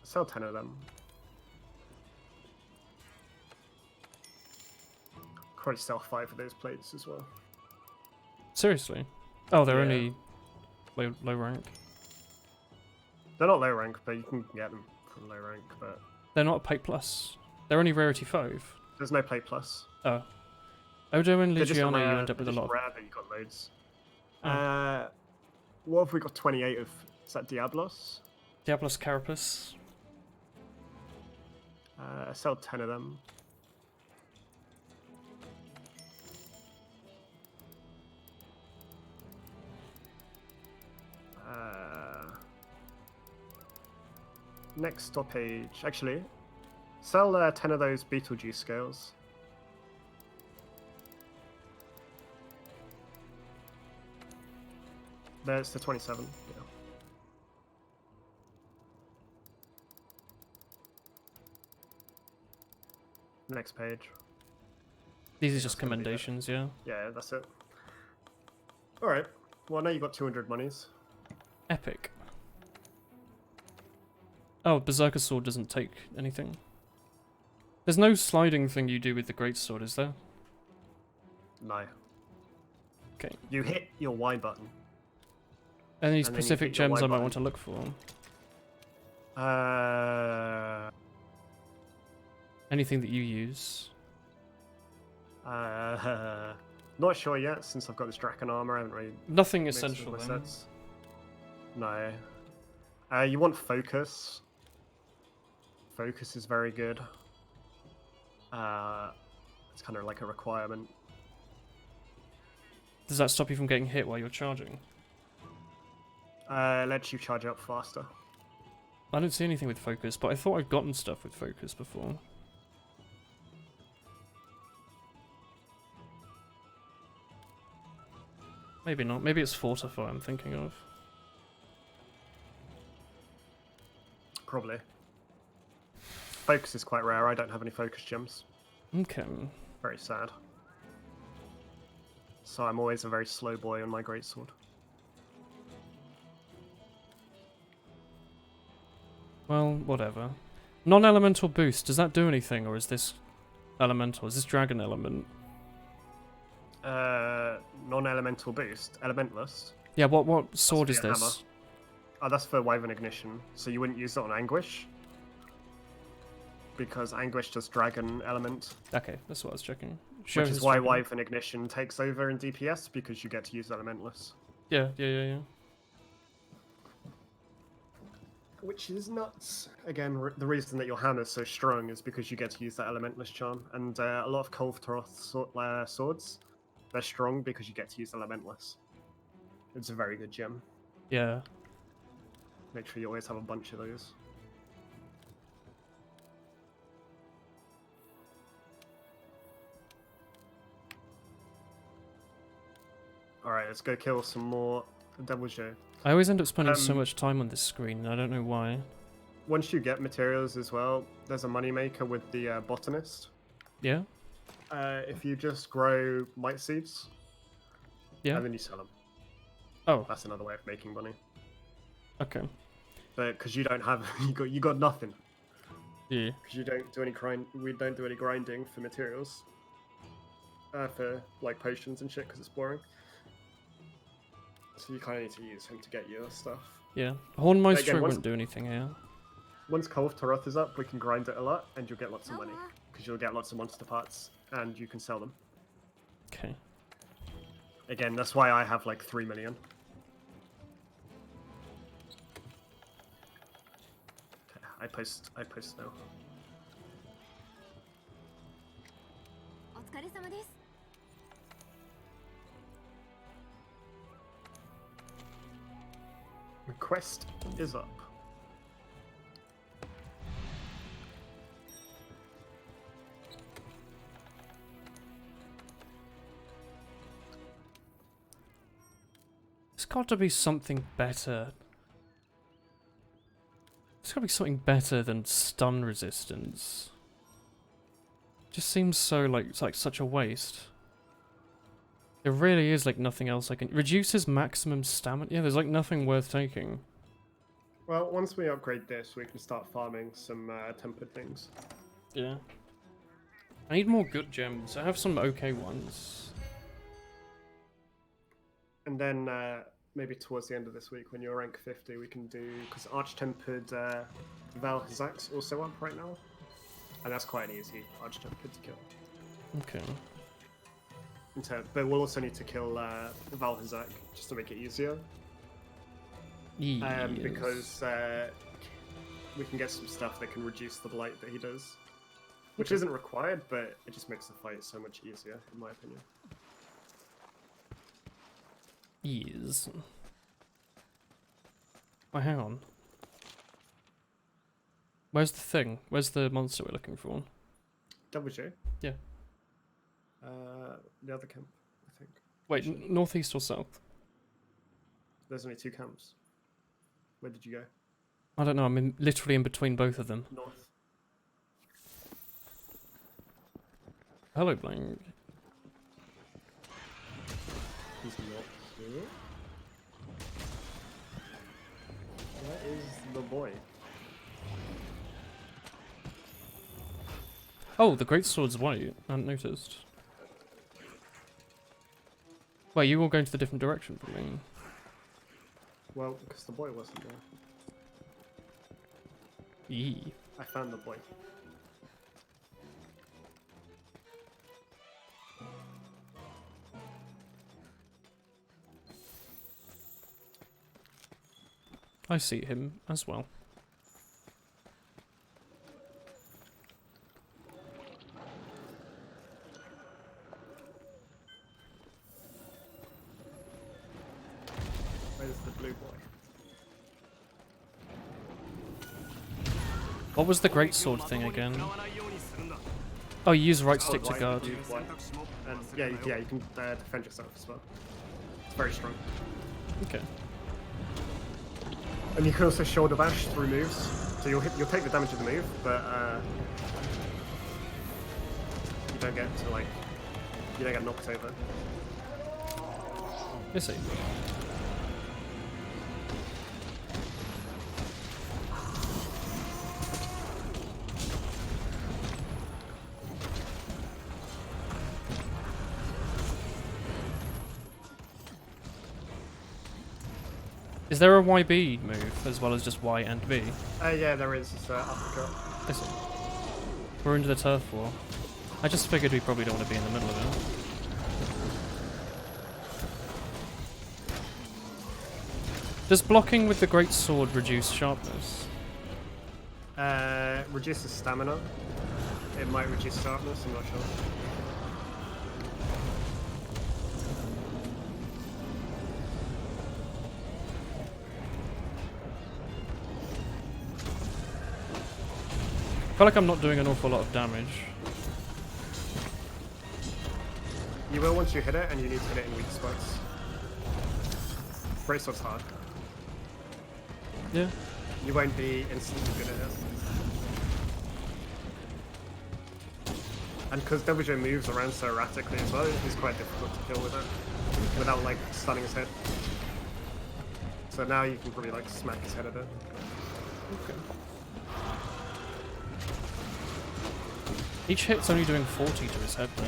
Sell 10 of them. Probably sell 5 of those plates as well. Seriously? Oh, they're Yeah. only low rank. They're not low rank, but you can get them from low rank, but They're not a plate plus. They're only rarity 5. there's no plate plus. Oh. Odo and They're just Ligiana, rare, you end up with a they're lot just of... rare, but you got loads. Oh. What have we got 28 of? Is that Diablos? Diablos Carapace. Sell 10 of them. Next stop page. Actually, sell 10 of those Beetlejuice scales. There's the 27. Yeah. Next page. These are just that's gonna be it. commendations, yeah. Yeah, that's it. Alright. Well, now you got 200 monies. Epic. Oh, Berserker Sword doesn't take anything. There's no sliding thing you do with the Great Sword, is there? No. Okay. You hit your Y button. Any then you specific hit your gems Y I might button. want to look for? Anything that you use? Not sure yet, since I've got this Draken armor. I haven't really Nothing mixed with essential my then. sets. No. You want focus. Focus is very good. It's kind of like a requirement. Does that stop you from getting hit while you're charging? Lets you charge up faster. I don't see anything with focus, but I thought I'd gotten stuff with focus before. Maybe not. Maybe it's Fortify I'm thinking of. Probably. Focus is quite rare. I don't have any focus gems. Okay. Very sad. So I'm always a very slow boy on my greatsword. Well, whatever. Non-elemental boost, does that do anything, or is this elemental? Is this dragon element? Non-elemental boost. Elementalist. Yeah, what sword for is your this? hammer. Oh, that's for Wyvern Ignition. So you wouldn't use it on Anguish? Because Anguish does dragon element. Okay, that's what I was checking. Which Show is his why dragon. Wyvern Ignition takes over in DPS, because you get to use Elementalist. Yeah. Which is nuts. Again, the reason that your hammer's so strong is because you get to use that Elementalist charm. And a lot of Kolthroth swords, they're strong because you get to use Elementalist. It's a very good gem. Yeah. Make sure you always have a bunch of those. Alright, let's go kill some more Devil Joe. I always end up spending so Um, much time on this screen, and I don't know why. Once you get materials as well, there's a moneymaker with the Botanist. Yeah? If you just grow Might Seeds, Yeah? and then you sell them. Oh, That's another way of making money. okay. But because you don't have, you got nothing. Yeah. Because you don't do any we don't do any grinding for materials. For like potions and shit, because it's boring. So you kind of need to use him to get your stuff. Yeah. Hornmaestro Again, once- wouldn't do anything here. Once Kolth Taroth is up, we can grind it a lot, and you'll get lots of money. Because you'll get lots of monster parts, and you can sell them. Okay. Again, that's why I have like 3 million. Okay, I post now. お疲れ様です。 Request is up. There's got to be something better. There's got to be something better than stun resistance. Just seems so like it's like such a waste. There really is like nothing else I can. Reduces maximum stamina. Yeah, there's like nothing worth taking. Well, once we upgrade this, we can start farming some tempered things. Yeah. I need more good gems. I have some okay ones. And then maybe towards the end of this week, when you're rank 50, we can do, because Arch-Tempered Val Hazak's also up right now. And that's quite an easy Arch-Tempered to kill. Okay. But we'll also need to kill Val Hazak just to make it easier. Yes. Because we can get some stuff that can reduce the blight that he does. Which isn't required, but it just makes the fight so much easier, in my opinion. Yes. Oh, hang on. Where's the thing? Where's the monster we're looking for? Double J? Yeah. The other camp, I think. Wait, northeast or south? There's only 2 camps. Where did you go? I don't know, I'm literally in between both of them. North. Hello, Blank. He's not here. Where is the boy? Oh, the great sword's white. I hadn't noticed. Wait, you all going to the different direction from me? Well, because the boy wasn't there. Yee. I found the boy. I see him as well. Where's the blue boy? What was the greatsword thing again? Oh, you use right stick to White, guard. blue, white. And yeah, you can defend yourself as well. It's very strong. Okay. And you can also shoulder bash through moves. So you'll take the damage of the move, but you don't get to you don't get knocked over. Let's see. Is there a YB move as well as just Y and B? Yeah, there is. It's uppercut. Is it? We're into the turf war. I just figured we probably don't want to be in the middle of it. Does blocking with the great sword reduce sharpness? Reduces stamina. It might reduce sharpness, I'm not sure. I feel like I'm not doing an awful lot of damage. You will once you hit it, and you need to hit it in weak spots. Greatsword's hard. Yeah. You won't be instantly good at it. And because WJ moves around so erratically as well, it's quite difficult to kill with it without stunning his head. So now you can probably smack his head a bit. Okay. Each hit's only doing 40 to his head though.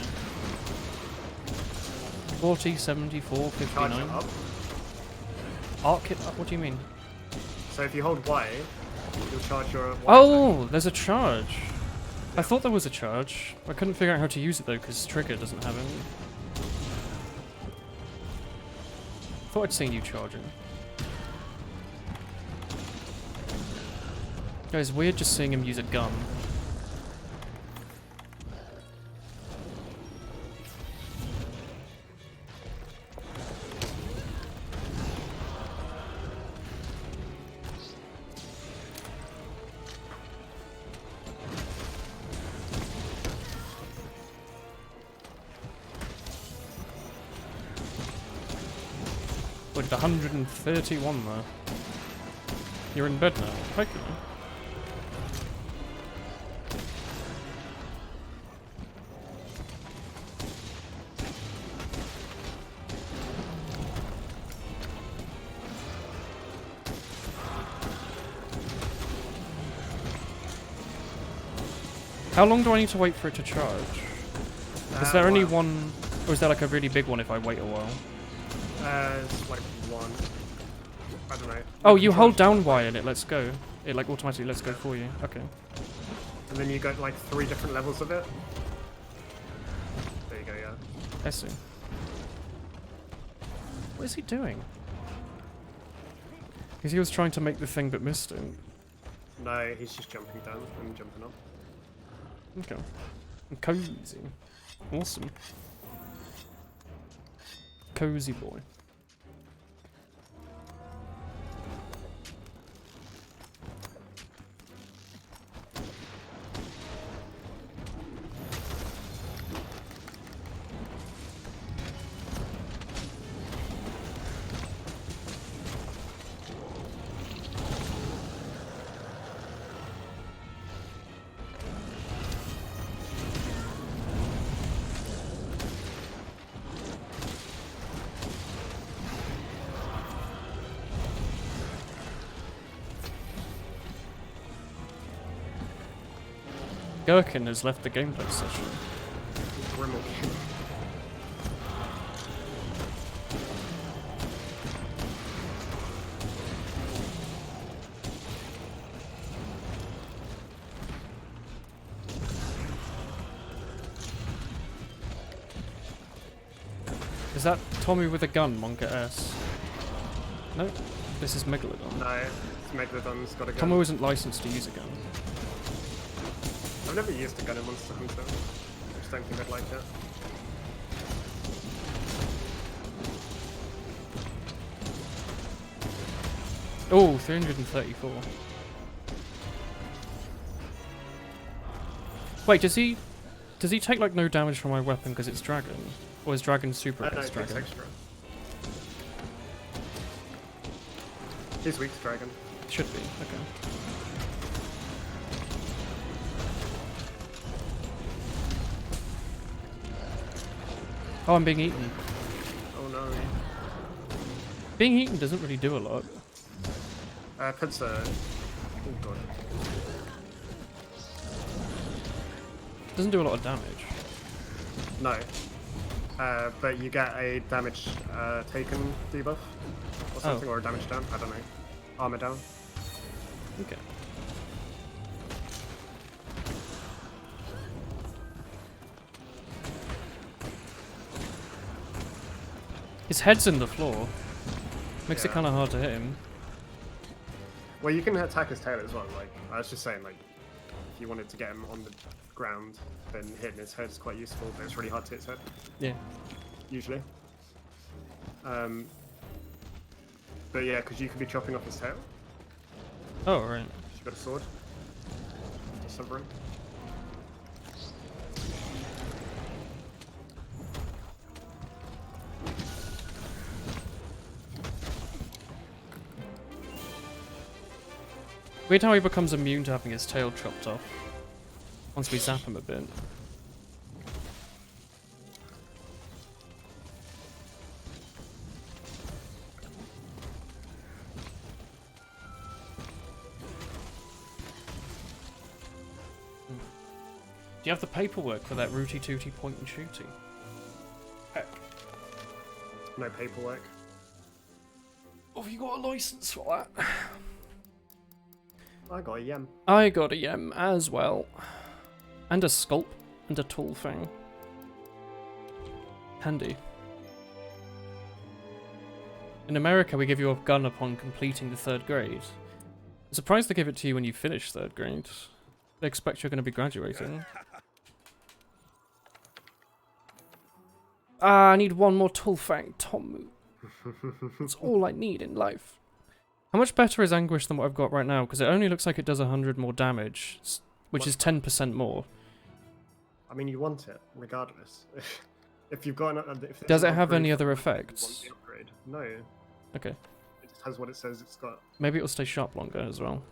40, 74, Charge 59. it up. Arc hit up? What do you mean? So if you hold Y, you'll charge your Y Oh, there's a charge. I thought there was a charge. I couldn't figure out how to use it though because Trigger doesn't have it. Thought I'd seen you charging. Yeah, it's weird just seeing him use a gun. With 131 there. You're in bed now. Okay. How long do I need to wait for it to charge? Is there only one, or is there a really big one if I wait a while? It's one. I don't know. Oh, you hold down Y and it lets go. It automatically lets go for you. Okay. And then you got 3 different levels of it. There you go, yeah. I see. What is he doing? Because he was trying to make the thing but missed it. No, he's just jumping down and jumping up. Okay. Cozy. Awesome. Cozy boy. Gherkin has left the gameplay session. Rimmel. Is that Tommy with a gun, Monka S? No, this is Megalodon. No, it's Megalodon's got a gun. Tomo isn't licensed to use a gun. I've never used a gun in Monster Hunter. I just don't think I'd like it. Oh, 334. Wait, does he take like no damage from my weapon because it's dragon? Or is dragon super No, against it takes dragon? extra. He's weak to dragon. Should be, okay. Oh, I'm being eaten. Oh no. Being eaten doesn't really do a lot. Puts a... Oh god. Doesn't do a lot of damage. No. But you get a damage taken debuff. Or something, or a damage down. I don't know. Armor down. Okay. His head's in the floor. Makes it Yeah. kind of hard to hit him. Well, you can attack his tail as well. Like, I was just saying, like, if you wanted to get him on the ground, then hitting his head is quite useful, but it's really hard to hit his head, Yeah. usually. But yeah, because you could be chopping off his tail. Oh, right. You've got a sword. To sever him. Weird how he becomes immune to having his tail chopped off. Once we zap him a bit. Do you have the paperwork for that rooty tooty point and shooty? Heck. No paperwork. Oh, have you got a license for that? I got a yem. I got a yem as well. And a sculp and a tool fang. Handy. In America, we give you a gun upon completing the 3rd grade. I'm surprised they give it to you when you finish 3rd grade. They expect you're going to be graduating. Ah, I need one more tool fang, Tomu. That's all I need in life. How much better is Anguish than what I've got right now? Because it only looks like it does 100 more damage, which is 10% more. I mean, you want it, regardless. If you've got an, if Does it's it have upgrade any for other it, you want effects? the upgrade. No, Okay. it just has what it says it's got. Maybe it'll stay sharp longer as well.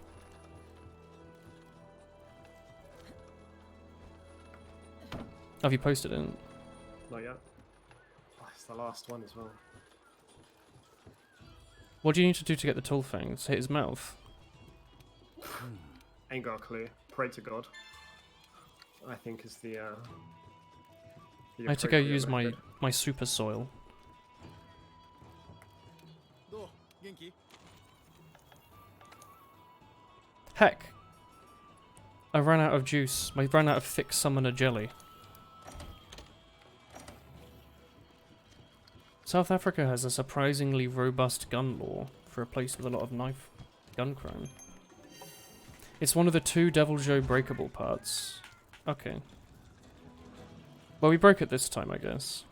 Have you posted it? Not yet. Oh, it's the last one as well. What do you need to do to get the tool fangs? Hit his mouth? Ain't got a clue. Pray to God. I think is the. I had to go appropriate use method. my super soil. Heck! I ran out of juice. I ran out of thick summoner jelly. South Africa has a surprisingly robust gun law for a place with a lot of knife gun crime. It's one of the 2 Devil Joe breakable parts. Okay. Well, we broke it this time, I guess.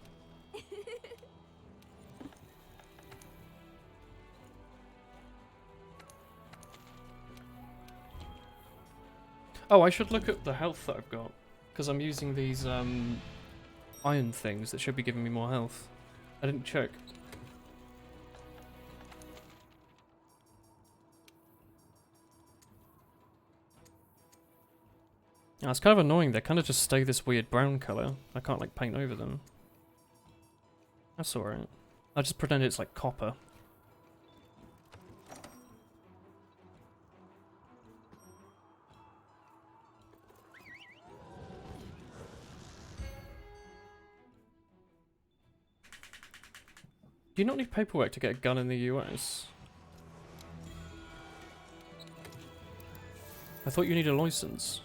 Oh, I should look at the health that I've got. Because I'm using these iron things that should be giving me more health. I didn't check. Oh, it's kind of annoying. They kind of just stay this weird brown colour. I can't like paint over them. That's alright. I'll just pretend it's like copper. Do you not need paperwork to get a gun in the US? I thought you need a license.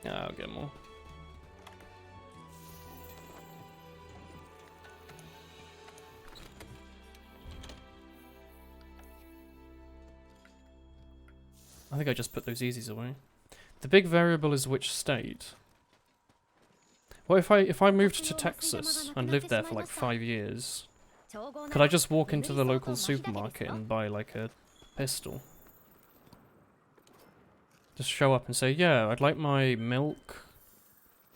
Yeah, I'll get more. I think I just put those easies away. The big variable is which state. What if I moved to Texas and lived there for like 5 years? Could I just walk into the local supermarket and buy like a pistol? Just show up and say, yeah, I'd like my milk,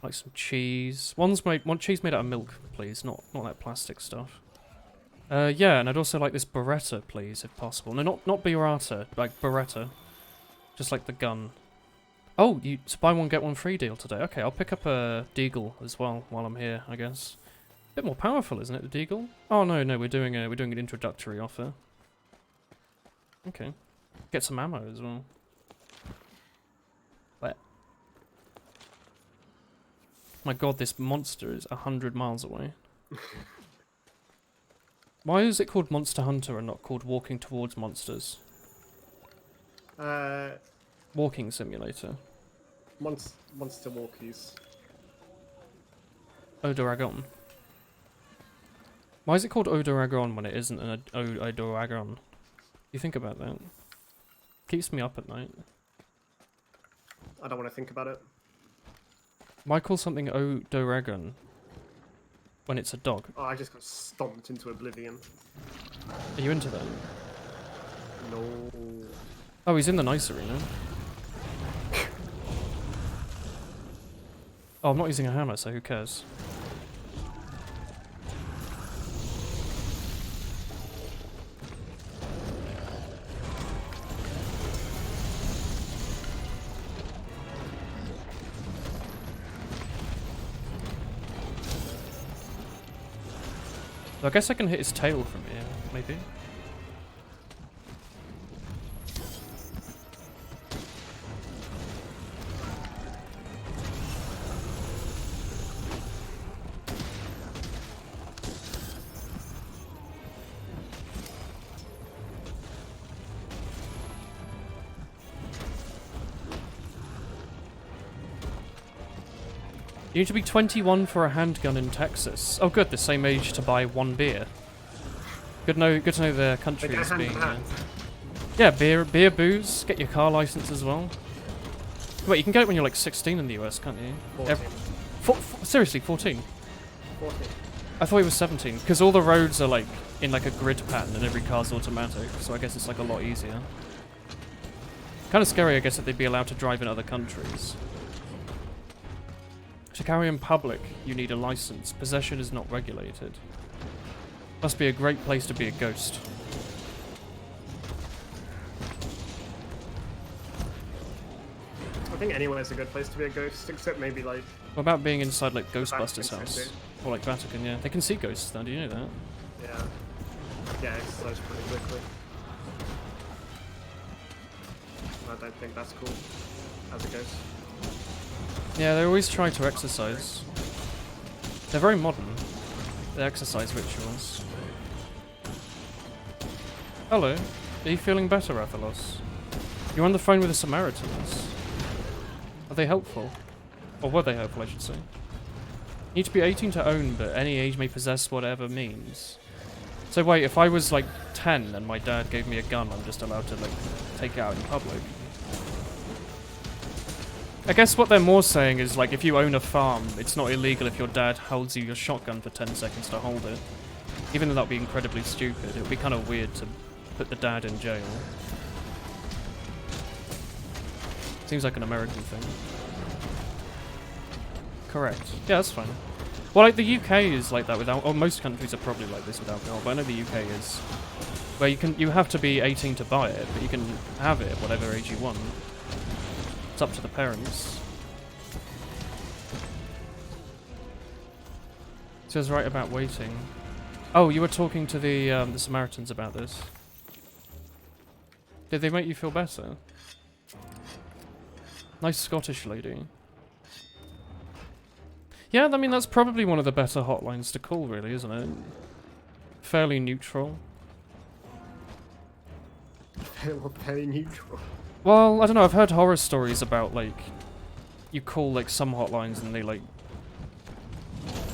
like some cheese. One cheese made out of milk, please, not that plastic stuff. Yeah, and I'd also like this Beretta, please, if possible. No, not Beretta, like Beretta. Just like the gun. Oh, it's buy one get one free deal today. Okay, I'll pick up a Deagle as well while I'm here, I guess. Bit more powerful, isn't it, the Deagle? Oh no, we're doing an introductory offer. Okay, get some ammo as well. But my God, this monster is 100 miles away. Why is it called Monster Hunter and not called Walking Towards Monsters? Walking simulator. Monster walkies. Odoragon. Why is it called Odoragon when it isn't an Odoragon? You think about that. Keeps me up at night. I don't want to think about it. Why call something Odoragon when it's a dog? Oh, I just got stomped into oblivion. Are you into that? No. Oh, he's in the nice arena. Oh, I'm not using a hammer, so who cares? So I guess I can hit his tail from here, maybe. You need to be 21 for a handgun in Texas. Oh good, the same age to buy one beer. Good to know the country is being... yeah, beer, booze, get your car license as well. Wait, you can get it when you're like 16 in the US, can't you? 14. Seriously, 14? 14. I thought it was 17, because all the roads are like in like a grid pattern and every car's automatic, so I guess it's like a lot easier. Kind of scary, I guess, that they'd be allowed to drive in other countries. To carry in public, you need a license. Possession is not regulated. Must be a great place to be a ghost. I think anywhere's a good place to be a ghost, except maybe like... What about being inside like Ghostbusters Vatican house? City. Or like Vatican, yeah. They can see ghosts now, do you know that? Yeah. Yeah, exercise pretty quickly. I don't think that's cool as a ghost. Yeah, they always try to exercise. They're very modern. The exercise rituals. Hello. Are you feeling better, Rathalos? You're on the phone with the Samaritans. Are they helpful? Or were they helpful, I should say. You need to be 18 to own, but any age may possess whatever means. So wait, if I was like 10 and my dad gave me a gun, I'm just allowed to like take it out in public? I guess what they're more saying is, like, if you own a farm, it's not illegal if your dad holds you your shotgun for 10 seconds to hold it. Even though that would be incredibly stupid, it would be kind of weird to put the dad in jail. Seems like an American thing. Correct. Yeah, that's fine. Well, like, the UK is like that without... or most countries are probably like this with alcohol, but I know the UK is. Where you have to be 18 to buy it, but you can have it at whatever age you want. It's up to the parents. It says right about waiting. Oh, you were talking to the Samaritans about this. Did they make you feel better? Nice Scottish lady. Yeah, I mean, that's probably one of the better hotlines to call, really, isn't it? Fairly neutral. Very neutral. Well, I don't know, I've heard horror stories about, like, you call, like, some hotlines and they, like,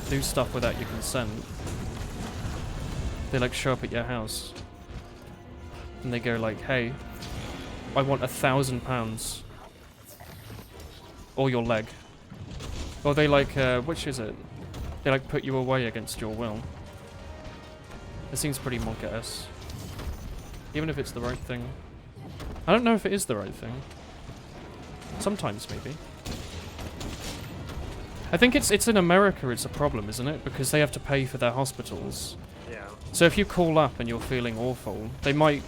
do stuff without your consent. They, like, show up at your house. And they go, like, hey, I want £1,000. Or your leg. Or they like, which is it? They like put you away against your will. It seems pretty monk-esque. Even if it's the right thing. I don't know if it is the right thing. Sometimes, maybe. I think it's in America it's a problem, isn't it? Because they have to pay for their hospitals. Yeah. So if you call up and you're feeling awful, they might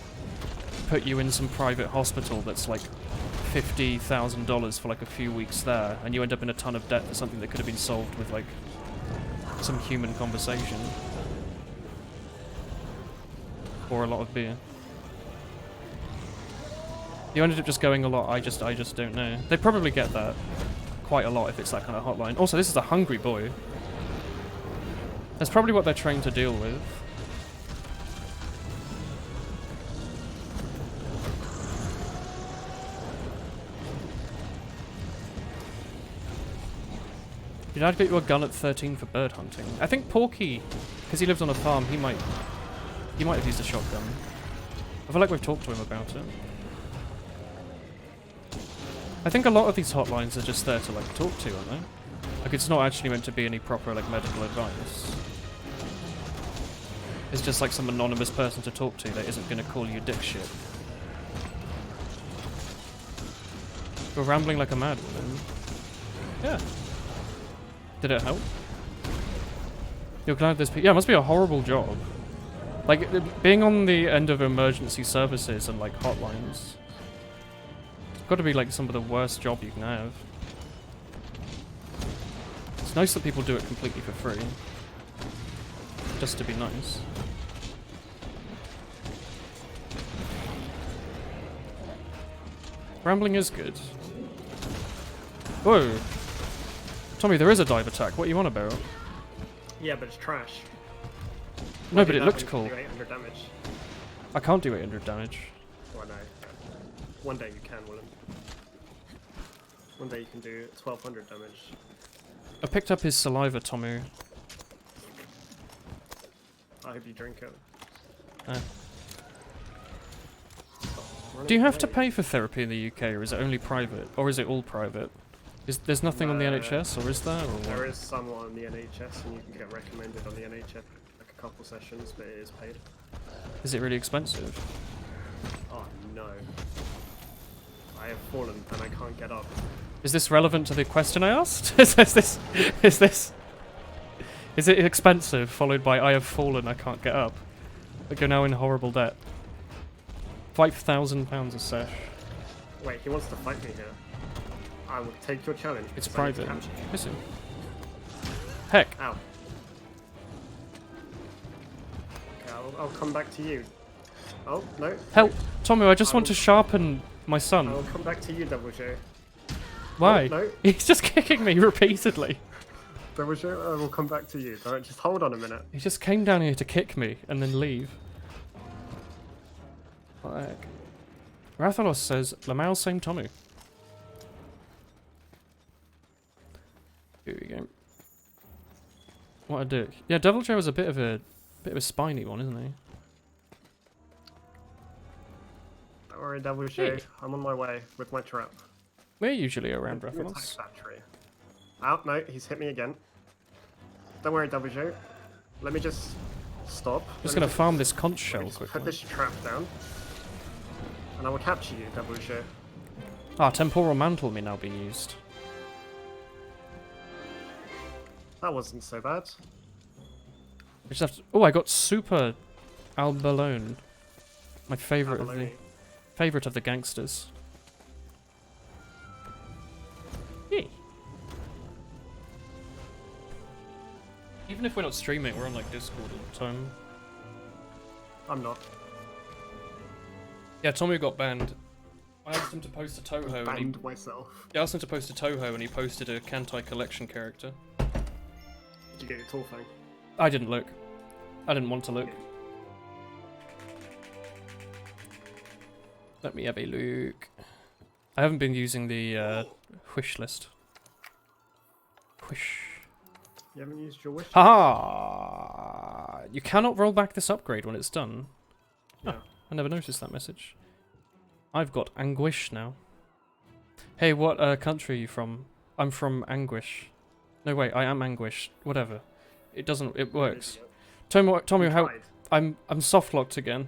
put you in some private hospital that's like $50,000 for like a few weeks there, and you end up in a ton of debt for something that could have been solved with like some human conversation. Or a lot of beer. You ended up just going a lot, I just don't know. They probably get that quite a lot if it's that kind of hotline. Also, this is a hungry boy. That's probably what they're trained to deal with. Your dad got you a gun at 13 for bird hunting. I think Porky, because he lives on a farm, he might have used a shotgun. I feel like we've talked to him about it. I think a lot of these hotlines are just there to like talk to, aren't they? Like it's not actually meant to be any proper like medical advice. It's just like some anonymous person to talk to that isn't going to call you dick shit. You're rambling like a madwoman. Yeah. Did it help? You're glad this... Yeah, it must be a horrible job. Like, being on the end of emergency services and, like, hotlines. It's got to be, like, some of the worst job you can have. It's nice that people do it completely for free. Just to be nice. Rambling is good. Whoa! Tommy, there is a dive attack. What are you on about? Yeah, but it's trash. No, but it That looks one cool. can do 800 damage. I can't do 800 damage. Well, no. One day you can, Willem. One day you can do 1200 damage. I picked up his saliva, Tommy. I hope you drink it. Do you have to pay for therapy in the UK, or is it only private? Or is it all private? There's nothing on the NHS, or is there? Or There what? is some on the NHS, and you can get recommended on the NHS like a couple sessions, but it is paid. Is it really expensive? Oh no. I have fallen and I can't get up. Is this relevant to the question I asked? Is it expensive, followed by I have fallen, I can't get up? Like you're now in horrible debt. £5,000 a sesh. Wait, he wants to fight me here. I will take your challenge. It's because I need to private. capture you. Listen. Heck. Ow. Okay, I'll come back to you. Oh, no. Help! Tommy, I just I want will- to sharpen my I son. will come back to you, Double J. Why? Oh, no. He's just kicking me repeatedly. Double J, I will come back to you. Alright, just hold on a minute. He just came down here to kick me and then leave. What the heck? Rathalos says, Lamau same Tommy. Here we go. What a dick. Yeah, Devil Joe is a bit of a spiny one, isn't he? Don't worry, Double J. Hey. I'm on my way with my trap. We're usually around Let me attack Rathalos. that tree. Ow, no, he's hit me again. Don't worry, Double J. Let me just stop. Just Let me gonna farm this conch let shell me just put quickly. this trap down. And I will capture you, Double J. Ah, Temporal Mantle may now be used. That wasn't so bad. I just have to... Oh, I got Super Albalone. My favourite Abalone. of the gangsters. Yay. Even if we're not streaming, we're on like Discord all the time. I'm not. Yeah, Tommy got banned. I asked him to post a Toho and he... Banned myself. I asked him to post a Toho and he posted a Kantai collection character. Did you get your tall thing? I didn't look. I didn't want to look. Let me have a look. I haven't been using the wish list. Wish. You haven't used your wish? Haha! You cannot roll back this upgrade when it's done. Yeah. I never noticed that message. I've got Anguish now. Hey, what country are you from? I'm from Anguish. No, wait, I am Anguish. Whatever. It doesn't. It works. Tommy, how? I'm soft locked again.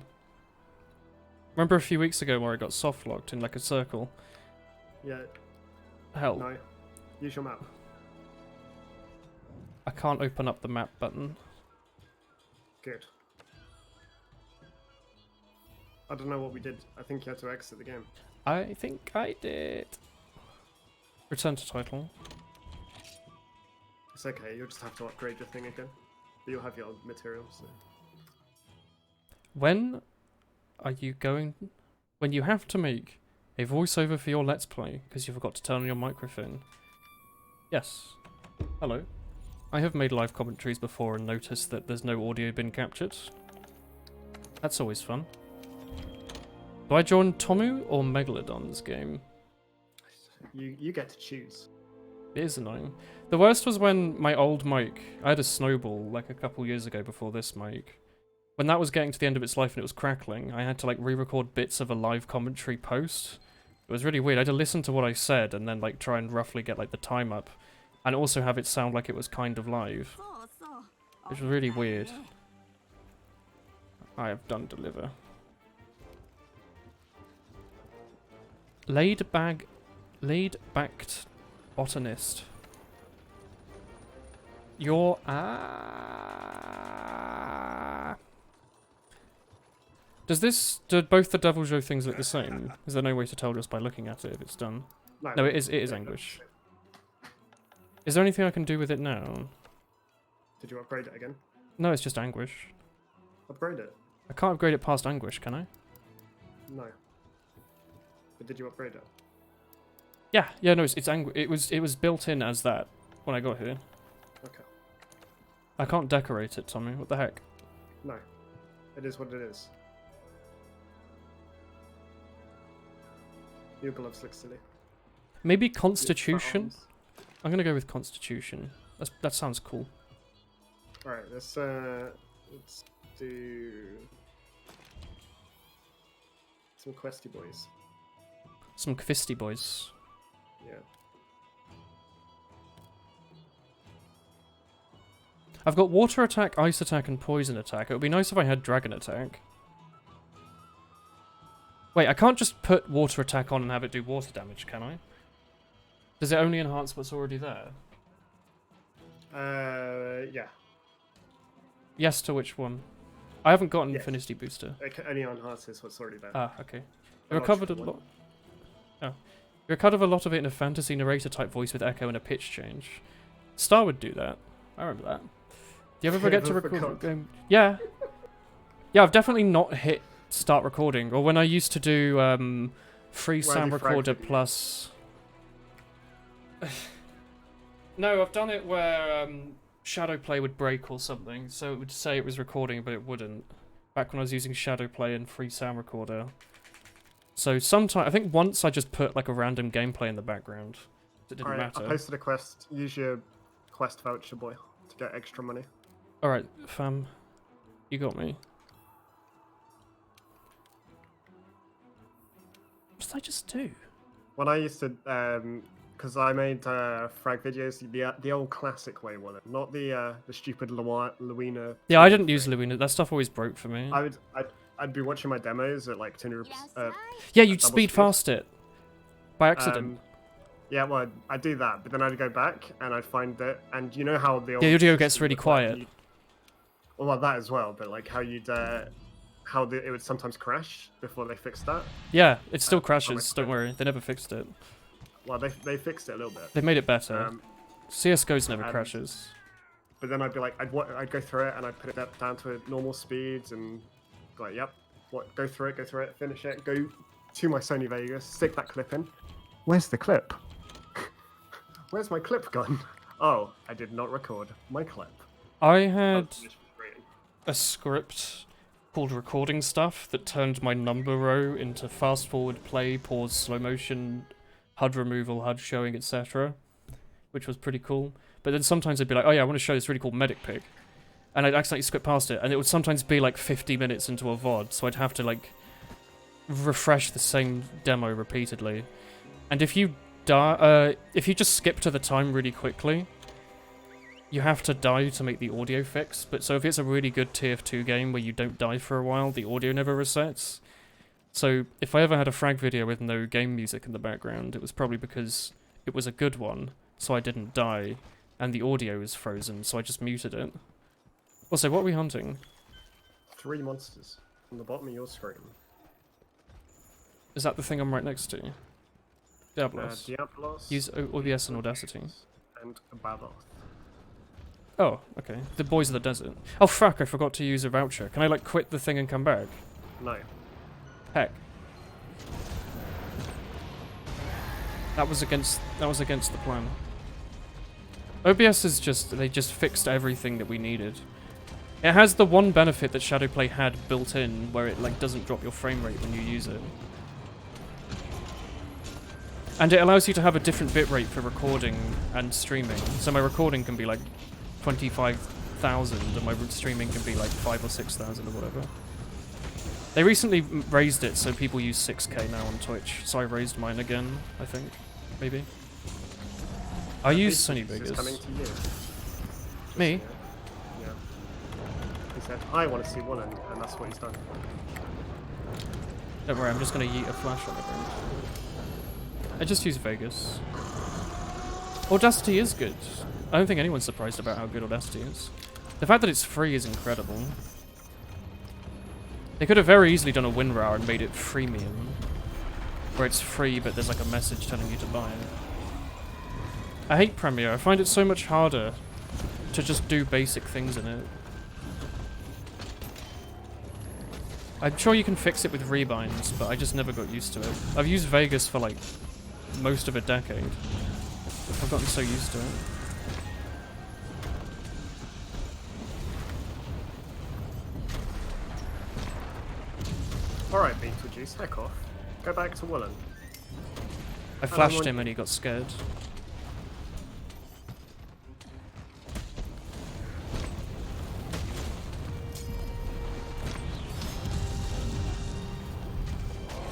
Remember a few weeks ago where I got soft locked in like a circle? Yeah. Hell, No. Use your map. I can't open up the map button. Good. I don't know what we did. I think you had to exit the game. I think I did. Return to title. It's okay. You'll just have to upgrade your thing again. But you'll have your materials. So. When are you going? When you have to make a voiceover for your Let's Play because you forgot to turn on your microphone. Yes. Hello. I have made live commentaries before and noticed that there's no audio been captured. That's always fun. Do I join Tomu or Megalodon's game? You get to choose. It is annoying. The worst was when my old mic, I had a Snowball like a couple years ago before this mic. When that was getting to the end of its life and it was crackling, I had to like re-record bits of a live commentary post. It was really weird. I had to listen to what I said and then like try and roughly get like the time up. And also have it sound like it was kind of live. Which was really weird. I have done deliver. Laid-backed botanist. You're do both the Devil Joe things look the same? Is there no way to tell just by looking at it if it's done? No, it is Anguish. Is there anything I can do with it now? Did you upgrade it again? No, it's just Anguish. Upgrade it? I can't upgrade it past Anguish, can I? No. But did you upgrade it? Yeah, no, it's Anguish. It was built in as that when I got here. Okay. I can't decorate it, Tommy. What the heck? No. It is what it is. Your gloves look silly. Maybe Your Constitution? arms. I'm gonna go with Constitution. That sounds cool. Alright, let's do some questy boys. Some Kvisty boys. Yeah. I've got Water Attack, Ice Attack, and Poison Attack. It would be nice if I had Dragon Attack. Wait, I can't just put Water Attack on and have it do water damage, can I? Does it only enhance what's already there? Yeah. Yes to which one? I haven't got an Yes. Infinity Booster. It only enhances what's already there. Ah, okay. I I'm not recovered a sure lot. Oh. You recovered a lot of it in a fantasy narrator type voice with echo and a pitch change. Star would do that. I remember that. Do you ever forget to Never record forgot. a game? Yeah. Yeah, I've definitely not hit start recording. Or when I used to do free sound Randy recorder Fragment. plus. No, I've done it where Shadowplay would break or something, so it would say it was recording, but it wouldn't. Back when I was using Shadowplay and free sound recorder. So sometimes, I think once I just put like a random gameplay in the background. It didn't Alright, I matter. posted a quest. Use your quest voucher, boy, to get extra money. Alright, fam. You got me. What did I just do? When I used to, because I made frag videos the old classic way, wasn't it? Not the stupid Luina. Yeah, I didn't use Luina. That stuff always broke for me. I'd be watching my demos at like 10 Yeah, you'd double speed speed. fast it. By accident. Yeah, well, I'd do that, but then I'd go back and I'd find it, and you know how the old The audio gets system really was, like, quiet. well, that as well, but like how you'd it would sometimes crash before they fixed that. Yeah, it still my crashes, don't friend. worry. They never fixed it. Well, they fixed it a little bit. They made it better. Um, CSGO's never and- crashes. But then I'd be like, I'd go through it and I'd put it down to normal speeds and be like, yep, go through it, finish it, go to my Sony Vegas, stick that clip in. Where's the clip? Where's my clip gone? Oh, I did not record my clip. I Oh, had finish recording. a script called recording stuff that turned my number row into fast forward, play, pause, slow motion, HUD removal, HUD showing, etc. Which was pretty cool. But then sometimes I'd be like, oh yeah, I want to show this really cool medic pic. And I'd accidentally skip past it. And it would sometimes be like 50 minutes into a VOD. So I'd have to like refresh the same demo repeatedly. And if you if you just skip to the time really quickly, you have to die to make the audio fix. But so if it's a really good TF2 game where you don't die for a while, the audio never resets. So if I ever had a frag video with no game music in the background, it was probably because it was a good one, so I didn't die, and the audio is frozen, so I just muted it. Also, what are we hunting? 3 monsters on the bottom of your screen. Is that the thing I'm right next to? Diablos. Diablos. Use OBS and Audacity. And Baboth. Oh, okay. The Boys of the Desert. Oh fuck, I forgot to use a voucher. Can I like quit the thing and come back? No. Heck. That was against the plan. OBS is they just fixed everything that we needed. It has the one benefit that Shadowplay had built in, where it like doesn't drop your frame rate when you use it. And it allows you to have a different bitrate for recording and streaming. So my recording can be like 25,000 and my streaming can be like 5 or 6,000 or whatever. They recently raised it so people use 6K now on Twitch, so I raised mine again, I think. Maybe. I use Sony Is coming Vegas. to you. Me? Yeah. He said, I want to see Woolen, and that's what he's done. Don't worry, I'm just gonna yeet a flash on everything. I just use Vegas. Audacity is good. I don't think anyone's surprised about how good Audacity is. The fact that it's free is incredible. They could have very easily done a WinRAR and made it freemium. Where it's free but there's like a message telling you to buy it. I hate Premiere. I find it so much harder to just do basic things in it. I'm sure you can fix it with rebinds, but I just never got used to it. I've used Vegas for like most of a decade. I've gotten so used to it. Alright, Beetlejuice, heck off. Go back to Woolen. I flashed him and he got scared.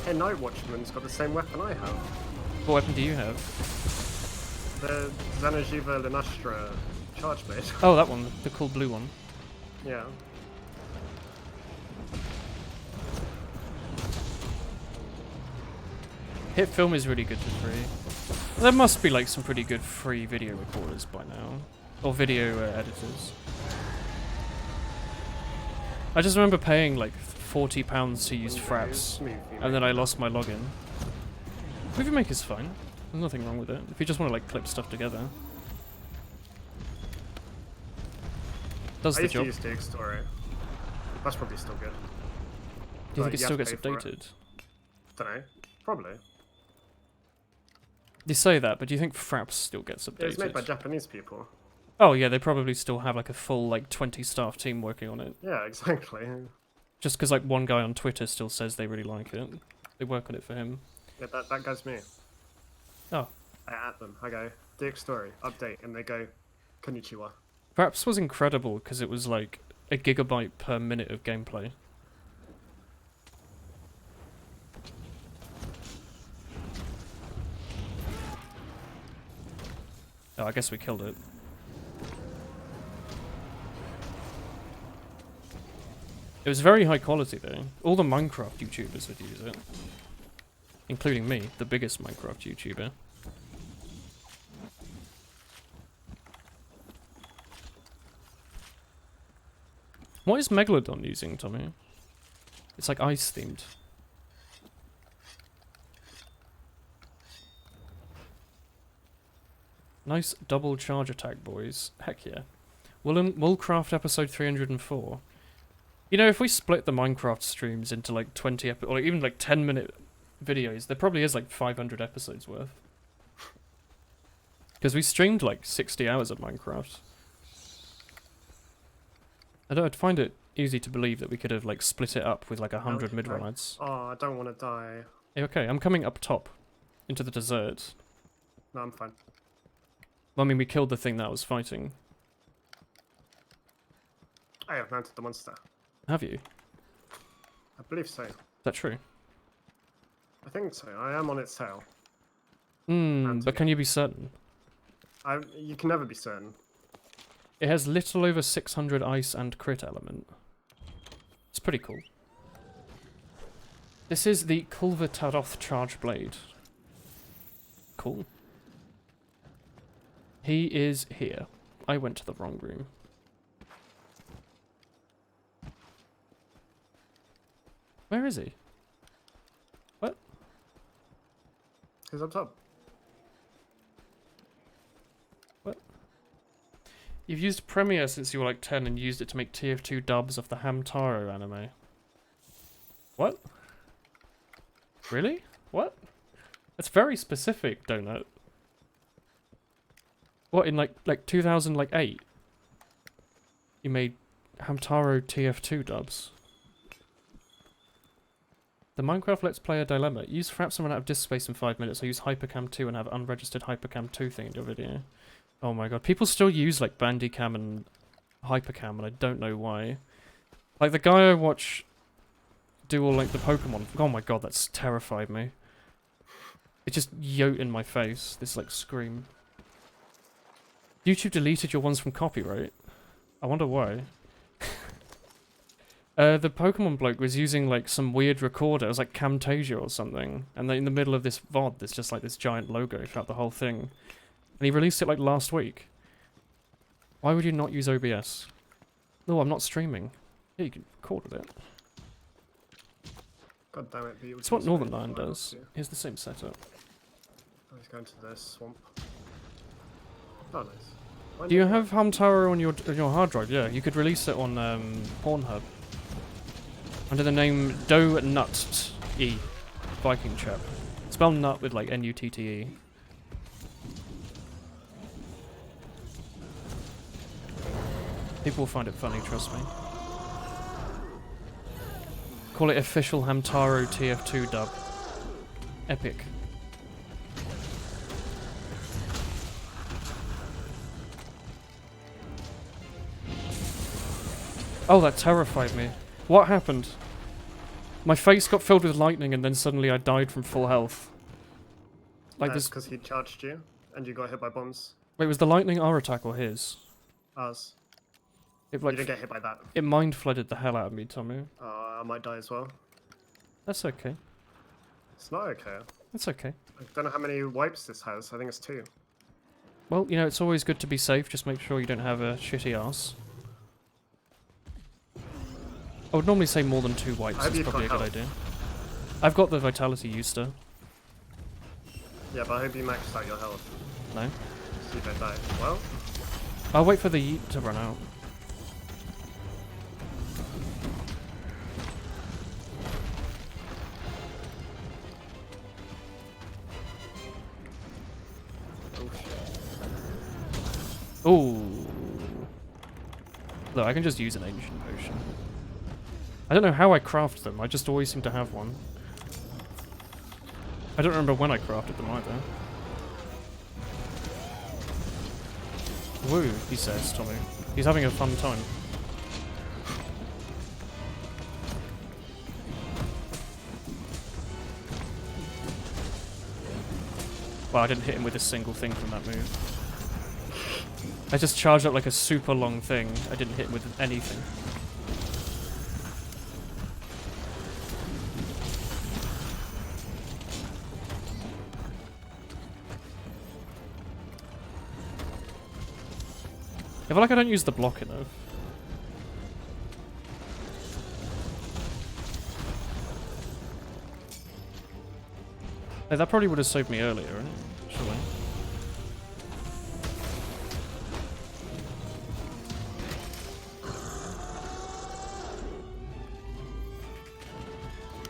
Hey, Night Watchman's got the same weapon I have. What weapon do you have? The Xenojiva Lunastra Charge Blade. Oh, that one, the cool blue one. Yeah. Hit Film is really good for free. There must be like some pretty good free video recorders by now. Or video editors. I just remember paying like £40 to use Fraps, and then I lost my login. Movie Maker's fine. There's nothing wrong with it. If you just want to like clip stuff together. Does I the used to job. use Dig Story. That's probably still good. Do you think But it you still have gets to pay for it. updated? Dunno. Probably. You say that, but do you think Fraps still gets It was made by updated? Japanese people. Oh yeah, they probably still have like a full like 20 staff team working on it. Yeah, exactly. Just because like one guy on Twitter still says they really like it. They work on it for him. Yeah, that guy's me. Oh. I at them. I go, Dig Story, update, and they go, Konnichiwa. Fraps was incredible because it was like a gigabyte per minute of gameplay. Oh, I guess we killed it. It was very high quality though. All the Minecraft YouTubers would use it. Including me, the biggest Minecraft YouTuber. What is Megalodon using, Tommy? It's like ice themed. Nice double charge attack, boys. Heck yeah. Woolcraft episode 304. You know, if we split the Minecraft streams into like 20 or even like 10-minute videos, there probably is like 500 episodes worth. Because we streamed like 60 hours of Minecraft. I'd find it easy to believe that we could have like split it up with like 100 mid-rides. Oh, I don't want to die. Hey, okay, I'm coming up top into the desert. No, I'm fine. Well, I mean, we killed the thing that I was fighting. I have mounted the monster. Have you? Is I believe so. that true? I think so. I am on its tail. But can you be certain? You can never be certain. It has little over 600 ice and crit element. It's pretty cool. This is the Kulva Taroth Charge Blade. Cool. He is here. I went to the wrong room. Where is he? What? He's up top. What? You've used Premiere since you were like 10 and used it to make TF2 dubs of the Hamtaro anime. What? Really? What? That's very specific, Donut. What, in like 2008? You made Hamtaro TF2 dubs? The Minecraft Let's Player dilemma. Use fraps and run out of disk space in 5 minutes, or use Hypercam 2 and have unregistered Hypercam 2 thing in your video. Oh my god. People still use like Bandicam and Hypercam, and I don't know why. Like the guy I watch do all like the Pokemon. Oh my god, that's terrified me. It just yote in my face, this like scream. YouTube deleted your ones from copyright. I wonder why. The Pokemon bloke was using like some weird recorder. It was like Camtasia or something. And then in the middle of this VOD, there's just like this giant logo throughout the whole thing. And he released it like last week. Why would you not use OBS? No, I'm not streaming. Yeah, you can record with it. God damn it, but It's what Northern Lion does. Here's the same setup. Oh, he's going to the swamp. Oh, nice. Why Do you not? have Hamtaro on your hard drive? Yeah, you could release it on Pornhub. Under the name Do Nut E. Viking chap. Spell nut with like N-U-T-T-E. People will find it funny, trust me. Call it official Hamtaro TF2 dub. Epic. Oh, that terrified me. What happened? My face got filled with lightning and then suddenly I died from full health. Like That's this. because he charged you, and you got hit by bombs. Wait, was the lightning our attack or his? Ours. It You like didn't get hit by that. it mind flooded the hell out of me, Tommy. I might die as well. That's okay. It's not okay. That's okay. I don't know how many wipes this has. I think it's 2. Well, you know, it's always good to be safe. Just make sure you don't have a shitty ass. I would normally say more than 2 wipes. I hope It's you've probably a got good health. idea. I've got the Vitality Euster. Yeah, but I hope you maxed out your health. No. See if I die. Well, I'll wait for the yeet to run out. Ooh. Look, I can just use an ancient potion. I don't know how I craft them, I just always seem to have one. I don't remember when I crafted them either. Woo, he says, Tommy. He's having a fun time. Well, I didn't hit him with a single thing from that move. I just charged up like a super long thing. I didn't hit him with anything. I feel like I don't use the block enough. Hey, that probably would have saved me earlier, right? Surely.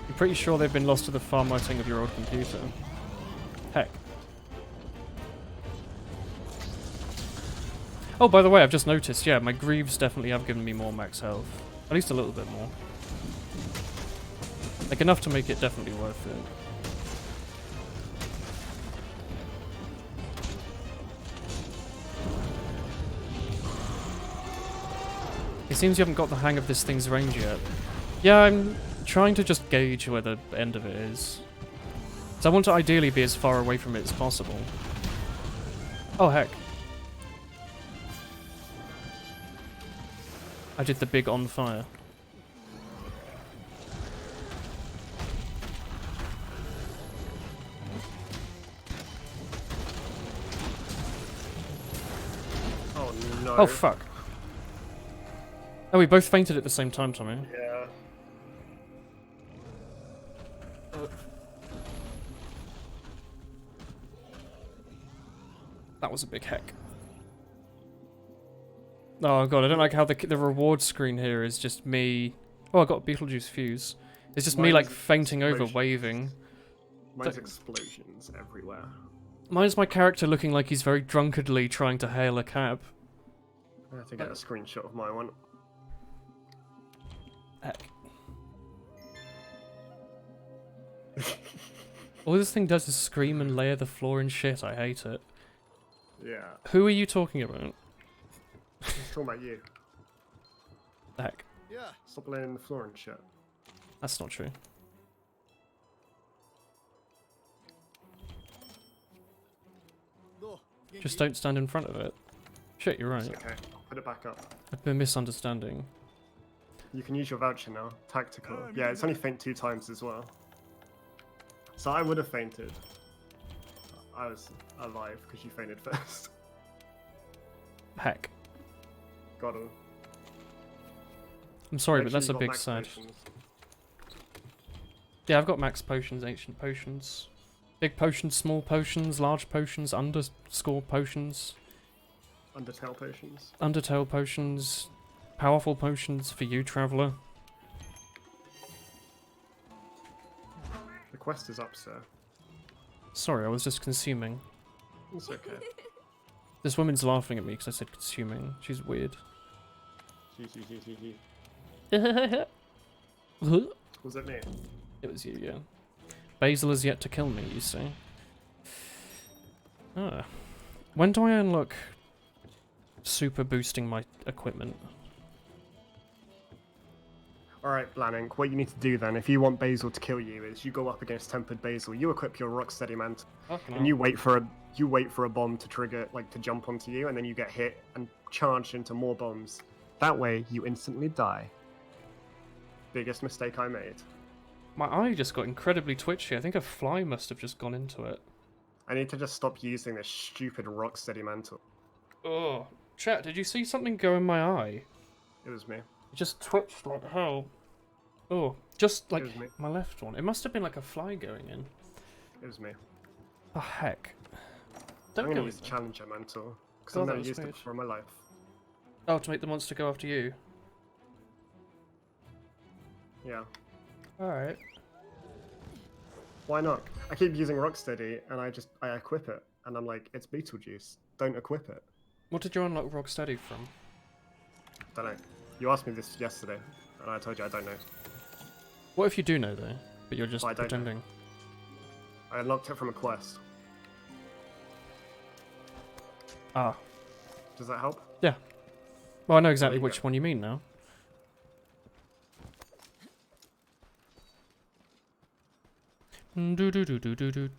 I'm pretty sure they've been lost to the formatting of your old computer. Heck. Oh, by the way, I've just noticed, yeah, my Greaves definitely have given me more max health. At least a little bit more. Like, enough to make it definitely worth it. It seems you haven't got the hang of this thing's range yet. Yeah, I'm trying to just gauge where the end of it is. So I want to ideally be as far away from it as possible. Oh heck. I did the big on fire. Oh no. Oh fuck. Oh, we both fainted at the same time, Tommy. Yeah. That was a big heck. Oh god, I don't like how the reward screen here is just me. Oh, I got a Beetlejuice fuse. It's just me like Mine's fainting over, explosions. waving. Mine's explosions everywhere. Mine's my character looking like he's very drunkenly trying to hail a cab. I have to get a screenshot of my one. Heck. All this thing does is scream and layer the floor in shit. I hate it. Yeah. Who are you talking about? I'm talking about you. Heck. Stop laying the floor and shit. That's not true. Just don't stand in front of it. Shit, you're right. It's okay. I'll put it back up. I've been misunderstanding. You can use your voucher now. Tactical. Yeah, it's only faint 2 times as well. So I would have fainted. I was alive because you fainted first. Heck. Got him. I'm sorry, Make but sure that's you a got big max sad. potions. Yeah, I've got max potions, ancient potions. Big potions, small potions, large potions, underscore potions, Undertale potions. undertale potions, powerful potions for you, traveller. The quest is up, sir. Sorry, I was just consuming. It's okay. This woman's laughing at me because I said consuming. She's weird. Was It it me? was you, yeah. Basil has yet to kill me, you see. Ah. When do I unlock super boosting my equipment? Alright, Blanink, what you need to do then, if you want Basil to kill you, is you go up against Tempered Basil, you equip your Rocksteady Mantle, and you wait for a bomb to trigger, like to jump onto you, and then you get hit and charged into more bombs. That way, you instantly die. Biggest mistake I made. My eye just got incredibly twitchy. I think a fly must have just gone into it. I need to just stop using this stupid Rocksteady Mantle. Oh, chat, did you see something go in my eye? It was me. It just twitched like hell. Oh, just like It was me. my left one. It must have been like a fly going in. It was me. Oh, heck. I'm Don't gonna go use in the there. Challenger Mantle, because Oh, I've that never was used it weird. before in my life. Oh, to make the monster go after you. Yeah. Alright. Why not? I keep using Rocksteady, and I equip it, and I'm like, it's Beetlejuice. Don't equip it. What did you unlock Rocksteady from? Don't know. You asked me this yesterday, and I told you I don't know. What if you do know though, but you're just I don't know. pretending? I unlocked it from a quest. Ah. Does that help? Yeah. Well, I know exactly you which go. one you mean now. Do do do do do do.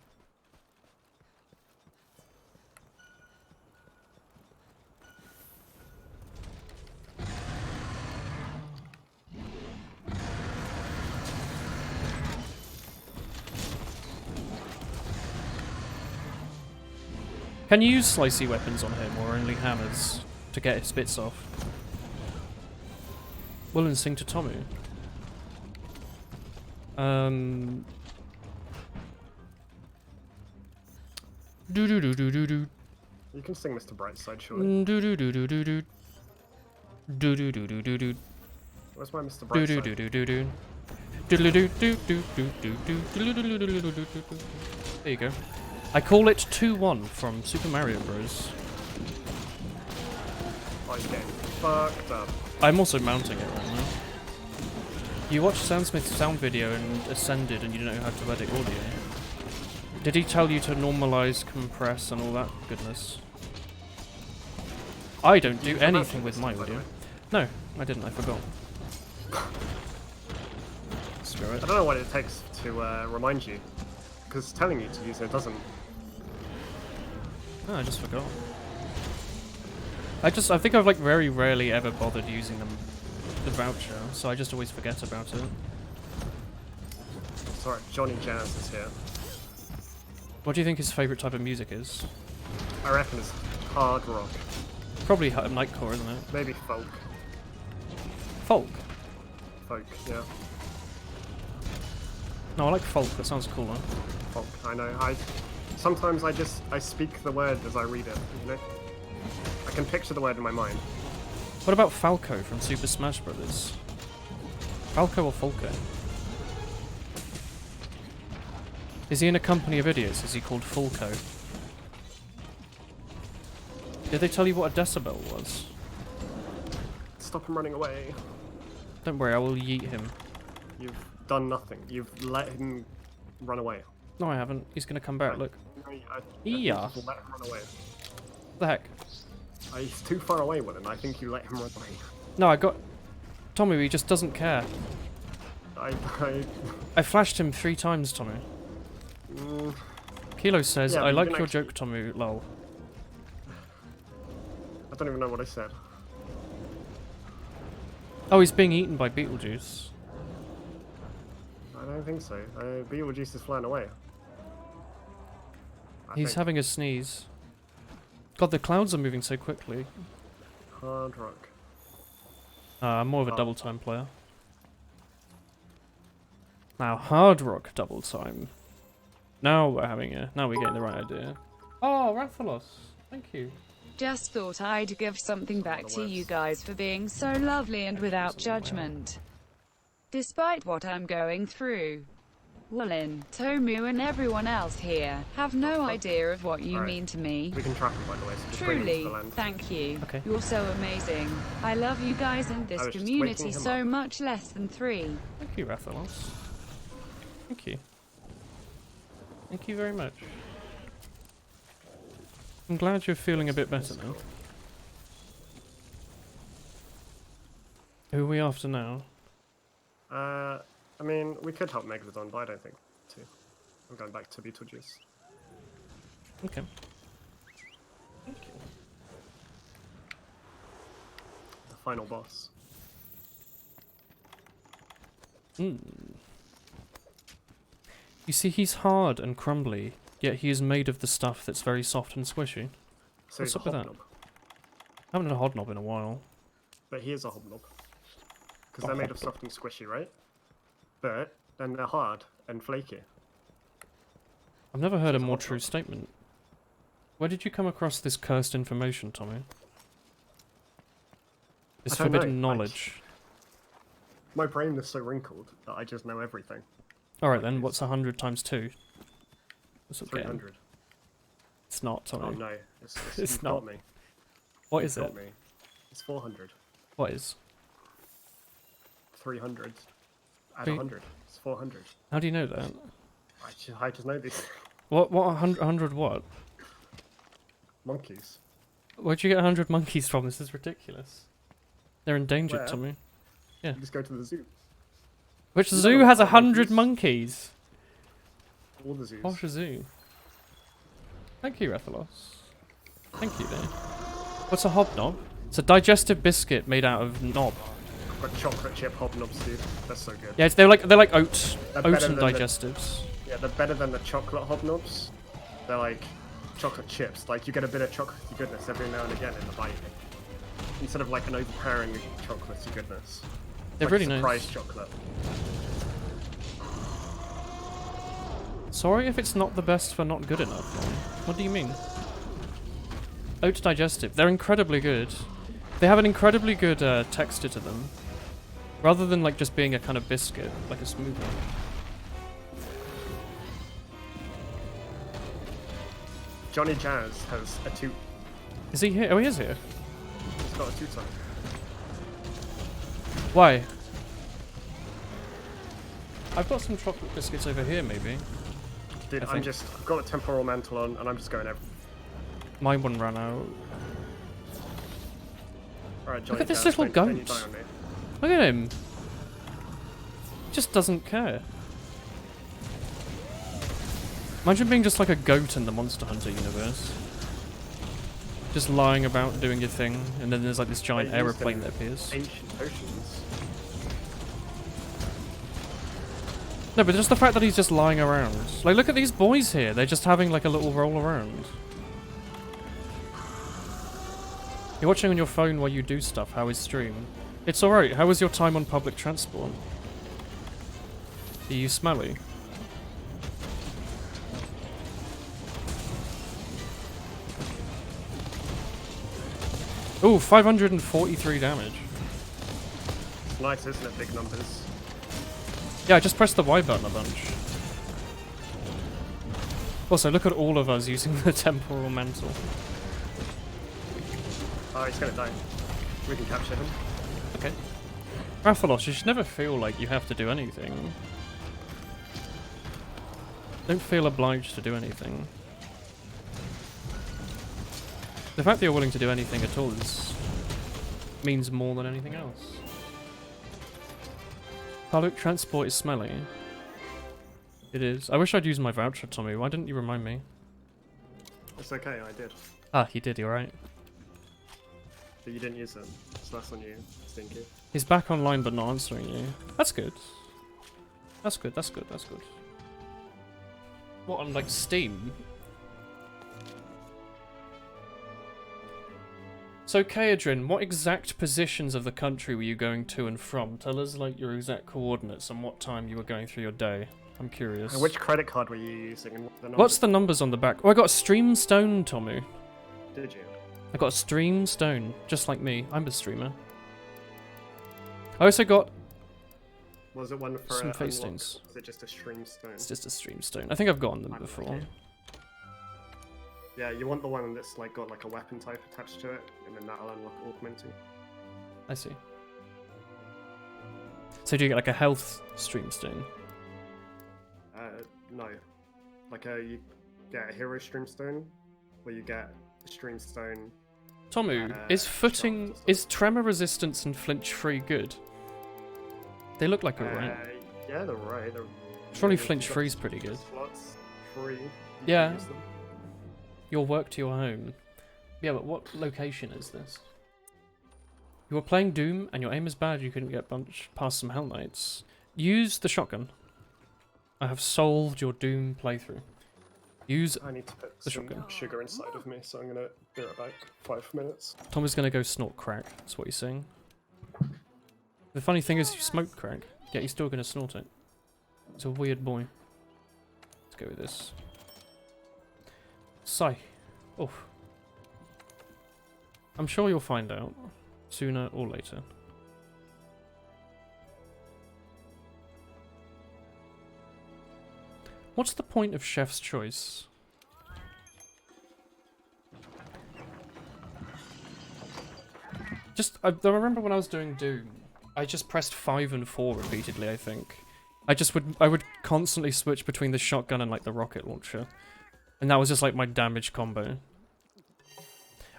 Can you use slicey weapons on him, or only hammers, to get his bits off? Will and sing to Tomu. Do do do do do do. You can sing Mr. Brightside, surely. Do do do do do do. Do do do do do do. Where's my Mr. Do do Brightside? do do do do. Doodle do do do do do do. Doodle do do do do do do do. There you go. I call it 2-1 from Super Mario Bros. Oh, you're getting fucked up. I'm also mounting it right now. You watched Soundsmith's sound video and Ascended and you didn't know how to edit audio. Did he tell you to normalize, compress and all that goodness? I don't do anything with my audio. No, I didn't, I forgot. Screw I it. don't know what it takes to remind you. because telling you to use it doesn't. Oh, I just forgot. I think I've like very rarely ever bothered using the voucher, so I just always forget about it. Sorry, Johnny Jazz is here. What do you think his favourite type of music is? I reckon it's hard rock. Probably Nightcore, isn't it? Maybe folk. Folk? Folk, yeah. No, I like folk, that sounds cooler. Folk, I know. Sometimes I speak the word as I read it, you know? I can picture the word in my mind. What about Falco from Super Smash Bros? Falco or Falco? Is he in a company of idiots? Is he called Falco? Did they tell you what a decibel was? Stop him running away. Don't worry, I will yeet him. You've done nothing. You've let him run away. No, I haven't. He's gonna come back, Right. look. I Yeah. think you let him run away. What the heck? He's too far away with him. I think you let him run away. No, I got... Tommy, he just doesn't care. I flashed him 3 times, Tommy. Mm, Kilo says, Yeah, but I you like didn't your actually- joke, Tommy, lol. I don't even know what I said. Oh, he's being eaten by Beetlejuice. I don't think so. Beetlejuice is flying away. I He's think. having a sneeze. God, the clouds are moving so quickly. Hard rock. I'm more of a Oh. double time player. Now, hard rock double time. Now we're getting the right idea. Oh, Rathalos, thank you. Just thought I'd give something back to you guys for being so lovely and without judgment. Despite what I'm going through. Wallin, Tomu and everyone else here have no idea of what you Alright. mean to me. We can trap him, by the way. So just bring him to Truly, the land. thank you. Okay. You're so amazing. I love you guys and I this was just community waking him so up. much less than 3. Thank you, Rathalos. Thank you. Thank you very much. I'm glad you're feeling a bit better now. Who are we after now? I mean, we could help Megalodon, but I don't think to. I'm going back to Beetlejuice. Okay. Thank you. The final boss. You see, he's hard and crumbly, yet he is made of the stuff that's very soft and squishy. So What's he's a up with that? hobnob. I haven't had a hobnob in a while. But he is a hobnob. Because A they're made of hobnob. soft and squishy, right? But then they're hard and flaky. I've never heard a It's a more hobnob. true statement. Where did you come across this cursed information, Tommy? This I don't know, forbidden like- knowledge. My brain is so wrinkled that I just know everything. Alright then, what's 100 times 2? What's it getting? 300. It's not, Tommy. Oh no, it's It's you've not. got me. What You've is got it? me. It's 400. What is? 300. Add Wait. 100. It's 400. How do you know that? I just know these. What 100 what? Monkeys. Where'd you get 100 monkeys from? This is ridiculous. They're endangered, Where? Tommy. Yeah. You just go to the zoo. Which You zoo don't has have 100 monkeys. monkeys? All the zoos. Posh zoo. Thank you, Rathalos. Thank you, there. What's a hobnob? It's a digestive biscuit made out of knob. I've got chocolate chip hobnobs, dude. That's so good. Yeah, they're like oats, They're oats better and than the- digestives. Yeah, they're better than the chocolate hobnobs. They're like chocolate chips. Like you get a bit of chocolatey goodness every now and again in the bite. Instead of like an overpowering chocolatey goodness. They're like really surprise nice. chocolate. Sorry if it's not the best for not good enough. What do you mean? Oat digestive. They're incredibly good. They have an incredibly good texture to them. Rather than like just being a kind of biscuit, like a smoothie. Johnny Jazz has a toot. Is he here? Oh, he is here. He's got a toot on. Why? I've got some chocolate biscuits over here, maybe. Dude, I think- I've got a temporal mantle on and I'm just going everywhere. My one ran out. Alright, Johnny at this Jazz, little don't you goat. die on me. Look at him. Just doesn't care. Imagine being just like a goat in the Monster Hunter universe. Just lying about doing your thing, and then there's like this giant They use aeroplane them that appears. Ancient potions. No, but just the fact that he's just lying around. Like, look at these boys here. They're just having like a little roll around. You're watching on your phone while you do stuff. How is stream? It's alright. How was your time on public transport? Are you smelly? Ooh, 543 damage. It's nice, isn't it? Big numbers. Yeah, I just pressed the Y button a bunch. Also, look at all of us using the temporal mantle. Oh, he's gonna die. We can capture him. Okay. Rathalos, you should never feel like you have to do anything. Don't feel obliged to do anything. The fact that you're willing to do anything at all means more than anything else. Public transport is smelly. It is. I wish I'd used my voucher, Tommy. Why didn't you remind me? It's okay, I did. Ah, you did, you're right. But you didn't use it. So that's on you, Stinky. He's back online but not answering you. That's good. That's good, that's good, that's good. What, on like Steam? So Kaedrin, what exact positions of the country were you going to and from? Tell us like your exact coordinates and what time you were going through your day. I'm curious. And which credit card were you using? And What's the numbers on the back? Oh, I got a stream stone, Tomu. Did you? I got a stream stone, just like me. I'm a streamer. I also got Was it one for some a face unlock? stones. Was it just a stream stone? It's just a stream stone. I think I've gotten them I'm before. okay. Yeah, you want the one that's like got like a weapon type attached to it, and then that'll unlock augmenting. I see. So do you get like a health stream stone? No. Like you get a hero stream stone, where you get a stream stone. Tomu, is footing, shaft or is tremor resistance and flinch free good? They look like alright. Yeah, they're right. They're, Surely if you've flinch got free's pretty good. Slots free. you Yeah. can use them. Your work to your home. Yeah, but what location is this? You were playing Doom and your aim is bad, you couldn't get past some Hell Knights. Use the shotgun. I have solved your Doom playthrough. Use... I need to put The some shotgun. sugar inside of me, so I'm gonna be right back. 5 minutes. Tom is gonna go snort crack, that's what he's saying. The funny thing is you smoke crack, yet he's still gonna snort it. He's a weird boy. Let's go with this. Sigh. Oh. I'm sure you'll find out. Sooner or later. What's the point of Chef's Choice? I remember when I was doing Doom, I just pressed 5 and 4 repeatedly, I think. I would constantly switch between the shotgun and like the rocket launcher. And that was just like my damage combo.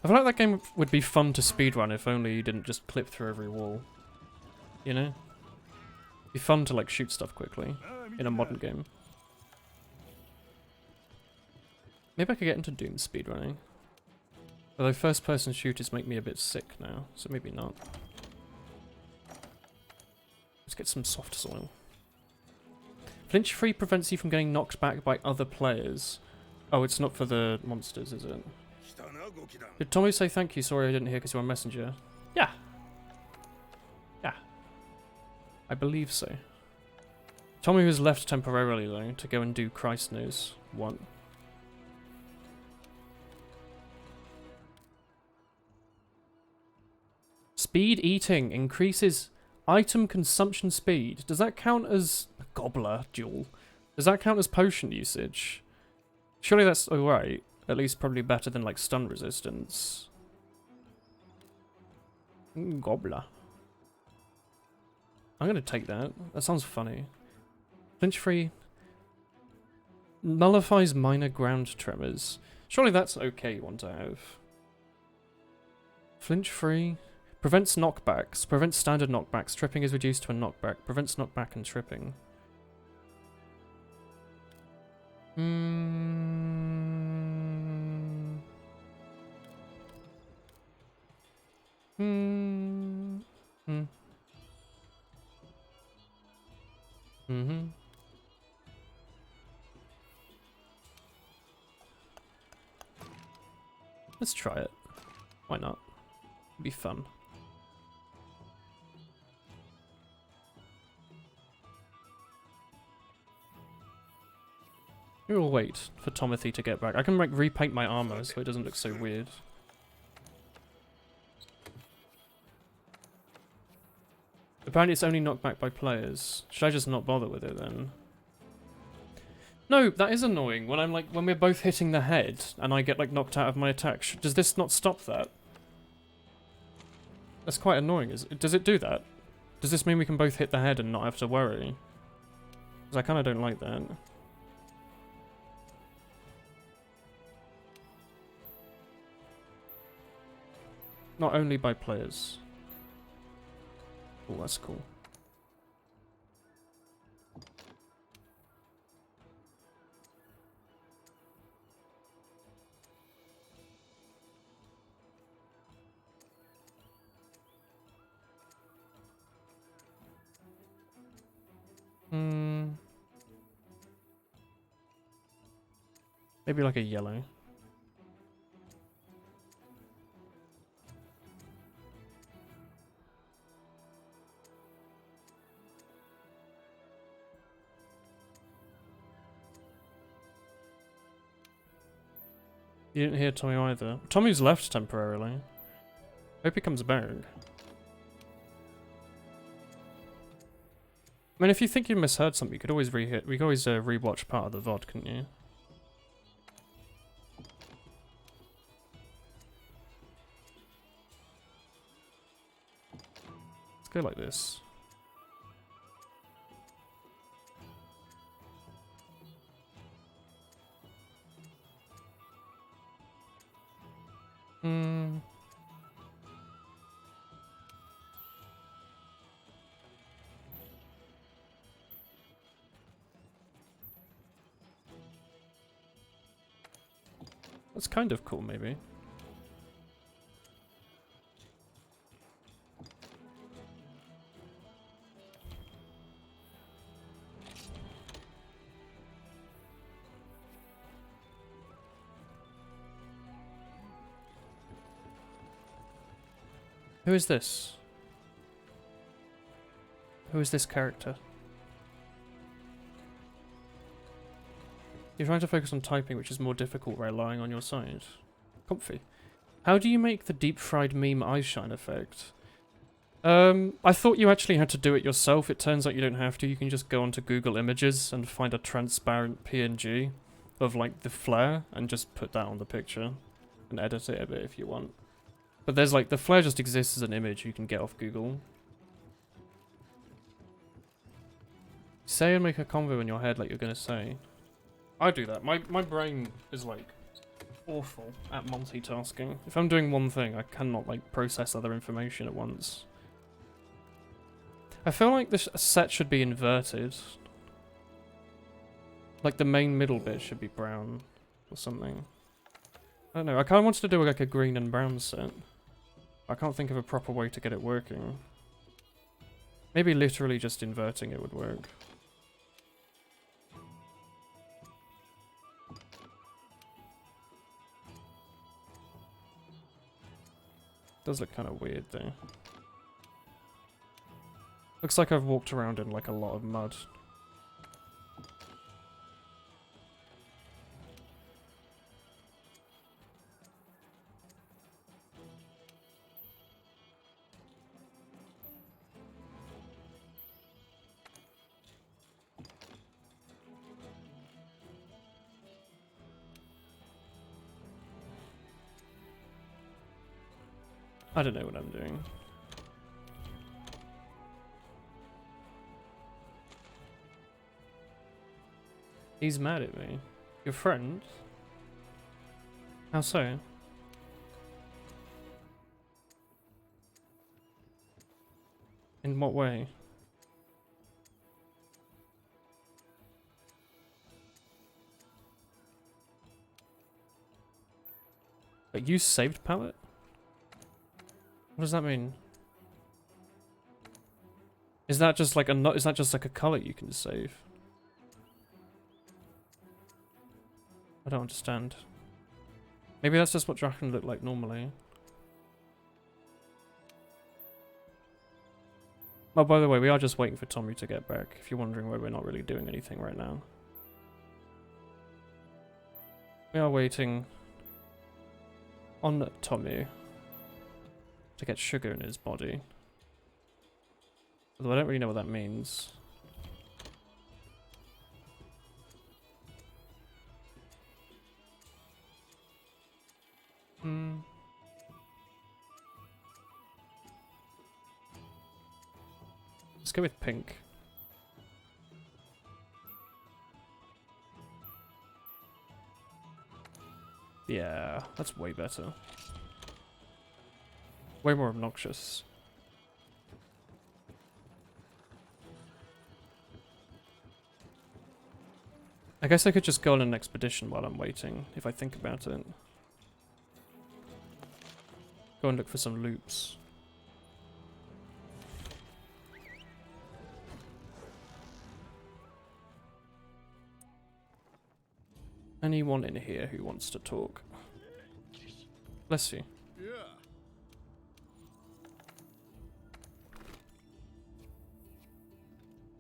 I feel like that game would be fun to speedrun if only you didn't just clip through every wall. You know? It'd be fun to like shoot stuff quickly in a modern game. Maybe I could get into Doom speedrunning. Although first person shooters make me a bit sick now, so maybe not. Let's get some soft soil. Flinch free prevents you from getting knocked back by other players. Oh, it's not for the monsters, is it? Did Tommy say thank you? Sorry I didn't hear because you're on Messenger. Yeah. Yeah. I believe so. Tommy was left temporarily though, to go and do Christ knows what. Speed eating increases item consumption speed. Does that count as gobbler duel? Does that count as potion usage? Surely that's alright. At least probably better than like stun resistance. Gobbler. I'm gonna take that. That sounds funny. Flinch free nullifies minor ground tremors. Surely that's okay one to have. Flinch free prevents knockbacks. Prevents standard knockbacks. Tripping is reduced to a knockback. Prevents knockback and tripping. Let's try it. Why not? It'd be fun. We will wait for Tomothy to get back. I can like repaint my armor so it doesn't look so weird. Apparently it's only knocked back by players. Should I just not bother with it then? No, that is annoying. When I'm like, when we're both hitting the head and I get like knocked out of my attack, does this not stop that? That's quite annoying. Does it do that? Does this mean we can both hit the head and not have to worry? Because I kind of don't like that. Not only by players. Oh, that's cool. Maybe like a yellow. You didn't hear Tommy either. Tommy's left temporarily. Hope he comes back. I mean, if you think you misheard something, you could always re-hit. We could always rewatch part of the VOD, couldn't you? Let's go like this. That's kind of cool, maybe. Who is this? Who is this character? You're trying to focus on typing, which is more difficult relying on your side. Comfy. How do you make the deep-fried meme eye shine effect? I thought you actually had to do it yourself. It turns out you don't have to. You can just go onto Google Images and find a transparent PNG of like the flare and just put that on the picture and edit it a bit if you want. But there's like, the flare just exists as an image you can get off Google. Say and make a convo in your head like you're gonna say. I do that. My brain is like awful at multitasking. If I'm doing one thing, I cannot like process other information at once. I feel like this set should be inverted. Like the main middle bit should be brown or something. I don't know. I kind of wanted to do like a green and brown set. I can't think of a proper way to get it working. Maybe literally just inverting it would work. Does look kind of weird though. Looks like I've walked around in like a lot of mud. I don't know what I'm doing. He's mad at me. Your friend? How so? In what way? But you saved palette? What does that mean? Is that just like a is that just like a color you can save? I don't understand. Maybe that's just what Draken look like normally. Oh, by the way, we are just waiting for Tommy to get back, if you're wondering why we're not really doing anything right now. We are waiting on Tommy to get sugar in his body. Although I don't really know what that means. Let's go with pink. Yeah, that's way better. Way more obnoxious. I guess I could just go on an expedition while I'm waiting, if I think about it. Go and look for some loops. Anyone in here who wants to talk? Bless you.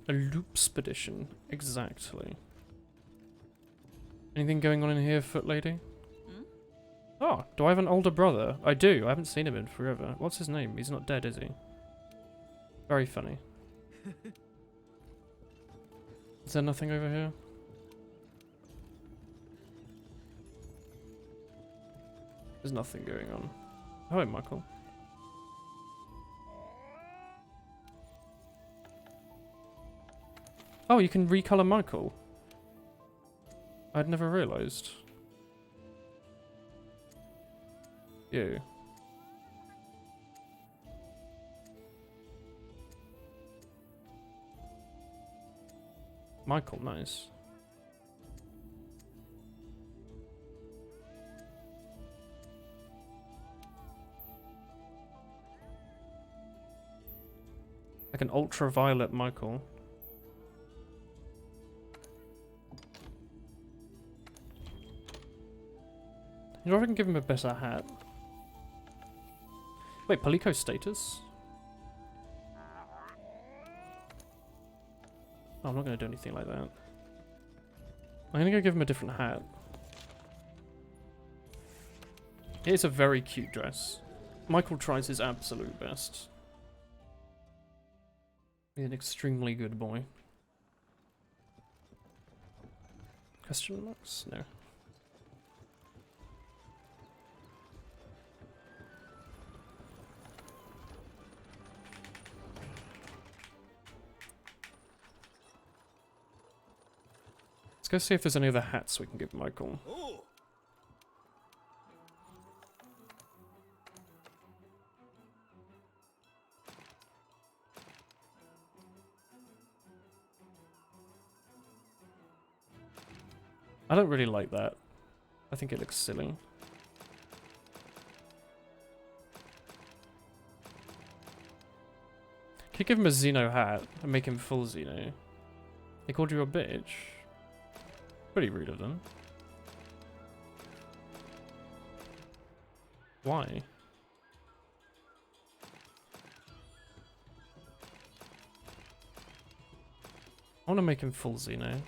A loopspedition, exactly. Anything going on in here, foot lady? Oh, do I have an older brother? I do. I haven't seen him in forever. What's his name? He's not dead, is he? Very funny. Is there nothing over here? There's nothing going on. Hello, Michael. Oh, you can recolor Michael. I'd never realized. You. Michael, nice. Like an ultraviolet Michael. You know, I can give him a better hat. Wait, Palico status? Oh, I'm not going to do anything like that. I'm going to go give him a different hat. It's a very cute dress. Michael tries his absolute best. He's an extremely good boy. Question marks? No. Let's go see if there's any other hats we can give Michael. I don't really like that. I think it looks silly. Can you give him a Xeno hat and make him full Xeno? They called you a bitch. Pretty rude of them. Why? I want to make him full Xeno.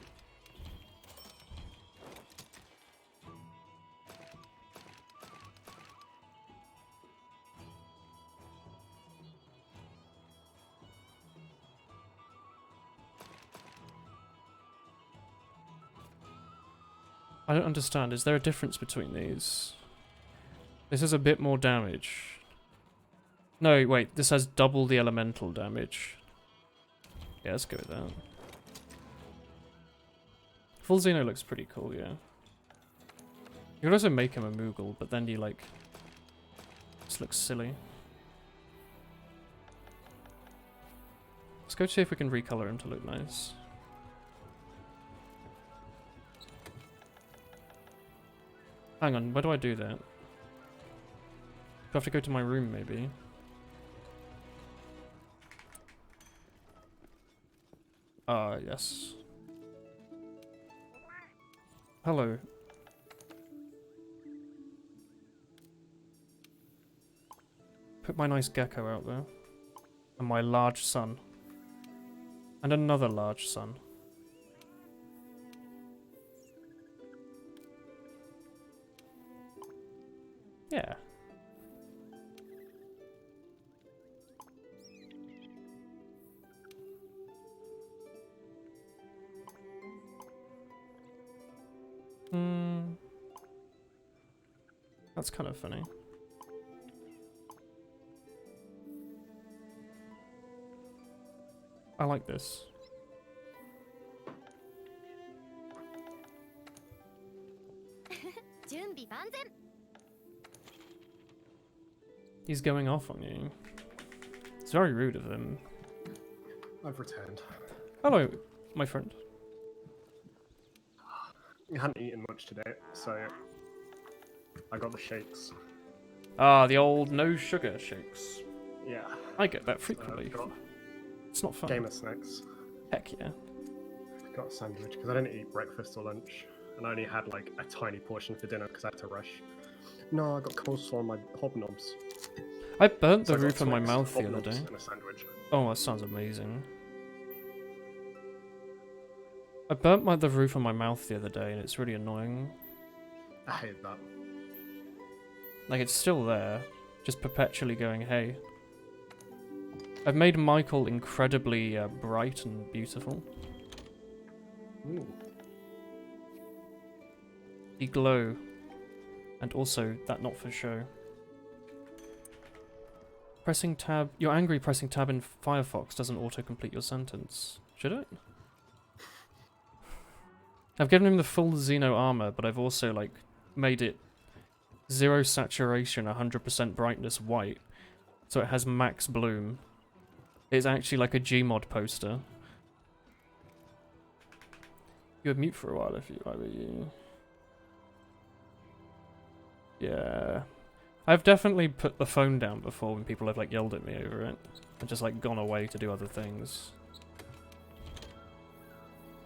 I don't understand. Is there a difference between these? This has a bit more damage. No, wait. This has double the elemental damage. Yeah, let's go with that. Full Xeno looks pretty cool, yeah. You could also make him a Moogle, but then you, like... This looks silly. Let's go see if we can recolor him to look nice. Hang on, where do I do that? Do I have to go to my room, maybe? Yes. Put my nice gecko out there. And my large sun. And another large sun. Yeah. That's kind of funny. I like this. He's going off on you. It's very rude of him. I've returned. Hello, my friend. I hadn't eaten much today, so I got the shakes. Ah, the old no sugar shakes. Yeah. I get that So frequently. I've got It's not fun. gamer snacks. Heck yeah. Got a sandwich because I didn't eat breakfast or lunch, and I only had like a tiny portion for dinner because I had to rush. No, I got coleslaw on my hobnobs. I burnt So the I got roof of my Twix, mouth the other hobnobs, day. and a sandwich. Oh, that sounds amazing. I burnt the roof of my mouth the other day, and it's really annoying. I hate that. Like, it's still there, just perpetually going, hey. I've made Michael incredibly bright and beautiful. Ooh. The glow. And also, that not for show. Pressing tab... You're angry pressing tab in Firefox doesn't auto-complete your sentence. Should it? I've given him the full Xeno armor, but I've also, like, made it 0 saturation, 100% brightness white. So it has max bloom. It's actually like a Gmod poster. You were mute for a while if I were you. Yeah. I've definitely put the phone down before when people have, like, yelled at me over it. And just, like, gone away to do other things.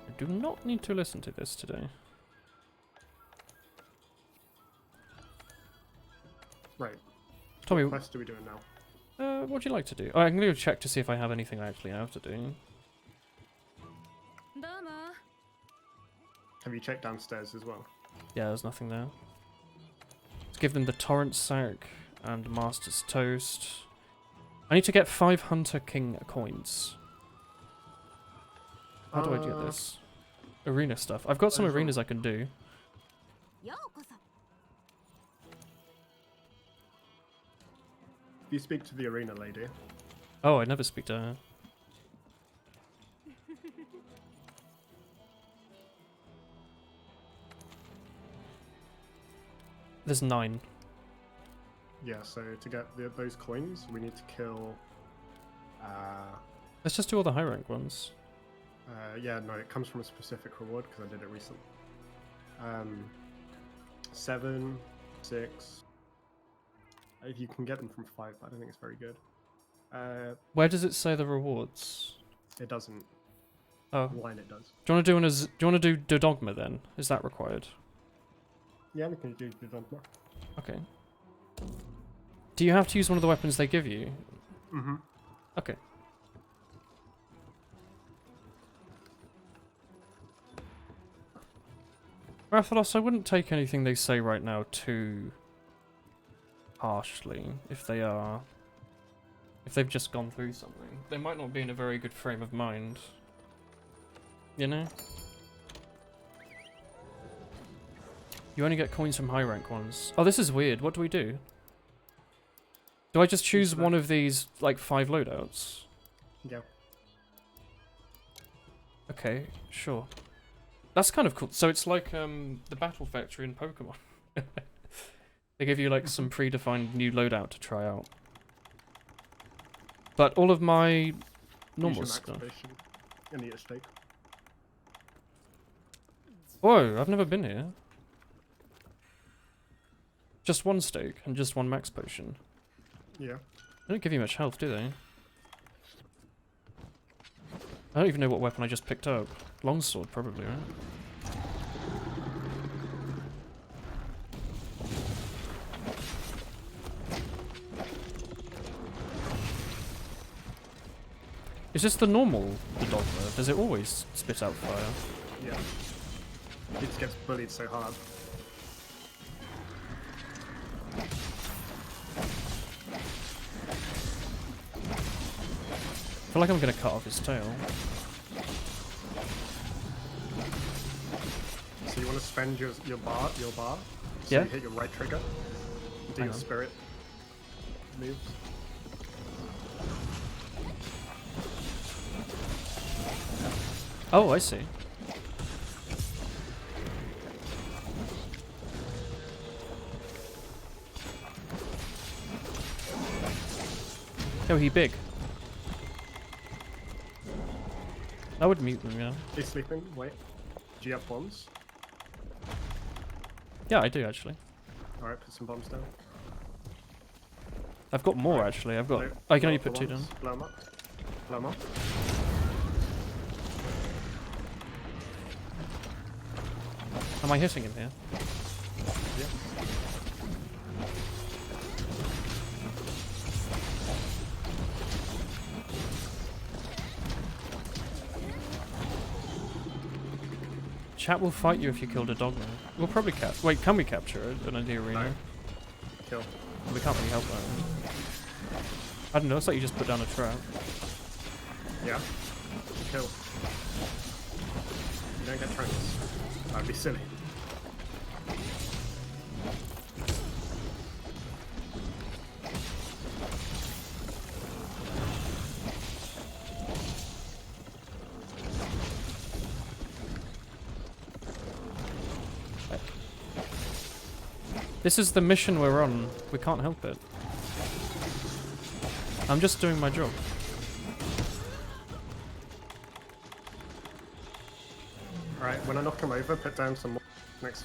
I do not need to listen to this today. Right. Tommy, What quest are we doing now? what would you like to do? Oh, I can go check to see if I have anything I actually have to do. Have you checked downstairs as well? Yeah, there's nothing there. Let's give them the Torrent Sack and Master's Toast. I need to get 5 Hunter King coins. How do I get this? Arena stuff. I've got some Those are- arenas I can do. If you speak to the arena lady, Oh, I never speak to her. There's 9. yeah, so to get those coins, we need to kill... Let's just do all the high rank ones. yeah, no, it comes from a specific reward because I did it recently. 7, 6... If you can get them from 5, but I don't think it's very good. Where does it say the rewards? It doesn't. Oh. Line it does. Do you want to do do you want to do Dogma then? Is that required? Yeah, we can do the dogma. Okay. Do you have to use one of the weapons they give you? Mm-hmm. Okay. Rathalos, I wouldn't take anything they say right now too harshly. If they've just gone through something. They might not be in a very good frame of mind. You know? You only get coins from high rank ones. Oh, this is weird. What do we do? Do I just choose one of these, like, 5 loadouts? Yeah. Okay, sure. That's kind of cool. So it's like the Battle Factory in Pokemon. They give you, like, some predefined new loadout to try out. But all of my normal stuff... And eat a steak. Whoa, I've never been here. Just 1 steak and just 1 max potion. Yeah. They don't give you much health, do they? I don't even know what weapon I just picked up. Longsword, probably, right? Is this the normal dogma? Does it always spit out fire? Yeah. He just gets bullied so hard. I feel like I'm gonna cut off his tail. So you want to spend your bar? So Yeah. you hit your right trigger. Do Hang your on. spirit moves. Oh, I see. Oh, he big. I would mute them, yeah. He's sleeping. Wait. Do you have bombs? Yeah, I do actually. Alright, put some bombs down. I've got more actually. I've got. Blow- I can only blow put up the 2 down. bombs. Blow them up. Blow them up. Am I hitting him here? Yeah. Chat will fight you if you killed a dogman. We'll probably Wait, can we capture it in the arena? No. Kill. We can't really help that. I don't know. It's like you just put down a trap. Yeah. Kill. You don't get traps. That'd be silly. This is the mission we're on. We can't help it. I'm just doing my job. Alright, when I knock him over, put down some more next.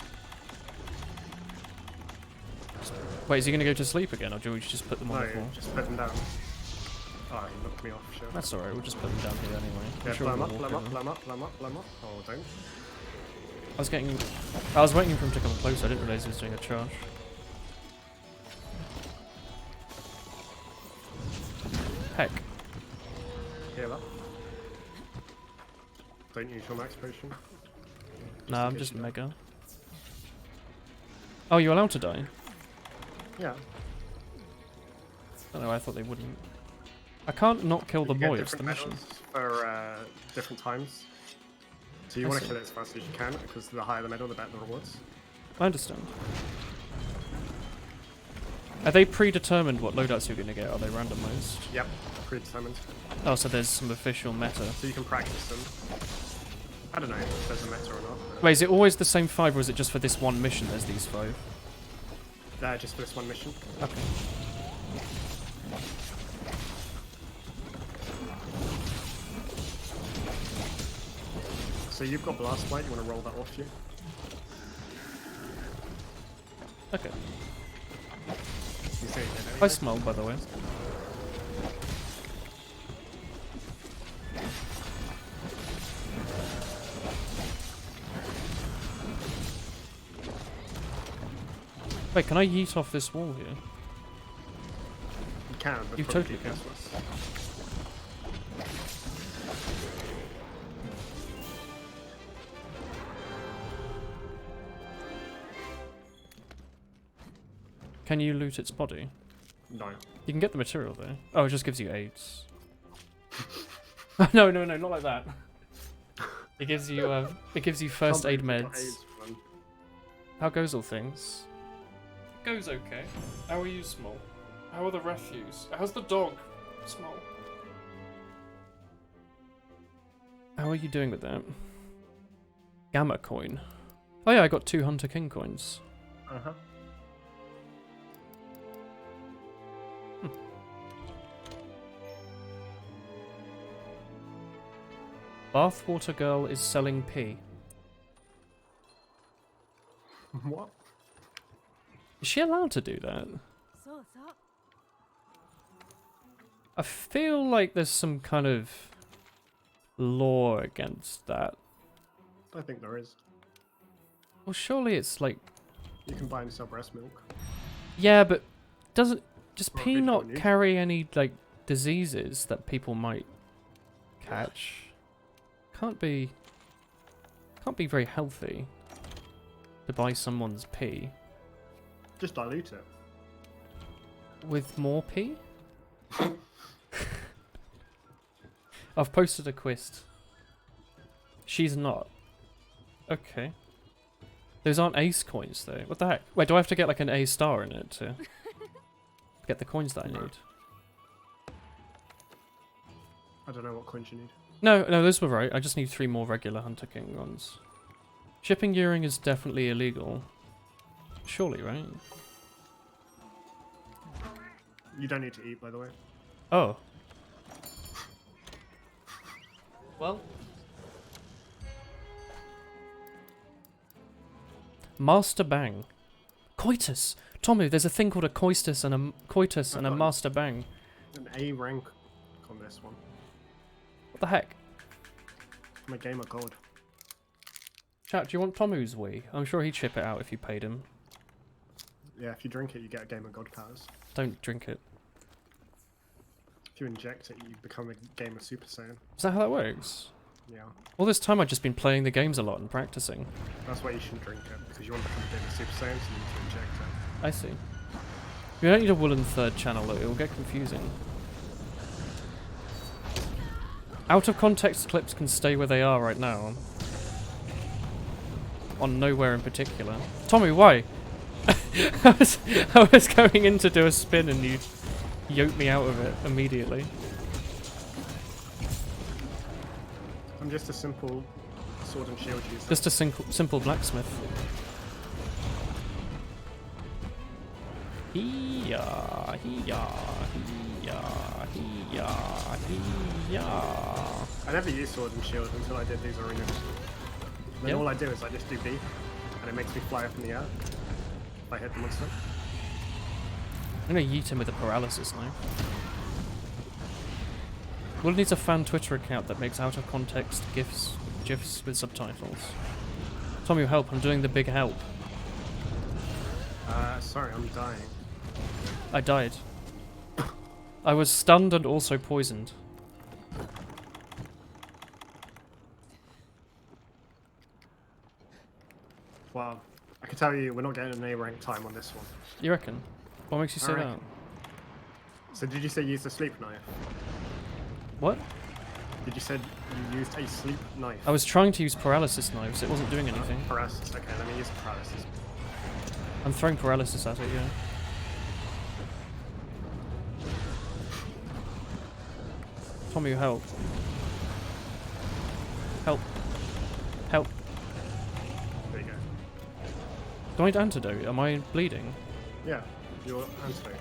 Wait, is he gonna go to sleep again, or do we just put them on No, the floor? just put them down. Oh, he knocked me off, sure. That's alright. We'll just put them down here anyway. I'm Yeah, sure blow him we'll up, walk blow him up, over. blow him up, blow him up, blow him up. Oh, don't. I was waiting for him to come close. I didn't realize he was doing a charge. Heck. Heal up. Don't use your max potion. Nah, in I'm case just you die. mega. Oh, you're allowed to die? Yeah. I don't know, I thought they wouldn't. I can't not kill the You get boy, it's the different mission. medals for different times. So you I want to see. kill it as fast as you can, because the higher the medal, the better the rewards. I understand. Are they predetermined what loadouts you're going to get? Are they randomized? Yep, predetermined. Oh, so there's some official meta. So you can practice them. I don't know if there's a meta or not. Wait, is it always the same 5 or is it just for this one mission there's these 5? Just for this one mission. Okay. So you've got Blast Light, you want to roll that off you? Okay. You say it I anyway. smell, by the way. Wait, can I yeet off this wall here? You can, but You probably totally can. useless. Can you loot its body? No. You can get the material though. Oh, it just gives you AIDS. no, not like that. It gives you first aid Can't believe you've got meds. AIDS, man. How goes all things? Goes okay. How are you, Small? How are the refuse? How's the dog, Small? How are you doing with that? Gamma coin. Oh yeah, I got 2 Hunter King coins. Uh-huh. Bathwater Girl is selling pee. What? Is she allowed to do that? そうそう I feel like there's some kind of law against that. I think there is. Well, surely it's like, You can buy and sell breast milk. yeah, but does Well, pee good not on you. carry any like diseases that people might catch. Can't be very healthy to buy someone's pee Just dilute it. with more pee. I've posted a quest. She's not. Okay. Those aren't ace coins though. What the heck? Wait, do I have to get like an A star in it to get the coins that I need? I don't know what coins you need. No, those were right. I just need 3 more regular Hunter King ones. Shipping gearing is definitely illegal. Surely, right? You don't need to eat, by the way. Oh. Well. Master Bang. Coitus. Tomu, there's a thing called a coitus and a Master Bang. An A rank on this one. What the heck? I'm a gamer gold. Chat, do you want Tomu's Wii? I'm sure he'd ship it out if you paid him. Yeah, if you drink it, you get a gamer god powers. Don't drink it. If you inject it, you become a gamer Super Saiyan. Is that how that works? Yeah. All this time I've just been playing the games a lot and practicing. That's why you shouldn't drink it, because you want to become a gamer Super Saiyan, so you need to inject it. I see. You don't need a woolen third channel, though. It will get confusing. Out of context clips can stay where they are right now. On nowhere in particular. Tommy, why? I was going in to do a spin and you yoked me out of it immediately. I'm just a simple sword and shield user. Just a simple blacksmith. Hee-yah, hee-yah, hee-yah, hee-yah, hee-yah. I never used sword and shield until I did these arenas. Then Yep. all I do is I just do B, and it makes me fly up in the air if I hit the monster. I'm gonna yeet him with a paralysis knife. Will needs a fan Twitter account that makes out of context GIFs with subtitles. Tommy, help! I'm doing the big help. Sorry, I'm dying. I died. I was stunned and also poisoned. Wow. I can tell you we're not getting an A rank time on this one. You reckon? What makes you say Alright. that? So did you say you used a sleep knife? What? Did you said you used a sleep knife? I was trying to use paralysis knives. It wasn't doing anything. Paralysis. Okay, let me use paralysis. I'm throwing paralysis at it, yeah. Tommy, help. Help. Help. There you go. Do I need antidote? Am I bleeding? Yeah, your antidote.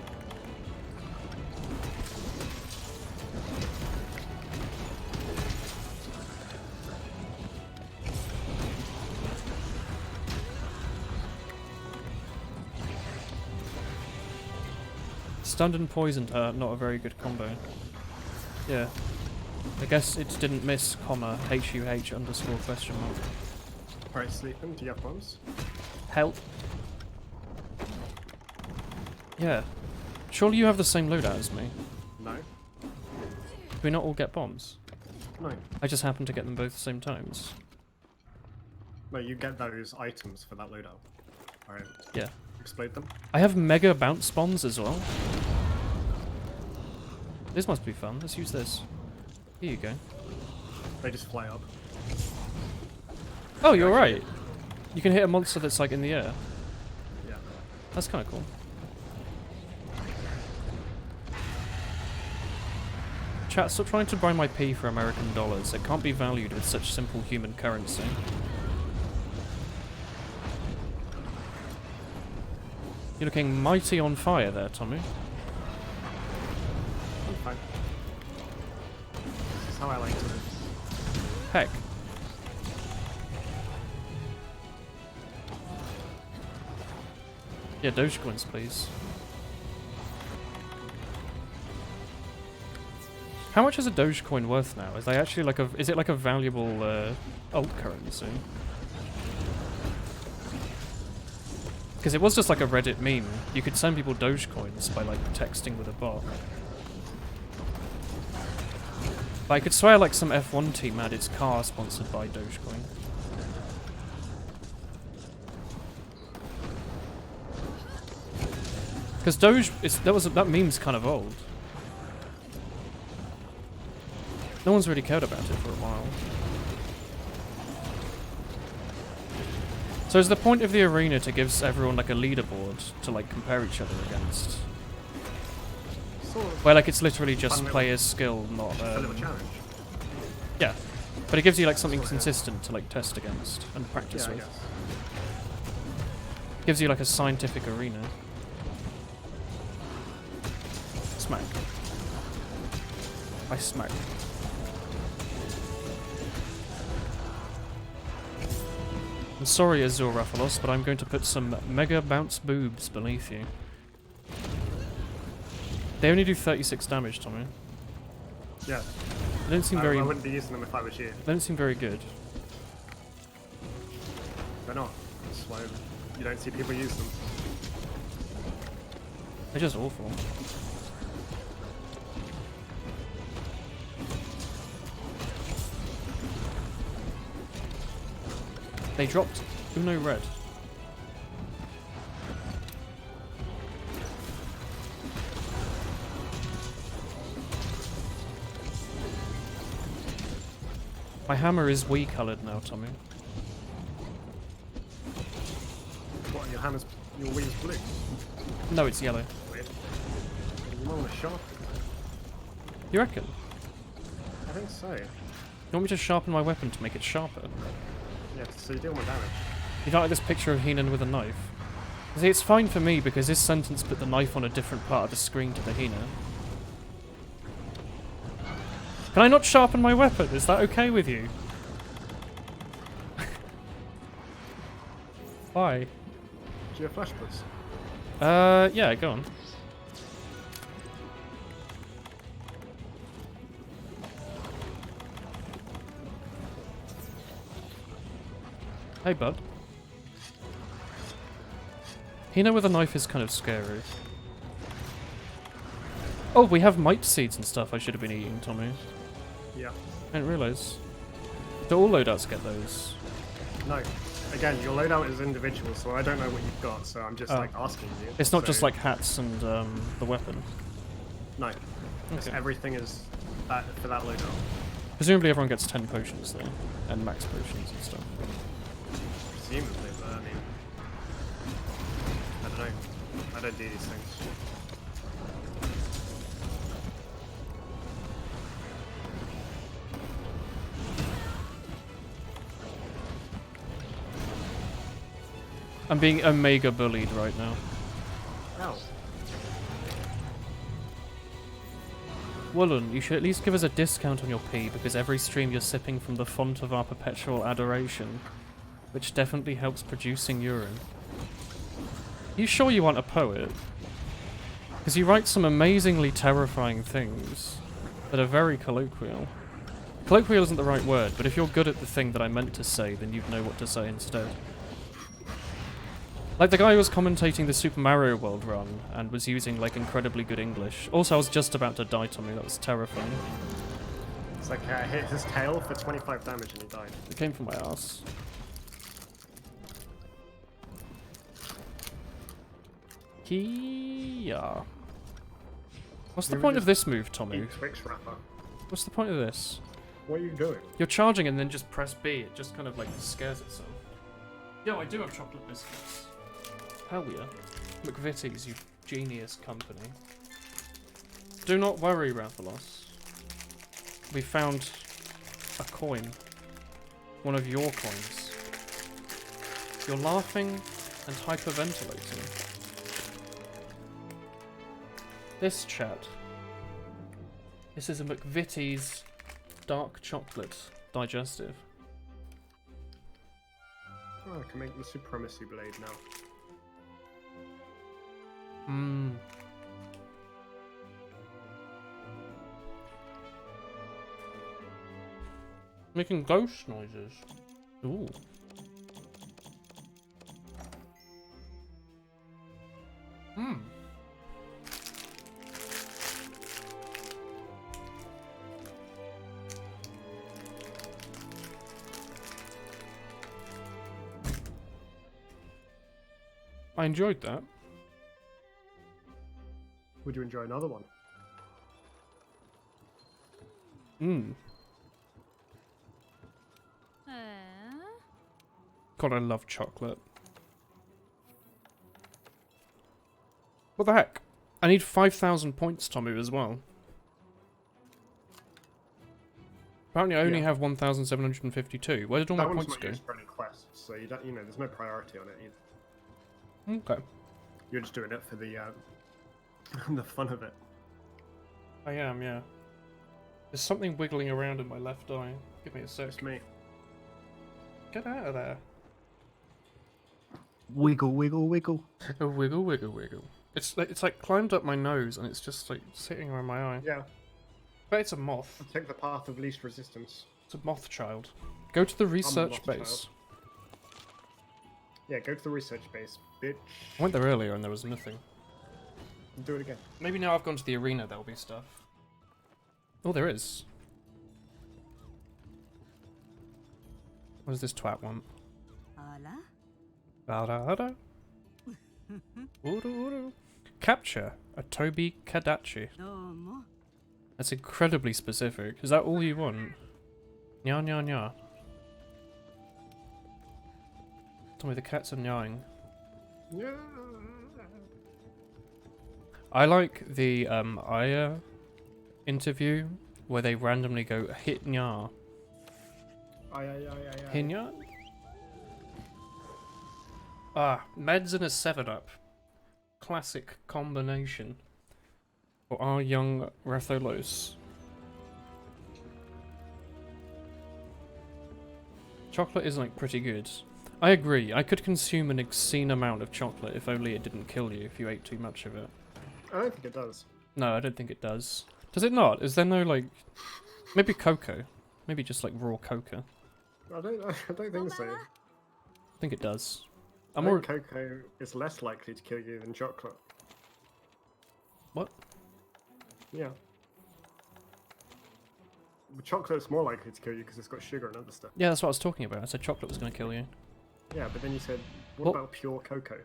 Stunned and poisoned her, not a very good combo. Yeah. I guess it didn't miss, comma, HUH underscore question mark. Alright, sleeping. Do you have bombs? Help. Yeah. Surely you have the same loadout as me. No. Do we not all get bombs? No. I just happen to get them both at the same times. No, you get those items for that loadout. Alright. Yeah. Explode them. I have mega bounce bombs as well. This must be fun. Let's use this. Here you go. They just fly up. Oh, you're right. You can hit a monster that's like in the air. Yeah. That's kind of cool. Chat, stop trying to buy my pee for American dollars. It can't be valued with such simple human currency. You're looking mighty on fire there, Tommy. I'm fine. This is how I like to live. Heck. Yeah, Dogecoins, please. How much is a Dogecoin worth now? Is they actually like is it like a valuable alt currency? Because it was just like a Reddit meme. You could send people Dogecoins by like texting with a bot. But I could swear like some F1 team had its car sponsored by Dogecoin. Because Doge, that meme's kind of old. No one's really cared about it for a while. So is the point of the arena to give everyone like a leaderboard to like compare each other against? Sort of Where like it's literally just Fun little- player's skill, not a little challenge. yeah. But it gives you like something consistent to like test against and practice Yeah, I with. guess. Gives you like a scientific arena. Smack. I smack. I'm sorry, Azure Raphalos, but I'm going to put some mega bounce boobs beneath you. They only do 36 damage, Tommy. Yeah. They don't seem very. I wouldn't be using them if I was you. They don't seem very good. They're not. That's why you don't see people use them. They're just awful. They dropped Uno Red. My hammer is Wii coloured now, Tommy. What, your hammer's, your wheel's blue? No, it's yellow. Weird. You might want to sharpen You reckon? I think so. You want me to sharpen my weapon to make it sharper? Yeah, so you deal more damage. You don't like this picture of Heenan with a knife? See, it's fine for me because this sentence put the knife on a different part of the screen to the Heenan. Can I not sharpen my weapon? Is that okay with you? Why? Do you have flash puts? Yeah, go on. Hey, bud. Hina with a knife is kind of scary. Oh, we have mite seeds and stuff I should have been eating, Tommy. Yeah. I didn't realise. Do all loadouts get those? No. Again, your loadout is individual, so I don't know what you've got, so I'm just Oh. like asking you. It's not So, just like hats and the weapon. No. It's Okay. everything is that for that loadout. Presumably everyone gets 10 potions though, and max potions and stuff. Presumably, but I mean, I don't know. I don't do these things. I'm being omega bullied right now. Ow. Woolen, you should at least give us a discount on your pee because every stream you're sipping from the font of our perpetual adoration, which definitely helps producing urine. You sure you aren't a poet? Because you write some amazingly terrifying things that are very colloquial. Colloquial isn't the right word, but if you're good at the thing that I meant to say, then you'd know what to say instead. Like the guy who was commentating the Super Mario World run and was using like incredibly good English. Also, I was just about to die, Tommy. That was terrifying. It's like I hit his tail for 25 damage and he died. It came from my ass. Kia. What's the You point were of this move, Tommy? Eat Twix wrapper. What's the point of this? What are you doing? You're charging and then just press B. It just kind of like scares itself. Yo, I do have chocolate biscuits. Hell yeah. McVitie's, you genius company. Do not worry, Rathalos. We found a coin. One of your coins. You're laughing and hyperventilating. This, chat. This is a McVitie's dark chocolate digestive. Oh, I can make the Supremacy Blade now. Mmm. Making ghost noises. Ooh. Hmm. I enjoyed that. Would you enjoy another one? Mmm. God, I love chocolate. What the heck? I need 5,000 points, Tommy, as well. Apparently, I only Yeah. have 1,752. Where did all my That one's points not go? used for any quests, so you don't. You know, there's no priority on it either. Okay. You're just doing it for the the fun of it. I am, yeah. There's something wiggling around in my left eye. Give me a sec. It's me. Get out of there. Wiggle, wiggle, wiggle. A wiggle, wiggle, wiggle. It's like climbed up my nose and it's just like sitting around my eye. Yeah. But it's a moth. Take the path of least resistance. It's a moth child. Go to the I'm a research moth base. Yeah, go to the research base, bitch. I went there earlier and there was nothing. Do it again. Maybe now I've gone to the arena there'll be stuff. Oh, there is. What does this twat want? Ba-da-da. Uru-uru. Capture a Toby Kadachi. That's incredibly specific. Is that all you want? Nya nya nya. Tell me the cats are nyawing. Yeah. I like the Aya interview where they randomly go hit nya. Hinya? Ah, meds and a 7-up. Classic combination. For our young Rathalos. Chocolate is like pretty good. I agree, I could consume an obscene amount of chocolate if only it didn't kill you if you ate too much of it. I don't think it does. No, I don't think it does. Does it not? Is there no like... Maybe cocoa. Maybe just like raw cocoa. I don't think so. I think it does. I I'm think more... cocoa is less likely to kill you than chocolate. What? Yeah. But chocolate's more likely to kill you because it's got sugar and other stuff. Yeah, that's what I was talking about. I said chocolate was going to kill you. Yeah, but then you said, what What? about pure cocoa?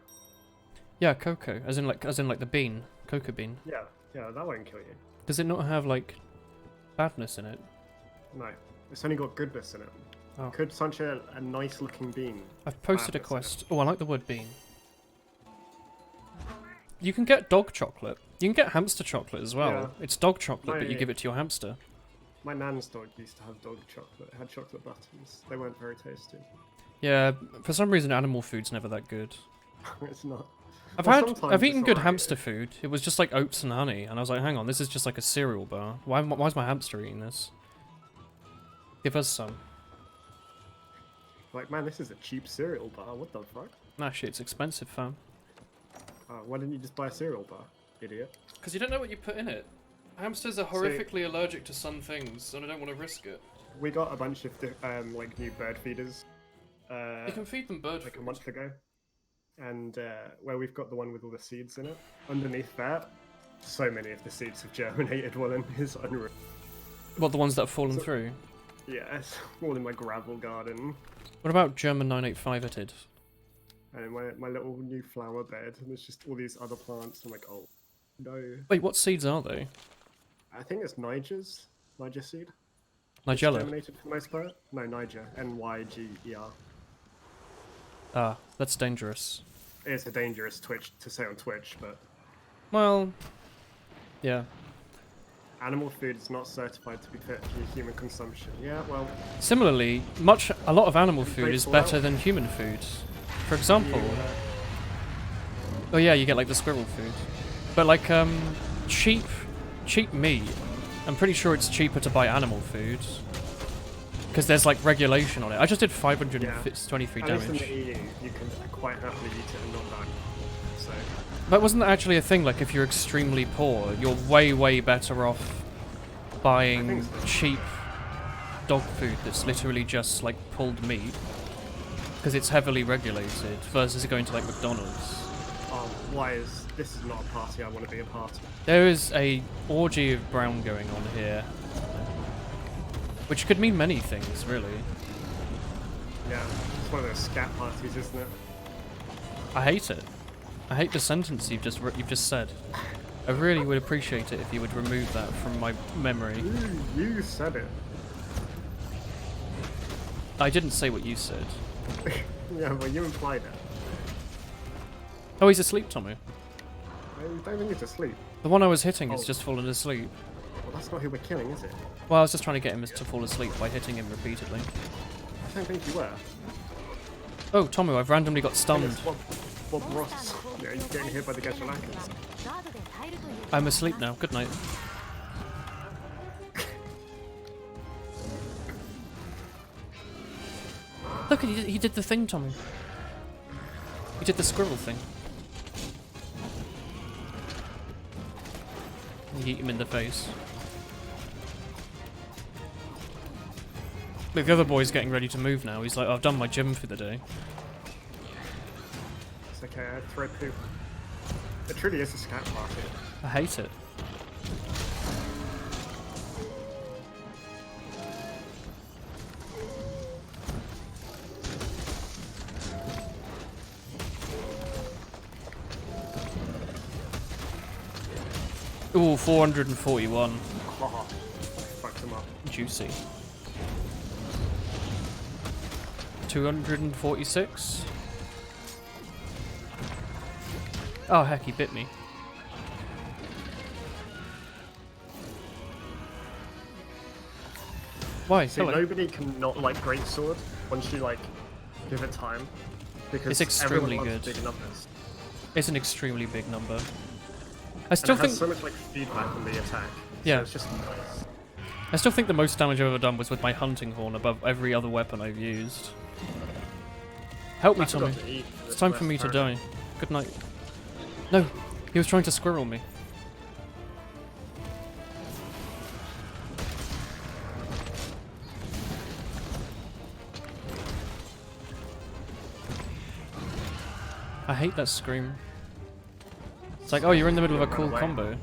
Yeah, cocoa, as in like the bean, cocoa bean. Yeah, that won't kill you. Does it not have like badness in it? No, it's only got goodness in it. Oh. Could such a nice looking bean? I've posted a badness in it? quest. Oh, I like the word bean. You can get dog chocolate. You can get hamster chocolate as well. Yeah. It's dog chocolate, but you My- give it to your hamster. My nan's dog used to have dog chocolate. It had chocolate buttons. They weren't very tasty. Yeah, for some reason animal food's never that good. It's not. I've Well, had, sometimes I've eaten it's good alright. hamster food. It was just like oats and honey, and I was like, hang on, this is just like a cereal bar. Why's my hamster eating this? Give us some. Like, man, this is a cheap cereal bar. What the fuck? Nah, shit, it's expensive, fam. Why didn't you just buy a cereal bar, idiot? Because you don't know what you put in it. Hamsters are horrifically allergic to some things, and I don't want to risk it. We got a bunch of like new bird feeders. You can feed them bird Like a food. month ago, and where we've got the one with all the seeds in it. Underneath that, so many of the seeds have germinated. Well, and is unreal. What, the ones that have fallen So- through? Yeah, it's all in my gravel garden, What about German 985-ited? and in my little new flower bed. And there's just all these other plants. I'm like, oh no. Wait, what seeds are they? I think it's Niger seed. It's Nigella? germinated for the most part. No, Niger. Niger. Ah, that's dangerous. It's a dangerous Twitch to say on Twitch, but Well, yeah. animal food is not certified to be fit for human consumption. Yeah, well, Similarly, a lot of animal food is Grateful better out. than human food. For example, oh yeah, you get like the squirrel food, but like cheap meat. I'm pretty sure it's cheaper to buy animal food because there's like regulation on it. I just did 523 at least in damage. the EU, you can quite happily eat it and not die. So, But wasn't that actually a thing? Like if you're extremely poor, you're way better off buying think so. cheap dog food that's literally just like pulled meat because it's heavily regulated versus going to like McDonald's. this is not a party I want to be a part of. There is a orgy of brown going on here, which could mean many things, really. Yeah, it's one of those scat parties, isn't it? I hate it. I hate the sentence you've just said. I really would appreciate it if you would remove that from my memory. You said it. I didn't say what you said. Yeah, well, you implied it. Oh, he's asleep, Tommy. You don't need to sleep. The one I was hitting has Oh. just fallen asleep. Well, that's not who we're killing, is it? Well, I was just trying to get him to fall asleep by hitting him repeatedly. I don't think you were. Oh, Tommy, I've randomly got I think stunned. it's Bob Ross. Yeah, he's getting hit by the Gashalakas. ガードで耐えるという I'm asleep now. Good night. Look, he did the thing, Tommy. He did the squirrel thing. You eat him in the face. Look, the other boy's getting ready to move now. He's like, I've done my gym for the day. It's okay, I throw poop. It truly is a scat party. I hate it. Ooh, 441. Haha. Fucked him up. Juicy. 246. Oh heck, he bit me. Why? See, Hello. nobody can not like Greatsword once you like give it time. Because It's extremely everyone loves good. big numbers. It's an extremely big number. I And still it has think so much like feedback on the attack. Yeah. So it's just nice. I still think the most damage I've ever done was with my hunting horn above every other weapon I've used. Help me, I forgot Tommy. to eat It's this time for quest, me to apparently. die. Good night. No, he was trying to squirrel me. I hate that scream. It's like, oh, you're in the middle of a cool combo.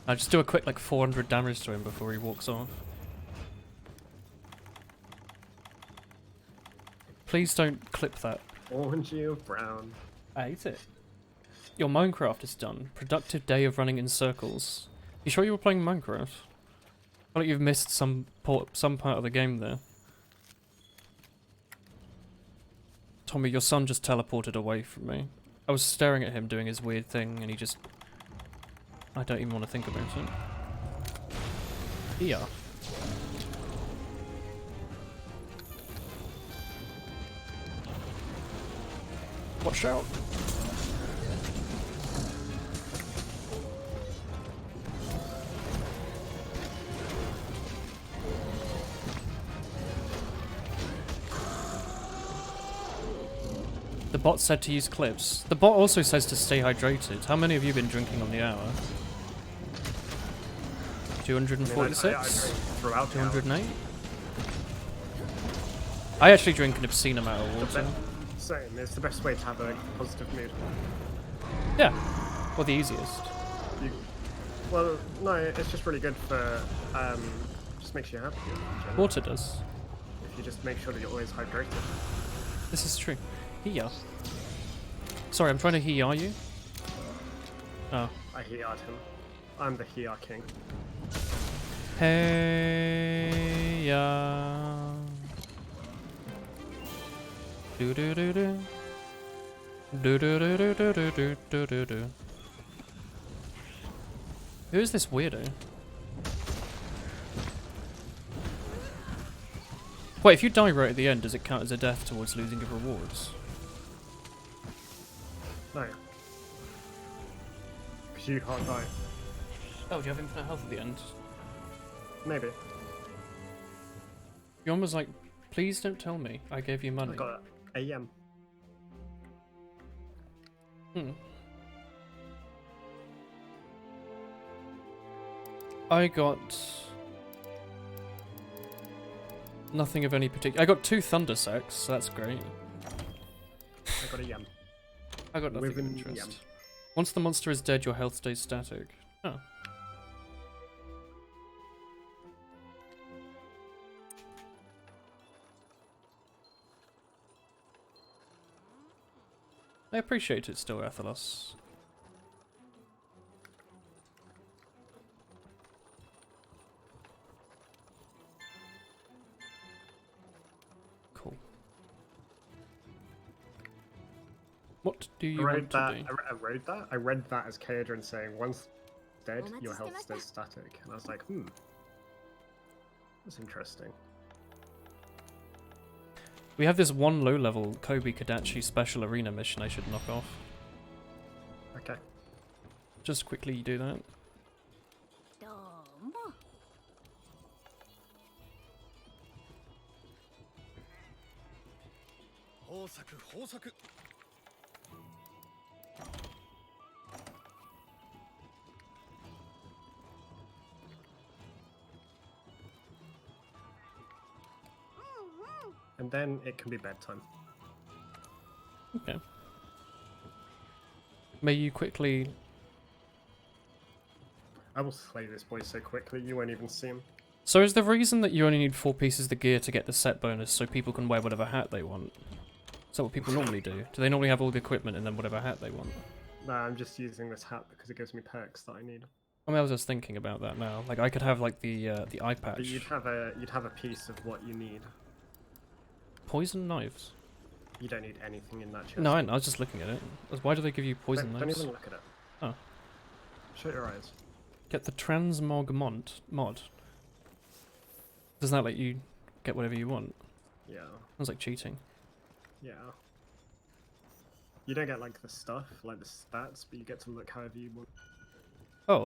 I just do a quick like 400 damage to him before he walks off. Please don't clip that. Orangey or brown. I hate it. Your Minecraft is done. Productive day of running in circles. You sure you were playing Minecraft? I feel like you've missed some part of the game there. Tommy, your son just teleported away from me. I was staring at him doing his weird thing and he just... I don't even want to think about it. Yeah. Watch out! The bot said to use clips. The bot also says to stay hydrated. How many have you been drinking on the hour? I 246? drink throughout the hour. 208? I actually drink an obscene amount of water. Same, it's the best way to have a positive mood. Yeah. Or the easiest. Well, no, it's just really good for, just makes you happy. in general. Water does. If you just make sure that you're always hydrated. This is true. Here. Sorry, I'm trying to hear you. Oh. I hear'd him. I'm the Hear King. Hey ya. Do do do do. Do do do do do do do do do do. Who is this weirdo? Wait, if you die right at the end, does it count as a death towards losing your rewards? No. Because you can't die. Oh, do you have infinite health at the end? Maybe. Yon was like, please don't tell me I gave you money. I got AM. I got nothing of any particular. I got 2 thunder sacks, so that's great. I got a yam. I got nothing of Within interest. yam. Once the monster is dead, your health stays static. Oh. I appreciate it still, Athelos. Cool. What do you want to do? I read that as Kaedron saying, once dead, your health stays static. And I was like, that's interesting. We have this one low-level Kobe Kadachi special arena mission I should knock off. Okay. Just quickly do that. どうも And then it can be bedtime. Okay. May you quickly... I will slay this boy so quickly, you won't even see him. So is the reason that you only need 4 pieces of gear to get the set bonus so people can wear whatever hat they want? Is that what people normally do? Do they normally have all the equipment and then whatever hat they want? Nah, I'm just using this hat because it gives me perks that I need. I mean, I was just thinking about that now. Like, I could have, like, the eye patch. But you'd have a piece of what you need. Poison knives? You don't need anything in that chest. No, I was just looking at it. Why do they give you poison Don't knives? even look at it. Oh. Shut your eyes. Get the Transmog mod. Doesn't that let you get whatever you want? Yeah. Sounds like cheating. Yeah. You don't get like the stuff, like the stats, but you get to look however you want. Oh.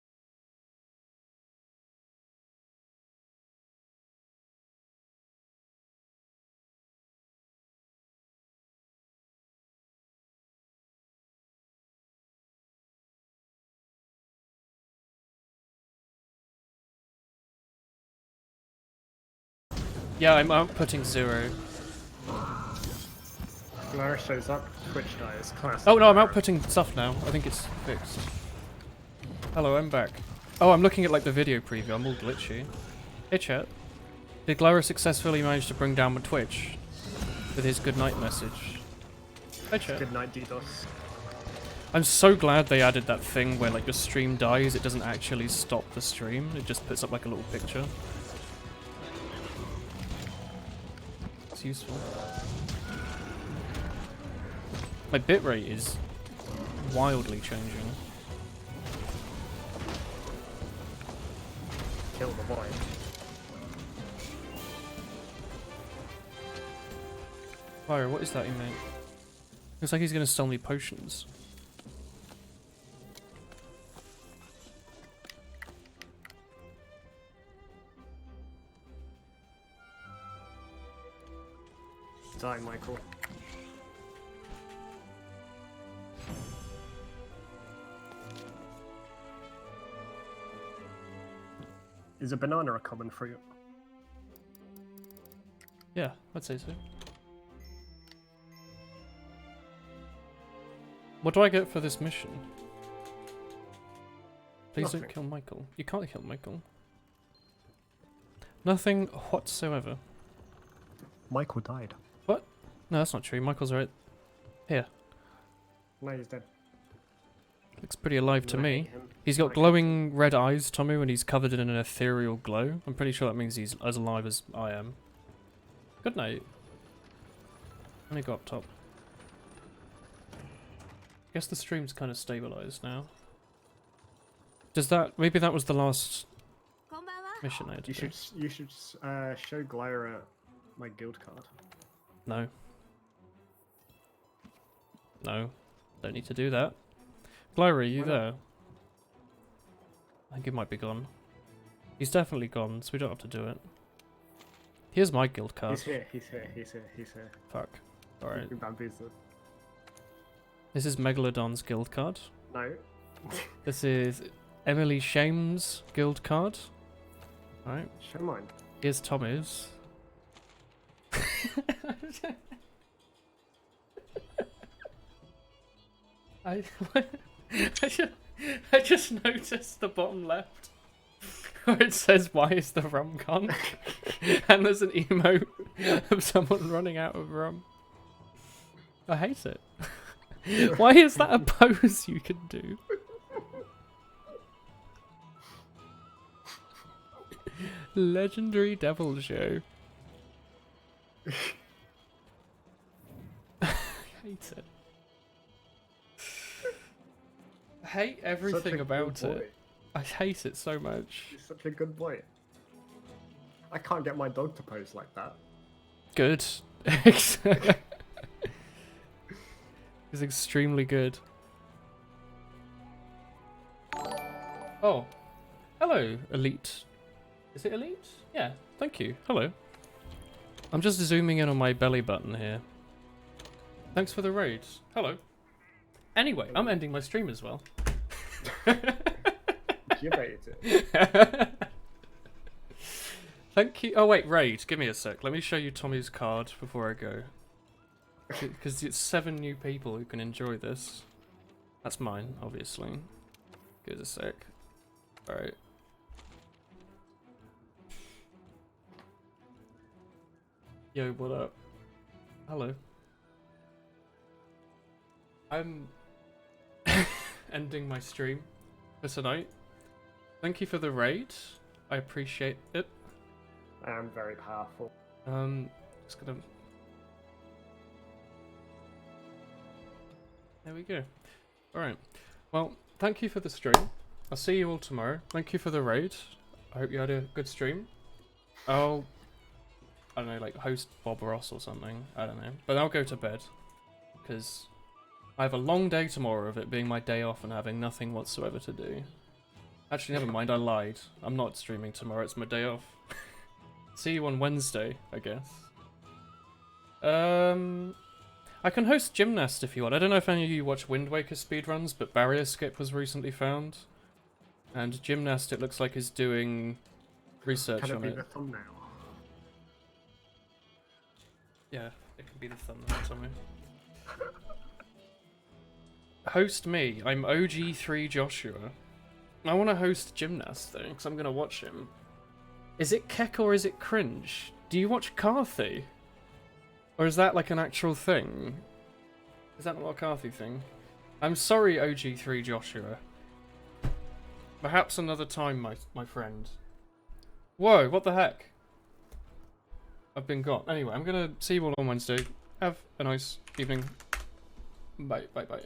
Yeah, I'm outputting 0. Lara shows up, Twitch dies, classic. Oh no, I'm Lara. outputting stuff now. I think it's fixed. Hello, I'm back. Oh, I'm looking at like the video preview. I'm all glitchy. Hey chat. Did Glyra successfully manage to bring down my Twitch with his goodnight message? Hi chat. Good night, DDoS. I'm so glad they added that thing where like your stream dies, it doesn't actually stop the stream. It just puts up like a little picture. It's useful. My bitrate is wildly changing. Kill the boy. Fire, what is that you meant? Looks like he's gonna sell me potions. Die, Michael. Is a banana a common fruit? Yeah, I'd say so. What do I get for this mission? Please Nothing. don't kill Michael. You can't kill Michael. Nothing whatsoever. Michael died. What? No, that's not true. Michael's right here. No, he's dead. Looks pretty alive to I me. hate him. He's I got hate glowing red eyes, Tommy, and he's covered in an ethereal glow. I'm pretty sure that means he's as alive as I am. Good night. Let me go up top. Guess the stream's kind of stabilized now. Does that... Maybe that was the last こんばんは mission I had to You do. should show Glyra my guild card. No. No. Don't need to do that. Glyra, are you Why not? there? I think he might be gone. He's definitely gone, so we don't have to do it. Here's my guild card. He's here, he's here, he's here, he's here. Fuck. Alright. You bamboozled. This is Megalodon's guild card. No. This is Emily Shame's guild card. Alright. Show mine. Here's Tommy's. I just noticed the bottom left where it says "Why is the rum gone?" and there's an emote of someone running out of rum. I hate it. Why is that a pose you can do? Legendary Devil Show. I hate it. I hate everything Such a about good boy. it. I hate it so much. He's such a good boy. I can't get my dog to pose like that. Good. He's extremely good. Oh. Hello, Elite. Is it Elite? Yeah, thank you. Hello. I'm just zooming in on my belly button here. Thanks for the raid. Hello. Anyway, I'm ending my stream as well. You rated it. Thank you. Oh wait, raid. Give me a sec. Let me show you Tommy's card before I go. Because it's 7 new people who can enjoy this. That's mine, obviously. Give us a sec. Alright. Yo, what up? Hello. I'm ending my stream for tonight. Thank you for the raid. I appreciate it. I am very powerful. Just gonna... There we go. Alright. Well, thank you for the stream. I'll see you all tomorrow. Thank you for the raid. I hope you had a good stream. I don't know, like host Bob Ross or something. I don't know. But I'll go to bed. Because I have a long day tomorrow of it being my day off and having nothing whatsoever to do. Actually, never mind, I lied. I'm not streaming tomorrow, it's my day off. See you on Wednesday, I guess. I can host Gymnast if you want. I don't know if any of you watch Wind Waker speedruns, but Barrier Skip was recently found. And Gymnast, it looks like, is doing research Can it on be it. the thumbnail? Yeah, it can be the thumbnail, Tommy. Host me. I'm OG3 Joshua. I want to host Gymnast, though, because I'm going to watch him. Is it Keck or is it cringe? Do you watch Carthy? Or is that like an actual thing? Is that not a Carthy thing? I'm sorry, OG3 Joshua. Perhaps another time, my friend. Whoa, what the heck? I've been got. Anyway, I'm going to see you all on Wednesday. Have a nice evening. Bye, bye, bye.